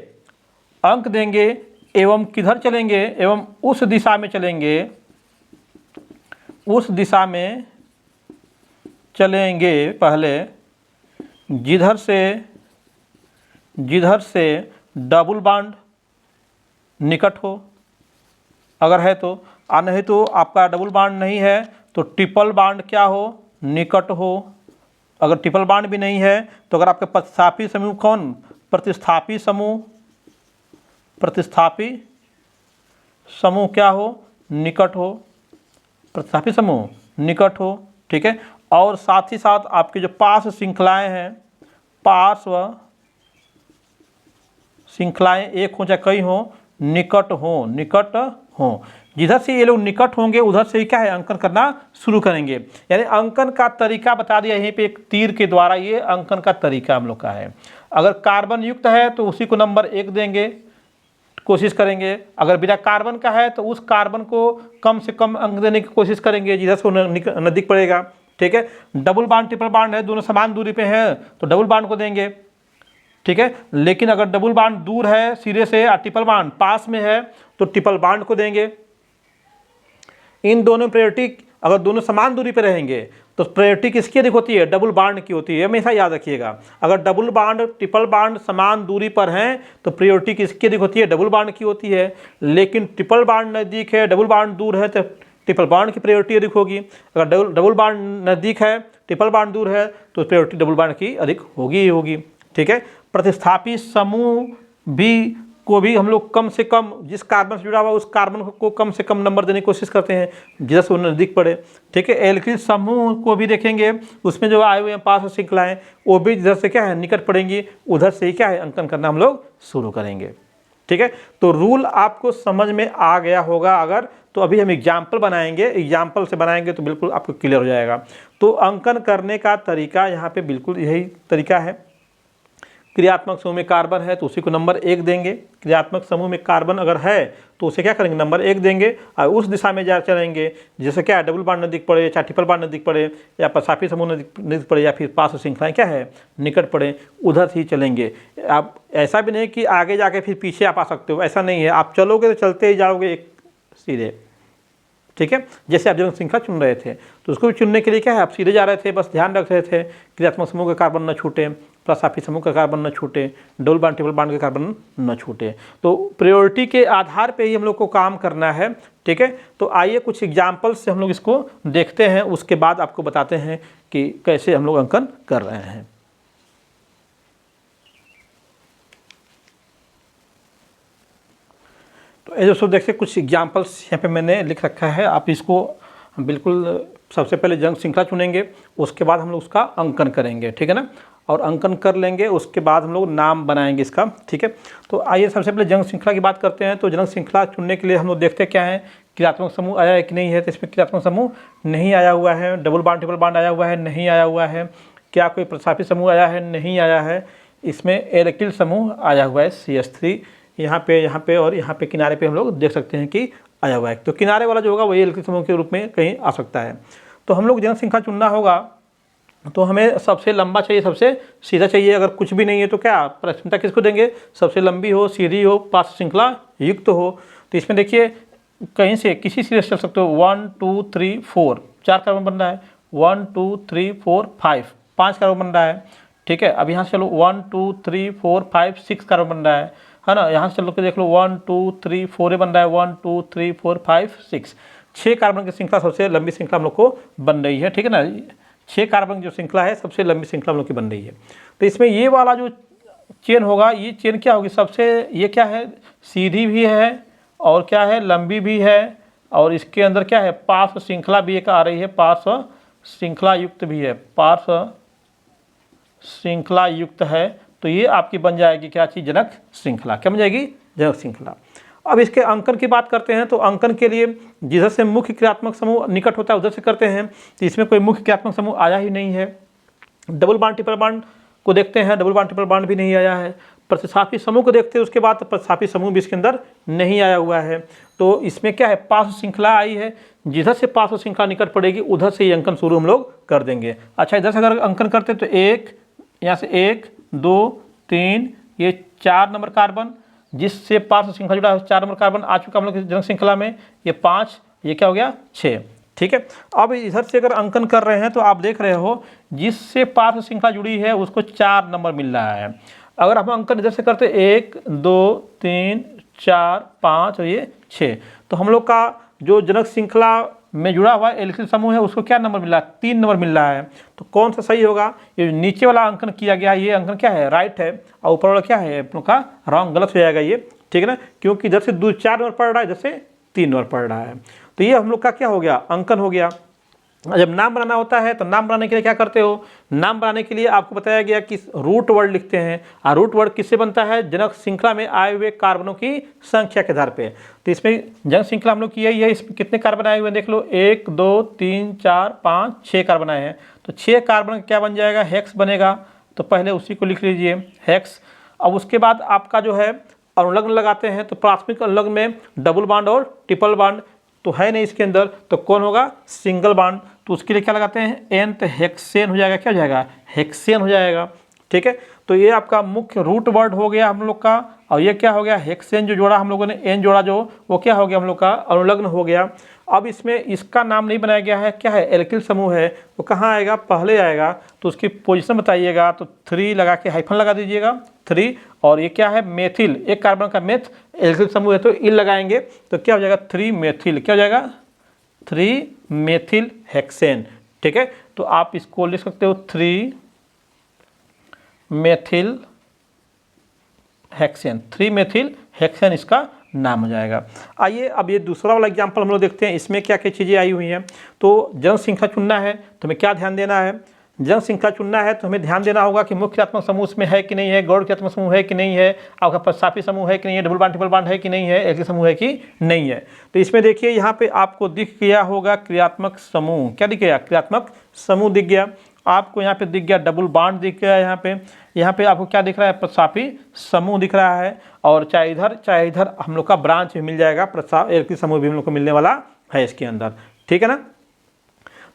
अंक देंगे एवं किधर चलेंगे, एवं उस दिशा में चलेंगे उस दिशा में चलेंगे पहले जिधर से डबल बॉन्ड निकट हो, अगर है तो, और नहीं तो आपका डबल बॉन्ड नहीं है तो ट्रिपल बॉन्ड क्या हो, निकट हो। अगर ट्रिपल बॉन्ड भी नहीं है तो अगर आपके प्रतिस्थापी समूह कौन, प्रतिस्थापी समूह क्या हो, निकट हो, प्रतिस्थापी समूह निकट हो, ठीक है। और साथ ही साथ आपके जो पार्श्व श्रृंखलाएं हैं, पार्श्व श्रृंखलाएं एक हो चाहे कई हो, निकट हो। जिधर से ये लोग निकट होंगे उधर से ही क्या है, अंकन करना शुरू करेंगे। यानी अंकन का तरीका बता दिया यहीं पे एक तीर के द्वारा, ये अंकन का तरीका हम लोग का है। अगर कार्बन युक्त है तो उसी को नंबर 1 देंगे, कोशिश करेंगे। अगर बिना कार्बन का है तो उस कार्बन को कम से कम अंक देने की कोशिश करेंगे जिधर से नज़दीक पड़ेगा, ठीक है। डबल बॉन्ड ट्रिपल बॉन्ड है, दोनों समान दूरी पे हैं तो डबल बॉन्ड को देंगे, ठीक है। लेकिन अगर डबल बॉन्ड दूर है सिरे से और ट्रिपल बॉन्ड पास में है तो ट्रिपल बॉन्ड को देंगे। इन दोनों प्रायोरिटी अगर दोनों समान दूरी पर रहेंगे तो प्रायोरिटी किसकी अधिक होती है, डबल बॉन्ड की होती है, हमेशा याद रखिएगा। अगर डबल बॉन्ड ट्रिपल बॉन्ड समान दूरी पर हैं तो प्रायोरिटी किसकी अधिक होती है, डबल बॉन्ड की होती है। लेकिन ट्रिपल बॉन्ड नज़दीक है, डबल बॉन्ड दूर है तो ट्रिपल बॉन्ड की प्रायोरिटी अधिक होगी। अगर डबल बॉन्ड नज़दीक है, ट्रिपल बॉन्ड दूर है तो प्रायोरिटी डबल बॉन्ड की अधिक होगी ही होगी, ठीक है। प्रतिस्थापी समूह को भी हम लोग कम से कम, जिस कार्बन से जुड़ा हुआ उस कार्बन को कम से कम नंबर देने की कोशिश करते हैं जिधर से वो नज़दीक पड़े, ठीक है। एल्किल समूह को भी देखेंगे, उसमें जो आए हुए हैं पार्श्व श्रृंखलाएं वो भी जिधर से क्या है, निकट पड़ेंगी, उधर से ही क्या है, अंकन करना हम लोग शुरू करेंगे, ठीक है। तो रूल आपको समझ में आ गया होगा अगर, तो अभी हम एग्जाम्पल बनाएंगे, एग्जाम्पल से बनाएंगे तो बिल्कुल आपको क्लियर हो जाएगा। तो अंकन करने का तरीका यहाँ पे बिल्कुल यही तरीका है। क्रियात्मक समूह में कार्बन है तो उसी को नंबर 1 देंगे। क्रियात्मक समूह में कार्बन अगर है तो उसे क्या करेंगे, नंबर 1 देंगे और उस दिशा में जा चलेंगे जैसे क्या है, डबल बॉन्ड नज़दीक पड़े, चाहे ट्रिपल बॉन्ड नज़दीक पड़े, या प्रतिस्थापी समूह नज़दीक पड़े, या फिर पार्श्व श्रृंखलाएं क्या है, निकट पड़े, उधर से ही चलेंगे। आप ऐसा भी नहीं कि आगे जाके फिर पीछे आप आ सकते हो, ऐसा नहीं है। आप चलोगे तो चलते ही जाओगे एक सीधे, ठीक है। जैसे आप जनक श्रृंखला चुन रहे थे तो उसको भी चुनने के लिए क्या है, आप सीधे जा रहे थे, बस ध्यान रख रहे थे क्रियात्मक समूह के कार्बन न छूटे, प्रतिस्थापी समूह का कार्बन न छूटे, डबल बॉन्ड ट्रिपल बॉन्ड के कार्बन न छूटे। तो प्रायोरिटी के आधार पे ही हम लोग को काम करना है, ठीक है। तो आइए कुछ एग्जाम्पल से हम लोग इसको देखते हैं, उसके बाद आपको बताते हैं कि कैसे हम लोग अंकन कर रहे हैं। तो ये दोस्तों देखिए कुछ एग्जाम्पल्स यहाँ पे मैंने लिख रखा है, आप इसको बिल्कुल सबसे पहले जनक श्रृंखला चुनेंगे, उसके बाद हम लोग उसका अंकन करेंगे, ठीक है ना। और अंकन कर लेंगे उसके बाद हम लोग नाम बनाएंगे इसका, ठीक है। तो आइए सबसे पहले जनक श्रृंखला की बात करते हैं। तो जनक श्रृंखला चुनने के लिए हम लोग देखते क्या है, क्रियात्मक समूह आया है कि नहीं है। तो इसमें क्रियात्मक समूह नहीं आया हुआ है। डबल बॉन्ड ट्रिपल बॉन्ड आया हुआ है, नहीं आया हुआ है। क्या कोई प्रतिस्थापी समूह आया है, नहीं आया है। इसमें एल्किल समूह आया हुआ है CH3, यहाँ पे और यहाँ पे किनारे पे हम लोग देख सकते हैं कि आया हुआ है। तो किनारे वाला जो होगा वही एल्किल समूह के रूप में कहीं आ सकता है। तो हम लोग जनक श्रृंखला चुनना होगा तो हमें सबसे लंबा चाहिए, सबसे सीधा चाहिए। अगर कुछ भी नहीं है तो क्या प्राथमिकता किसको देंगे, सबसे लंबी हो, सीधी हो, पार्श्व श्रृंखला युक्त हो। तो इसमें देखिए कहीं से किसी सिरे से चल सकते हो। 1 2 3 4 4 कार्बन बन रहा है, 1 2 3 4 5 कार्बन बन रहा है, ठीक है। अब यहाँ से चलो 1 2 3 4 5 6 कार्बन बन रहा है ना। यहाँ से चलो के देख लो 1 2 3 4 बन रहा है, 1 2 3 4 5 6 6 कार्बन की श्रृंखला सबसे लंबी श्रृंखला हम लोग को बन रही है, ठीक है ना। 6 कार्बन जो श्रृंखला है सबसे लंबी श्रृंखला हम लोग की बन रही है। तो इसमें ये वाला जो चेन होगा, ये चेन क्या होगी, सबसे ये क्या है, सीधी भी है और क्या है, लंबी भी है। और इसके अंदर क्या है, पार्श्व श्रृंखला भी एक आ रही है, पार्श्व श्रृंखला युक्त भी है, पार्श्व श्रृंखला युक्त है। तो ये आपकी बन जाएगी क्या चीज़, जनक श्रृंखला। क्या बन जाएगी, जनक श्रृंखला। अब इसके अंकन की बात करते हैं। तो अंकन के लिए जिधर से मुख्य क्रियात्मक समूह निकट होता है उधर से करते हैं। तो इसमें कोई मुख्य क्रियात्मक समूह आया ही नहीं है। डबल बॉन्ड ट्रिपल बॉन्ड को देखते हैं, डबल बॉन्ड ट्रिपल बॉन्ड भी नहीं आया है। प्रतिस्थापी समूह को देखते हैं उसके बाद, तो प्रतिस्थापी समूह भी इसके अंदर नहीं आया हुआ है। तो इसमें क्या है, पार्श्व श्रृंखला आई है, जिधर से पार्श्व श्रृंखला निकट पड़ेगी उधर से ही अंकन शुरू हम लोग कर देंगे। अच्छा, इधर से अगर अंकन करते तो एक, यहाँ से 1 2 3, ये 4 नंबर कार्बन, जिससे पार्श्व श्रृंखला जुड़ा है 4 नंबर कार्बन आ चुका हम लोग जनक श्रृंखला में। ये 5, ये क्या हो गया 6, ठीक है। अब इधर से अगर अंकन कर रहे हैं तो आप देख रहे हो जिससे पार्श्व श्रृंखला जुड़ी है उसको 4 नंबर मिल रहा है। अगर हम अंकन इधर से करते 1 2 3 4 5 और ये 6, तो हम लोग का जो जनक श्रृंखला में जुड़ा हुआ एल्किल समूह है उसको क्या नंबर मिल रहा है? 3 नंबर मिल रहा है। तो कौन सा सही होगा? ये नीचे वाला अंकन किया गया ये अंकन क्या है? राइट है, और ऊपर वाला क्या है आप लोग का? रॉन्ग, गलत हो जाएगा ये, ठीक है ना, क्योंकि इधर से 4 नंबर पड़ रहा है, इधर से 3 नंबर पड़ रहा है। तो ये हम लोग का क्या हो गया? अंकन हो गया। जब नाम बनाना होता है तो नाम बनाने के लिए क्या करते हो? नाम बनाने के लिए आपको बताया गया कि रूट वर्ड लिखते हैं, और रूट वर्ड किससे बनता है? जनक श्रृंखला में आए हुए कार्बनों की संख्या के आधार पे। तो इसमें जनक श्रृंखला हम लोग की यही है, इसमें कितने कार्बन आए हुए हैं देख लो, 1 2 3 4 5 6 कार्बन आए हैं। तो 6 कार्बन क्या बन जाएगा? हेक्स बनेगा। तो पहले उसी को लिख लीजिए, हेक्स। अब उसके बाद आपका जो है अनुलग्न लगाते हैं, तो प्राथमिक अनुलग्न में डबल बॉन्ड और ट्रिपल बॉन्ड तो है नहीं इसके अंदर, तो कौन होगा? Single bond. तो उसके लिए क्या लगाते हैं? एन, तो हेक्सेन हो जाएगा। क्या हो जाएगा? हेक्सेन हो जाएगा, ठीक है। तो ये आपका मुख्य रूट वर्ड हो गया हम लोग का, और ये क्या हो गया? हेक्सेन जो जोड़ा हम लोगों ने, एन जोड़ा जो, वो क्या हो गया हम लोग का? अनुलग्न हो गया। अब इसमें इसका नाम नहीं बनाया गया है, क्या है? एल्किल समूह है। वो कहाँ आएगा? पहले आएगा। तो उसकी पोजीशन बताइएगा, तो 3 लगा के हाइफन लगा दीजिएगा, 3। और ये क्या है? मेथिल, एक कार्बन का मेथ, एल्किल समूह है तो इल लगाएंगे, तो क्या हो जाएगा? 3 मेथिल। क्या हो जाएगा? 3 मेथिल हेक्सेन, ठीक है। तो आप इसको लिख सकते हो 3 मेथिल हेक्सेन, 3 मेथिल हेक्सेन इसका नाम हो जाएगा। आइए अब ये दूसरा वाला एग्जाम्पल हम लोग देखते हैं, इसमें क्या क्या चीज़ें आई हुई हैं। तो जनक श्रृंखला चुनना है तो हमें क्या ध्यान देना है? जनक श्रृंखला चुनना है तो हमें ध्यान देना होगा कि मुख्य क्रियात्मक समूह उसमें है कि नहीं है, गौण क्रियात्मक समूह है कि नहीं है, आपका प्रसापी समूह है कि नहीं है, डबल बॉन्ड ट्रिपल बॉन्ड है कि नहीं है, एल्किल समूह है कि नहीं है। तो इसमें देखिए यहाँ पे आपको दिख गया होगा क्रियात्मक समूह। क्या दिख गया? क्रियात्मक समूह दिख गया आपको। यहाँ पे दिख गया डबल बॉन्ड दिख गया, यहाँ पे आपको क्या दिख रहा है? प्रसापी समूह दिख रहा है। और चाहे इधर हम लोग का ब्रांच भी मिल जाएगा, प्रसाप एल्किल समूह भी हम लोग को मिलने वाला है इसके अंदर, ठीक है ना।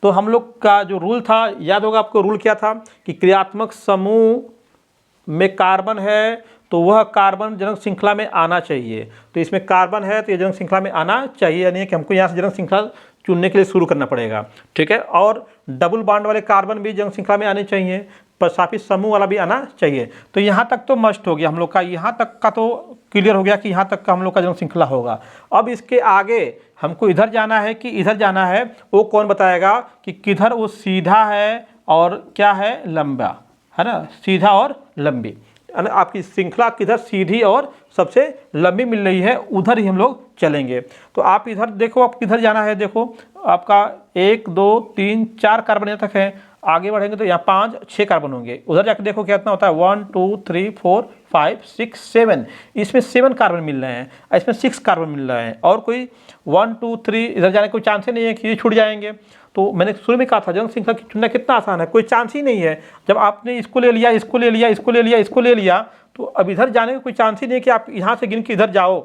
तो हम लोग का जो रूल था, याद होगा आपको रूल क्या था? कि क्रियात्मक समूह में कार्बन है तो वह कार्बन जनक श्रृंखला में आना चाहिए। तो इसमें कार्बन है तो ये जनक श्रृंखला में आना चाहिए, यानी कि हमको यहाँ से जनक श्रृंखला चुनने के लिए शुरू करना पड़ेगा, ठीक है। और डबल बॉन्ड वाले कार्बन भी जनक श्रृंखला में आने चाहिए, प्रसापी समूह वाला भी आना चाहिए। तो यहाँ तक तो मस्ट हो गया हम लोग का, यहाँ तक का तो क्लियर हो गया कि यहाँ तक का हम लोग का जनक श्रृंखला होगा। अब इसके आगे हमको इधर जाना है कि इधर जाना है, वो कौन बताएगा कि किधर वो सीधा है और क्या है? लंबा, है ना, सीधा और लंबी। आपकी श्रृंखला किधर सीधी और सबसे लंबी मिल रही है, उधर ही हम लोग चलेंगे। तो आप इधर देखो, आप किधर जाना है, देखो आपका 1 2 3 4 कार्बन यहाँ तक है, आगे बढ़ेंगे तो यहाँ 5 6 कार्बन होंगे। उधर जाकर देखो कितना होता है? 1 2 3 4 5 6 7, इसमें 7 कार्बन मिल रहे हैं, इसमें 6 कार्बन मिल रहे हैं, और कोई 1 2 3 इधर जाने का कोई चांस ही नहीं है कि ये छूट जाएंगे। तो मैंने शुरू में कहा था जनक श्रृंखला चुनना कितना आसान है, कोई चांस ही नहीं है। जब आपने इसको ले लिया, इसको ले लिया, इसको ले लिया, इसको ले लिया, तो अब इधर जाने का कोई चांस ही नहीं है कि आप यहाँ से गिन के इधर जाओ।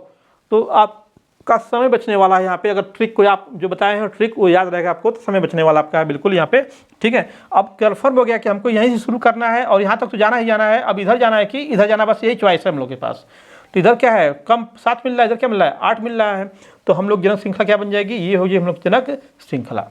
तो आपका समय बचने वाला है यहाँ पे। अगर ट्रिक कोई आप जो बताए हैं ट्रिक वो याद रहेगा आपको, तो समय बचने वाला आपका है बिल्कुल यहाँ पे, ठीक है। अब कन्फर्म हो गया कि हमको यहीं से शुरू करना है और यहाँ तक तो जाना ही जाना है। अब इधर जाना है कि इधर जाना, बस यही चॉइस है हम लोग के पास। तो इधर क्या है? कम 7 मिल रहा है, इधर क्या मिल रहा है? 8 मिल रहा है। तो हम लोग जनक श्रृंखला क्या बन जाएगी? ये होगी हम लोग जनक श्रृंखला,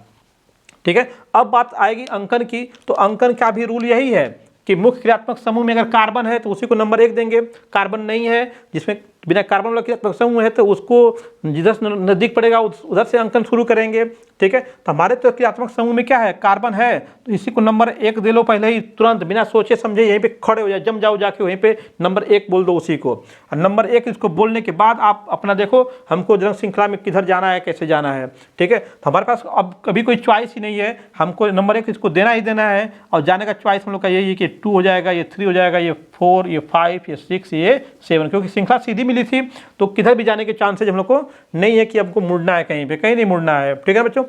ठीक है। अब बात आएगी अंकन की। तो अंकन का भी रूल यही है कि मुख्य क्रियात्मक समूह में अगर कार्बन है तो उसी को नंबर 1 देंगे, कार्बन नहीं है जिसमें बिना कार्बन वाला क्रियात्मक समूह है तो उसको जिधर नज़दीक पड़ेगा उधर से अंकन शुरू करेंगे, ठीक है। तो हमारे तो क्रियात्मक समूह में क्या है? कार्बन है, तो इसी को नंबर 1 दे लो पहले ही, तुरंत बिना सोचे समझे यहीं पे खड़े हो जाए, जम जाओ जाके वहीं पे नंबर 1 बोल दो उसी को। और नंबर 1 इसको बोलने के बाद आप अपना देखो हमको जनक श्रृंखला में किधर जाना है, कैसे जाना है, ठीक है। तो हमारे पास अब कभी कोई चॉइस ही नहीं है, हमको नंबर 1 इसको देना ही देना है। और जाने का चॉइस हम लोग का यही है कि 2 हो जाएगा, ये 3 हो जाएगा, ये 4, ये 5, ये 6, ये 7, क्योंकि श्रृंखला सीधी मिली थी तो किधर भी जाने के चांसेज हम लोग को नहीं है कि हमको मुड़ना है, कहीं पे कहीं नहीं मुड़ना है, ठीक है बच्चों।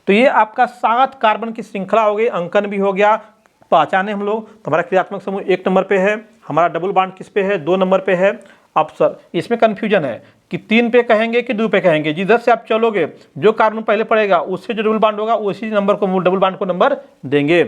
तो ये आपका 7 कार्बन की श्रृंखला हो गई, अंकन भी हो गया। पहचाने हम लोग तो हमारा क्रियात्मक समूह 1 नंबर पे है, हमारा डबल बॉन्ड किस पे है? 2 नंबर पे है। अब सर इसमें कन्फ्यूजन है कि 3 पे कहेंगे कि 2 पे कहेंगे। जिधर से आप चलोगे जो कार्बन पहले पड़ेगा उससे जो डबल बॉन्ड होगा उसी नंबर को, डबल बॉन्ड को नंबर देंगे।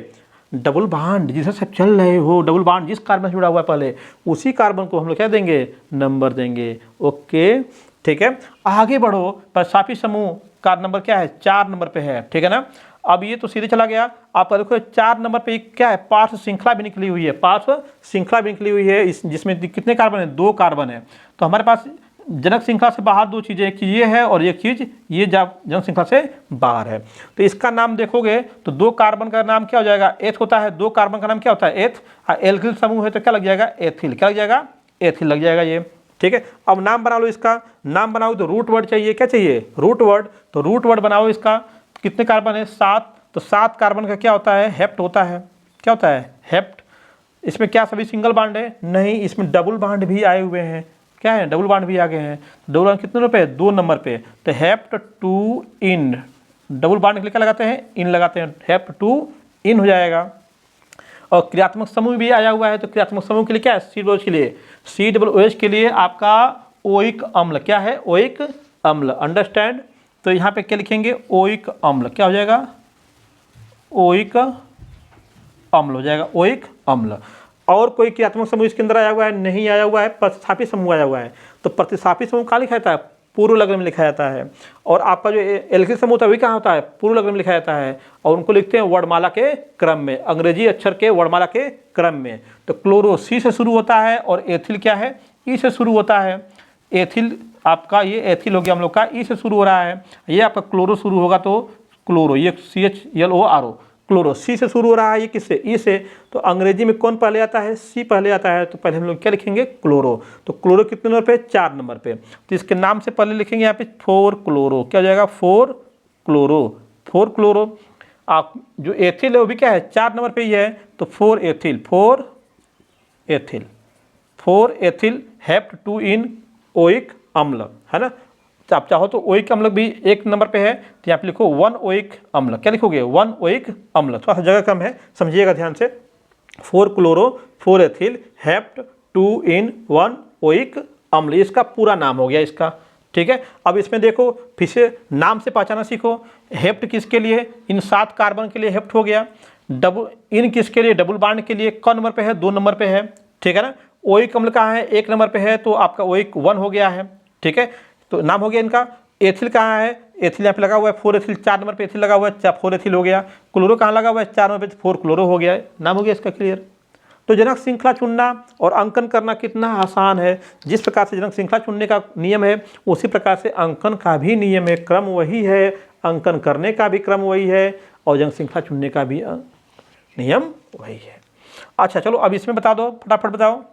डबल बॉन्ड जिधर से चल रहे हो, डबल बॉन्ड जिस कार्बन से जुड़ा हुआ है पहले, उसी कार्बन को हम लोग क्या देंगे? नंबर देंगे, ओके। ठीक है। आगे बढ़ो, प्रतिस्थापी समूह का नंबर क्या है, 4 नंबर पे है, ठीक है ना। अब ये तो सीधे चला गया, आपका देखो 4 नंबर पे क्या है, पार्श्व श्रृंखला भी निकली हुई है, पार्श्व श्रृंखला भी निकली हुई है, इस जिसमें कितने कार्बन है, 2 कार्बन है। तो हमारे पास जनक श्रृंखला से बाहर 2 चीज़ें, एक चीज़ ये है और एक चीज़ ये जनक श्रृंखला से बाहर है। तो इसका नाम देखोगे तो 2 कार्बन का नाम क्या हो जाएगा, एथ होता है, 2 कार्बन का नाम क्या होता है, एथ। एल्किल समूह है तो क्या लग जाएगा, एथिल, क्या लग जाएगा, एथिल लग जाएगा ये, ठीक है। अब नाम बना लो, इसका नाम बनाओ तो रूट वर्ड चाहिए, क्या चाहिए, रूट वर्ड। तो रूट वर्ड बनाओ, इसका कितने कार्बन है, 7। तो 7 कार्बन का क्या होता है, हेप्ट होता है, क्या होता है, हेप्ट। इसमें क्या सभी सिंगल बाड है, नहीं, इसमें डबल बाड भी आए हुए हैं, क्या है, डबल बाड भी आ गए हैं। डबल बाड कितने पे, 2 नंबर पे। तो हेप्ट 2 इन, डबल बाड के लिए क्या लगाते हैं, इन लगाते हैं, हेप्ट 2 इन हो जाएगा। और क्रियात्मक समूह भी आया हुआ है, तो क्रियात्मक समूह के लिए क्या है, COOH के लिए, COOH के लिए आपका ओइक अम्ल, क्या है, ओइक अम्ल, अंडरस्टैंड। तो यहाँ पे क्या लिखेंगे, ओइक अम्ल, क्या हो जाएगा, ओइक अम्ल हो जाएगा, ओइक अम्ल। और कोई क्रियात्मक समूह इसके अंदर आया हुआ है, नहीं आया हुआ है, प्रतिस्थापी समूह आया हुआ है। तो प्रतिस्थापी समूह कहाँ लिखा जाता है, पूर्व लग्न में लिखा जाता है। और आपका जो एल्किल समूह होता है वही कहाँ होता है, पूर्व लग्न में लिखा जाता है। और उनको लिखते हैं वर्णमाला के क्रम में, अंग्रेजी अक्षर के वर्णमाला के क्रम में। तो क्लोरो C से शुरू होता है और एथिल क्या है, E से शुरू होता है। एथिल आपका ये एथिल हो गया हम लोग का, E से शुरू हो रहा है। ये आपका क्लोरो शुरू होगा तो क्लोरो, ये CHLORO, क्लोरो। C से शुरू हो रहा है, ये किससे, E से। तो अंग्रेजी में कौन पहले आता है, C पहले आता है। तो पहले हम लोग क्या लिखेंगे, क्लोरो। तो क्लोरो कितने नंबर पे, 4 नंबर पे। तो इसके नाम से पहले लिखेंगे यहाँ पे 4 क्लोरो, क्या हो जाएगा, 4 क्लोरो, 4 क्लोरो। आप जो एथिल है वो भी क्या है, 4 नंबर पे ही है। तो 4 एथिल, 4 एथिल, 4 एथिल हेप्ट 2 इन ओइक अम्ल, है ना। तो आप चाहो तो ओइक अम्ल भी 1 नंबर पे है, तो यहाँ पे लिखो 1 ओइक अम्ल, क्या लिखोगे, 1 ओइक अम्ल। थोड़ा सा जगह कम है, समझिएगा ध्यान से। 4 क्लोरो 4 एथिल हेप्ट 2 इन 1 ओइक अम्ल, इसका पूरा नाम हो गया इसका, ठीक है। अब इसमें देखो फिर से नाम से पहचाना सीखो। हेप्ट किसके लिए, इन 7 कार्बन के लिए हेप्ट हो गया। डबल इन किसके लिए, डबल बाड के लिए, कौन नंबर पे है, 2 नंबर पे है, ठीक है ना। ओइक अम्ल कहाँ है, 1 नंबर पे है, तो आपका ओइक 1 हो गया है, ठीक है। तो नाम हो गया इनका। एथिल कहाँ है, एथिल यहाँ पे लगा हुआ है, 4 एथिल, 4 नंबर पे एथिल लगा हुआ है, 4 एथिल हो गया। क्लोरो कहाँ लगा हुआ है, 4 नंबर पे, 4 क्लोरो हो गया, नाम हो गया इसका क्लियर। तो जनक श्रृंखला चुनना और अंकन करना कितना आसान है। जिस प्रकार से जनक श्रृंखला चुनने का नियम है, उसी प्रकार से अंकन का भी नियम है, क्रम वही है, अंकन करने का भी क्रम वही है और जनक श्रृंखला चुनने का भी नियम वही है। अच्छा चलो अब इसमें बता दो, फटाफट बताओ।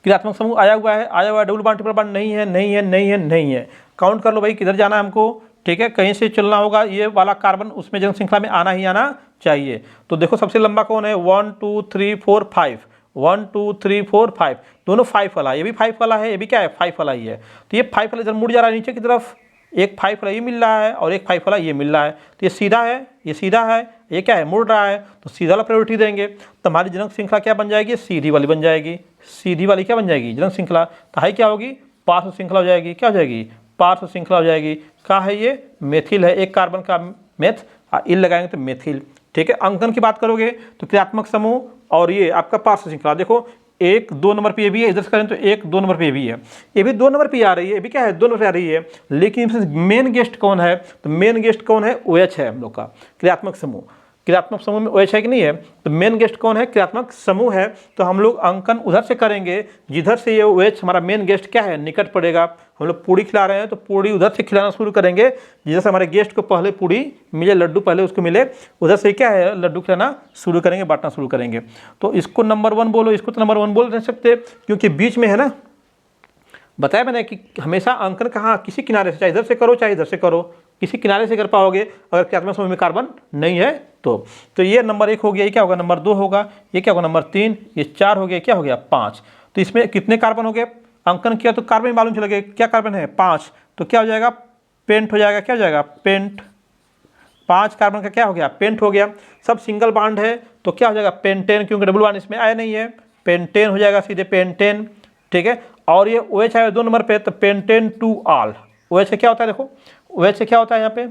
क्रियात्मक समूह आया हुआ है, डबल बाड ट्रिपल बाड नहीं है, नहीं है, नहीं है, नहीं है। काउंट कर लो भाई, किधर जाना है हमको, ठीक है, कहीं से चलना होगा। ये वाला कार्बन उसमें जनक श्रृंखला में आना ही आना चाहिए। तो देखो सबसे लंबा कौन है, 1 2 3 4 5, 1 2 3 4 5, दोनों 5 वाला, ये भी 5 वाला है, ये भी क्या है, 5 वाला ही है। तो ये 5 वाला इधर मुड़ जा रहा है नीचे की तरफ, एक 5 वाला ये मिल रहा है और एक 5 वाला ये मिल रहा है। तो ये सीधा है, ये सीधा है, ये क्या है, मुड़ रहा है, तो सीधा वाला प्रायोरिटी देंगे। तो हमारी जनक श्रृंखला क्या बन जाएगी, सीधी वाली बन जाएगी। सीधी वाली क्या बन जाएगी, जनक श्रृंखला। तो हाई क्या होगी, पार्श्व श्रृंखला हो जाएगी, क्या हो जाएगी, पार्श्व श्रृंखला हो जाएगी। क्या है ये, मेथिल है, 1 कार्बन का मेथ, इल लगाएंगे तो मेथिल, ठीक है। अंकन की बात करोगे तो क्रियात्मक समूह और ये आपका पार्श्व श्रृंखला, देखो 1 2 नंबर पे ये भी है, इधर से करें तो 1 2 नंबर पे ये भी है, ये भी 2 नंबर पे आ रही है, ये भी क्या है, 2 नंबर पे आ रही है। लेकिन मेन गेस्ट कौन है, तो मेन गेस्ट कौन है, OH है हम लोग का क्रियात्मक समूह। क्रियात्मक समूह में OH है कि नहीं है, तो मेन गेस्ट कौन है, क्रियात्मक समूह है। तो हम लोग अंकन उधर से करेंगे जिधर से ये OH हमारा मेन गेस्ट क्या है, निकट पड़ेगा। हम लोग पूड़ी खिला रहे हैं तो पूड़ी उधर से खिलाना शुरू करेंगे जिधर से हमारे गेस्ट को पहले पूड़ी मिले, लड्डू पहले उसको मिले, उधर से क्या है, लड्डू खिलाना शुरू करेंगे, बांटना शुरू करेंगे। तो इसको नंबर 1 बोलो, इसको तो नंबर 1 बोल नहीं सकते क्योंकि बीच में है ना। बताया मैंने कि हमेशा अंकन कहाँ, किसी किनारे से, चाहे इधर से करो चाहे इधर से करो, किसी किनारे से कर पाओगे अगर क्रियात्मक समूह में कार्बन नहीं है तो ये नंबर 1 हो गया, ये क्या होगा, नंबर 2 होगा, ये क्या होगा, नंबर 3, ये 4 हो गया, क्या हो गया, 5। तो इसमें कितने कार्बन हो गए, अंकन किया तो कार्बन मालूम चल गया, क्या कार्बन है, 5। तो क्या हो जाएगा, पेंट हो जाएगा, क्या हो जाएगा, पेंट। 5 कार्बन का क्या हो गया, पेंट हो गया। सब सिंगल बॉन्ड है तो क्या हो जाएगा, पेंटेन, क्योंकि डबल बॉन्ड इसमें आया नहीं है, पेंटेन हो जाएगा सीधे, पेंटेन, ठीक है। और ये OH आया 2 नंबर पे, तो पेंटेन 2 आल। OH से क्या होता है, देखो OH से क्या होता है, यहाँ पे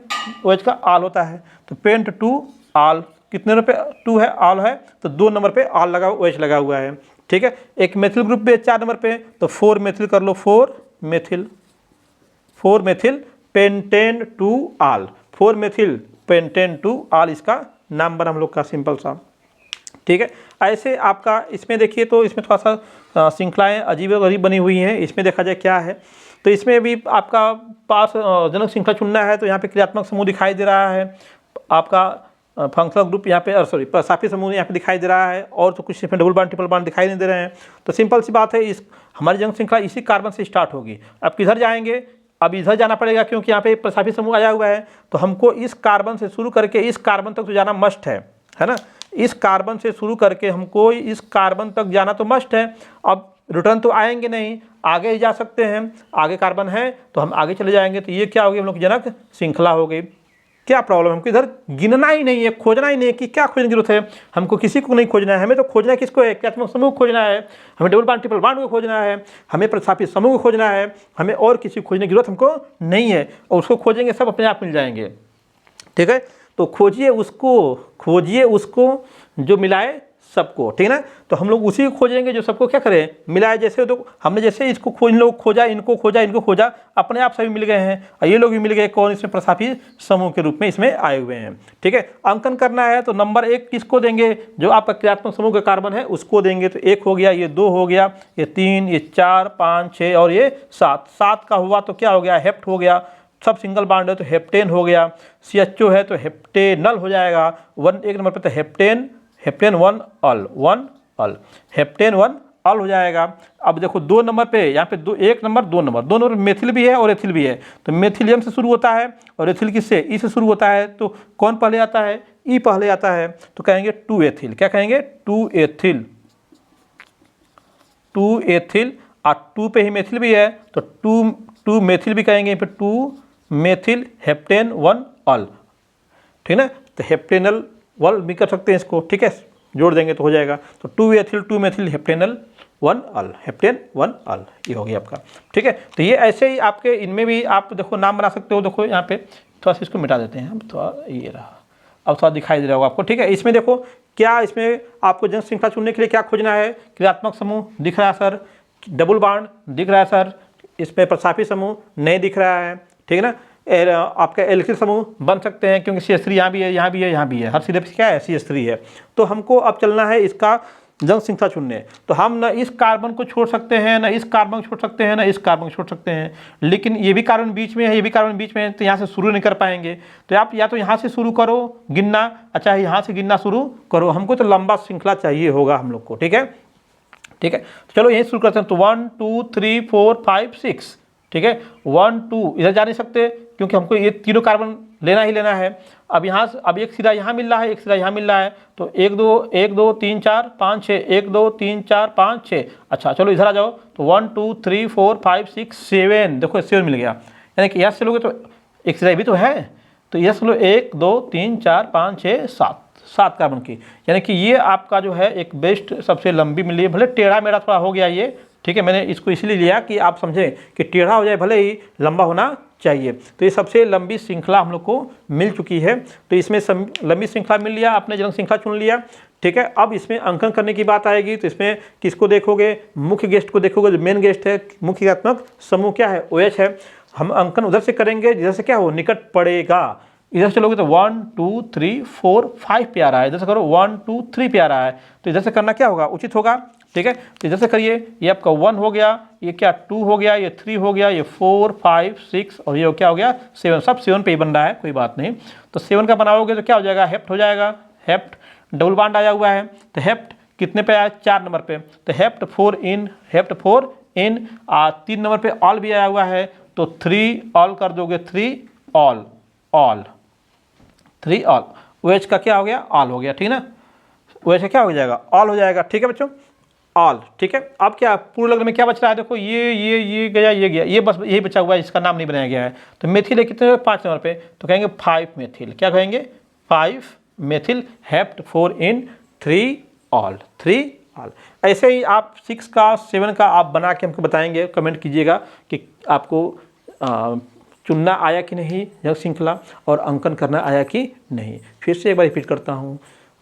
OH का आल होता है, तो पेंट 2 आल, कितने नंबर पे 2 है, आल है, तो 2 नंबर पे आल लगा, OH लगा हुआ है, ठीक है। एक मेथिल ग्रुप पे 4 नंबर पे, तो 4 मेथिल कर लो, 4 मेथिल, 4 मेथिल पेंटेन टू आल, 4 मेथिल पेंटेन टू आल इसका नाम बना हम लोग का सिंपल सा। ठीक है, ऐसे आपका इसमें देखिए तो इसमें थोड़ा सा श्रृंखलाएँ अजीब गरीब बनी हुई हैं। इसमें देखा जाए क्या है, तो इसमें भी आपका पास जनक श्रृंखला चुनना है, तो यहाँ पे क्रियात्मक समूह दिखाई दे रहा है, आपका फंक्शनल ग्रुप यहाँ पे सॉरी प्रसाफी समूह यहाँ पे दिखाई दे रहा है, और तो कुछ इसमें डबल बॉन्ड ट्रिपल बॉन्ड दिखाई नहीं दे रहे हैं। तो सिंपल सी बात है, इस हमारी जनक श्रृंखला इसी कार्बन से स्टार्ट होगी। अब किधर जाएंगे, अब इधर जाना पड़ेगा क्योंकि यहाँ पे प्रसाफी समूह आया हुआ है, तो हमको इस कार्बन से शुरू करके इस कार्बन तक तो जाना मस्ट है ना। इस कार्बन से शुरू करके हमको इस कार्बन तक जाना तो मस्ट है। अब रिटर्न तो आएंगे नहीं, आगे ही जा सकते हैं, आगे कार्बन है तो हम आगे चले जाएंगे। तो ये क्या होगी, हम लोग जनक श्रृंखला हो गई। क्या प्रॉब्लम, हमको इधर गिनना ही नहीं है, खोजना ही नहीं है कि क्या खोजने की जरूरत है, हमको किसी को नहीं खोजना है, हमें तो खोजना है किसको है, क्रियात्मक समूह खोजना है, हमें डबल बॉन्ड ट्रिपल बॉन्ड को खोजना है, हमें प्रसाफी समूह को खोजना है, हमें और किसी को खोजने की जरूरत हमको नहीं है। और उसको खोजेंगे सब अपने आप मिल जाएंगे। ठीक है, तो खोजिए उसको जो मिलाए सबको, ठीक है ना। तो हम लोग उसी को खोजेंगे जो सबको क्या करें, मिलाए। जैसे तो हमने जैसे इसको खोजा, इनको खोजा, अपने आप सभी मिल गए हैं, और ये लोग भी मिल गए। कौन, इसमें प्रसाफी समूह के रूप में इसमें आए हुए हैं। ठीक है, अंकन करना है तो नंबर 1 किसको देंगे, जो आपका क्रियात्मक समूह का कार्बन है उसको देंगे। तो 1 हो गया, ये 2 हो गया, ये 3, ये 4, 5, 6 और ये 7 का हुआ तो क्या हो गया, हेप्ट हो गया। सब सिंगल बॉन्ड है तो हेप्टेन हो गया। CHO है तो हेप्टेनल हो जाएगा। 1 नंबर पे तो हेप्टेन 1 अल, हेप्टेन 1 अल हो जाएगा। अब देखो 2 नंबर पे यहाँ पे 1 नंबर 2 नंबर मेथिल भी है और एथिल भी है। तो मेथिलियम से शुरू होता है और एथिल किससे, ई से शुरू होता है। तो कौन पहले आता है, ई पहले आता है। तो कहेंगे 2 एथिल, क्या कहेंगे 2 एथिल, 2 एथिल। और 2 पे ही मेथिल भी है तो 2 मेथिल भी कहेंगे, फिर 2 मेथिल हेप्टेन 1 अल। ठीक है ना, तो हेप्टेनल वल भी कर सकते हैं इसको। ठीक है, जोड़ देंगे तो हो जाएगा। तो 2 एथिल 2 मेथिल हेप्टेनल 1 अल, हेप्टेन 1 अल, ये हो गया आपका। ठीक है, तो ये ऐसे ही आपके इनमें भी आप देखो नाम बना सकते हो। देखो यहाँ पे थोड़ा सा इसको मिटा देते हैं हम, थोड़ा ये रहा, अब थोड़ा दिखाई दे रहा होगा आपको। ठीक है, इसमें देखो क्या, इसमें आपको जनक श्रृंखला चुनने के लिए क्या खोजना है, क्रियात्मक समूह दिख रहा है सर, डबल बॉन्ड दिख रहा है सर, इसमें प्रसाफी समूह नहीं दिख रहा है। ठीक है ना, आपका एल्किल समूह बन सकते हैं क्योंकि CH3 यहाँ भी है, यहाँ भी है, यहाँ भी है, हर सीधे क्या है CH3 है। तो हमको अब चलना है इसका जनक श्रृंखला चुनने। तो हम न इस कार्बन को छोड़ सकते हैं, न इस कार्बन को छोड़ सकते हैं, न इस कार्बन को छोड़ सकते हैं, लेकिन ये भी कार्बन बीच में है, ये भी कार्बन बीच में है, तो यहाँ से शुरू नहीं कर पाएंगे। तो आप या तो यहाँ से शुरू करो गिनना, अच्छा यहाँ से गिनना शुरू करो, हमको तो लंबा श्रृंखला चाहिए होगा हम लोग को। ठीक है, ठीक है, तो चलो यहीं शुरू करते हैं। तो 1 2 3 4 5 6, ठीक है, 1 2 इधर जा नहीं सकते क्योंकि हमको ये तीनों कार्बन लेना ही लेना है। अब यहाँ से अब एक सीधा यहाँ मिल रहा है, एक सीधा यहाँ मिल रहा है, तो 1 2 3 4 5 6, 1 2 3 4 5 6। अच्छा चलो इधर आ जाओ, तो 1 2 3 4 5 6 7, देखो 7 मिल गया। यानी कि यहाँ से लोगे तो एक सीधा भी तो है, तो यहाँ से लो 1 2 3 4 5 6 7 कार्बन की, यानी कि ये आपका जो है एक बेस्ट सबसे लंबी मिली है। भले टेढ़ा मेढ़ा थोड़ा हो गया ये, ठीक है, मैंने इसको इसलिए लिया कि आप समझें कि टेढ़ा हो जाए भले ही लंबा होना चाहिए। तो ये सबसे लंबी श्रृंखला हम लोग को मिल चुकी है। तो इसमें लंबी श्रृंखला मिल लिया, आपने जनक श्रृंखला चुन लिया। ठीक है, अब इसमें अंकन करने की बात आएगी। तो इसमें किसको देखोगे, मुख्य गेस्ट को देखोगे, जो मेन गेस्ट है, मुख्य क्रियात्मक समूह क्या है, OH है। हम अंकन उधर से करेंगे जिधर से क्या हो, निकट पड़ेगा। इधर चलोगे तो 1 2 3 4 5 पे आ रहा है, इधर से करो 1 2 3 पे आ रहा है, तो इधर से करना क्या होगा, उचित होगा। ठीक है, तो इधर से करिए, ये आपका 1 हो गया, ये क्या 2 हो गया, ये 3 हो गया, ये 4 5 6 और ये क्या हो गया 7, सब 7 पे ही बन रहा है, कोई बात नहीं। तो 7 का बनाओगे तो क्या हो जाएगा, हेप्ट हो जाएगा। हेप्ट डबल बॉन्ड आया हुआ है, तो हेप्ट कितने पे आया, 4 नंबर पे, तो हेप्ट 4 इन, हेप्ट 4 इन। 3 नंबर पे ऑल भी आया हुआ है, तो 3 ऑल कर दोगे, 3 ऑल, ऑल 3 ऑल। OH का क्या हो गया, ऑल हो गया। ठीक है ना, OH का क्या हो जाएगा, ऑल हो जाएगा। ठीक है बच्चों, ऑल। ठीक है, अब क्या पूर्ण लग्न में क्या बच रहा है, देखो ये गया, ये गया, ये बस यही बचा हुआ है, इसका नाम नहीं बनाया गया है। तो मेथिल है कितने, 5 नंबर पे, तो कहेंगे 5 मेथिल, क्या कहेंगे 5 मेथिल, हेप्ट 4 इन, 3 ऑल, 3 ऑल। ऐसे ही आप 6 का 7 का आप बना के हमको बताएंगे, कमेंट कीजिएगा कि आपको चुनना आया कि नहीं जनक श्रृंखला, और अंकन करना आया कि नहीं। फिर से एक बार रिपीट करता हूँ,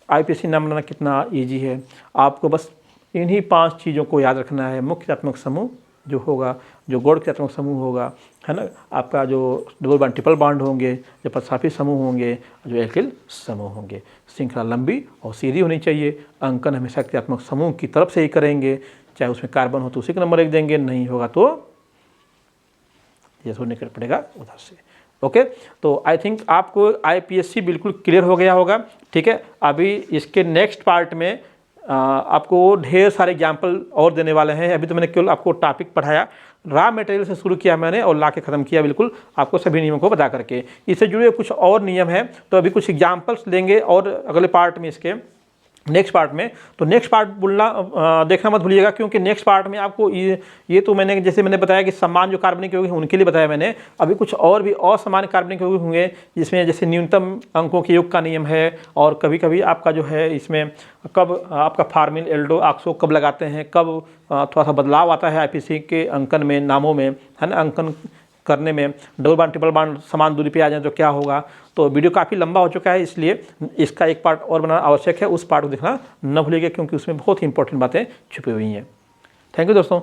IPSC नाम बनाना कितना ईजी है। आपको बस इन्हीं 5 चीज़ों को याद रखना है, मुख्य क्रियात्मक समूह, जो होगा, जो गौड़ क्रियात्मक समूह होगा, है ना, आपका जो डबल बॉन्ड ट्रिपल बॉन्ड होंगे, जो प्रसाफी समूह होंगे, जो एल्किल समूह होंगे। श्रृंखला लंबी और सीधी होनी चाहिए। अंकन हमेशा क्रियात्मक समूह की तरफ से ही करेंगे, चाहे उसमें कार्बन हो तो उसी का नंबर 1 देंगे, नहीं होगा तो जैसे निकल पड़ेगा उधर से। ओके, तो आई थिंक आपको IPSC बिल्कुल क्लियर हो गया होगा। ठीक है, अभी इसके नेक्स्ट पार्ट में आपको ढेर सारे एग्जाम्पल और देने वाले हैं। अभी तो मैंने केवल आपको टॉपिक पढ़ाया, रॉ मटेरियल से शुरू किया मैंने और ला के ख़त्म किया बिल्कुल आपको सभी नियमों को बता करके। इससे जुड़े कुछ और नियम हैं, तो अभी कुछ एग्जाम्पल्स लेंगे और अगले पार्ट में, इसके नेक्स्ट पार्ट में। तो नेक्स्ट पार्ट बोलना देखना मत भूलिएगा, क्योंकि नेक्स्ट पार्ट में आपको ये तो मैंने जैसे मैंने बताया कि समान जो कार्बनिक यौगिक हैं उनके लिए बताया मैंने। अभी कुछ और भी असामान्य कार्बनिक यौगिक होंगे, जिसमें जैसे न्यूनतम अंकों के योग का नियम है, और कभी कभी आपका जो है इसमें कब आपका फार्मिल, एल्डो, ऑक्सो कब लगाते हैं, कब थोड़ा सा बदलाव आता है IPSC के अंकन में, नामों में, है ना, अंकन करने में। डबल बॉन्ड ट्रिपल बॉन्ड समान दूरी पे आ जाए तो क्या होगा। तो वीडियो काफ़ी लंबा हो चुका है, इसलिए इसका एक पार्ट और बनाना आवश्यक है। उस पार्ट को देखना न भूलिएगा, क्योंकि उसमें बहुत ही इंपॉर्टेंट बातें छुपी हुई हैं। थैंक यू दोस्तों।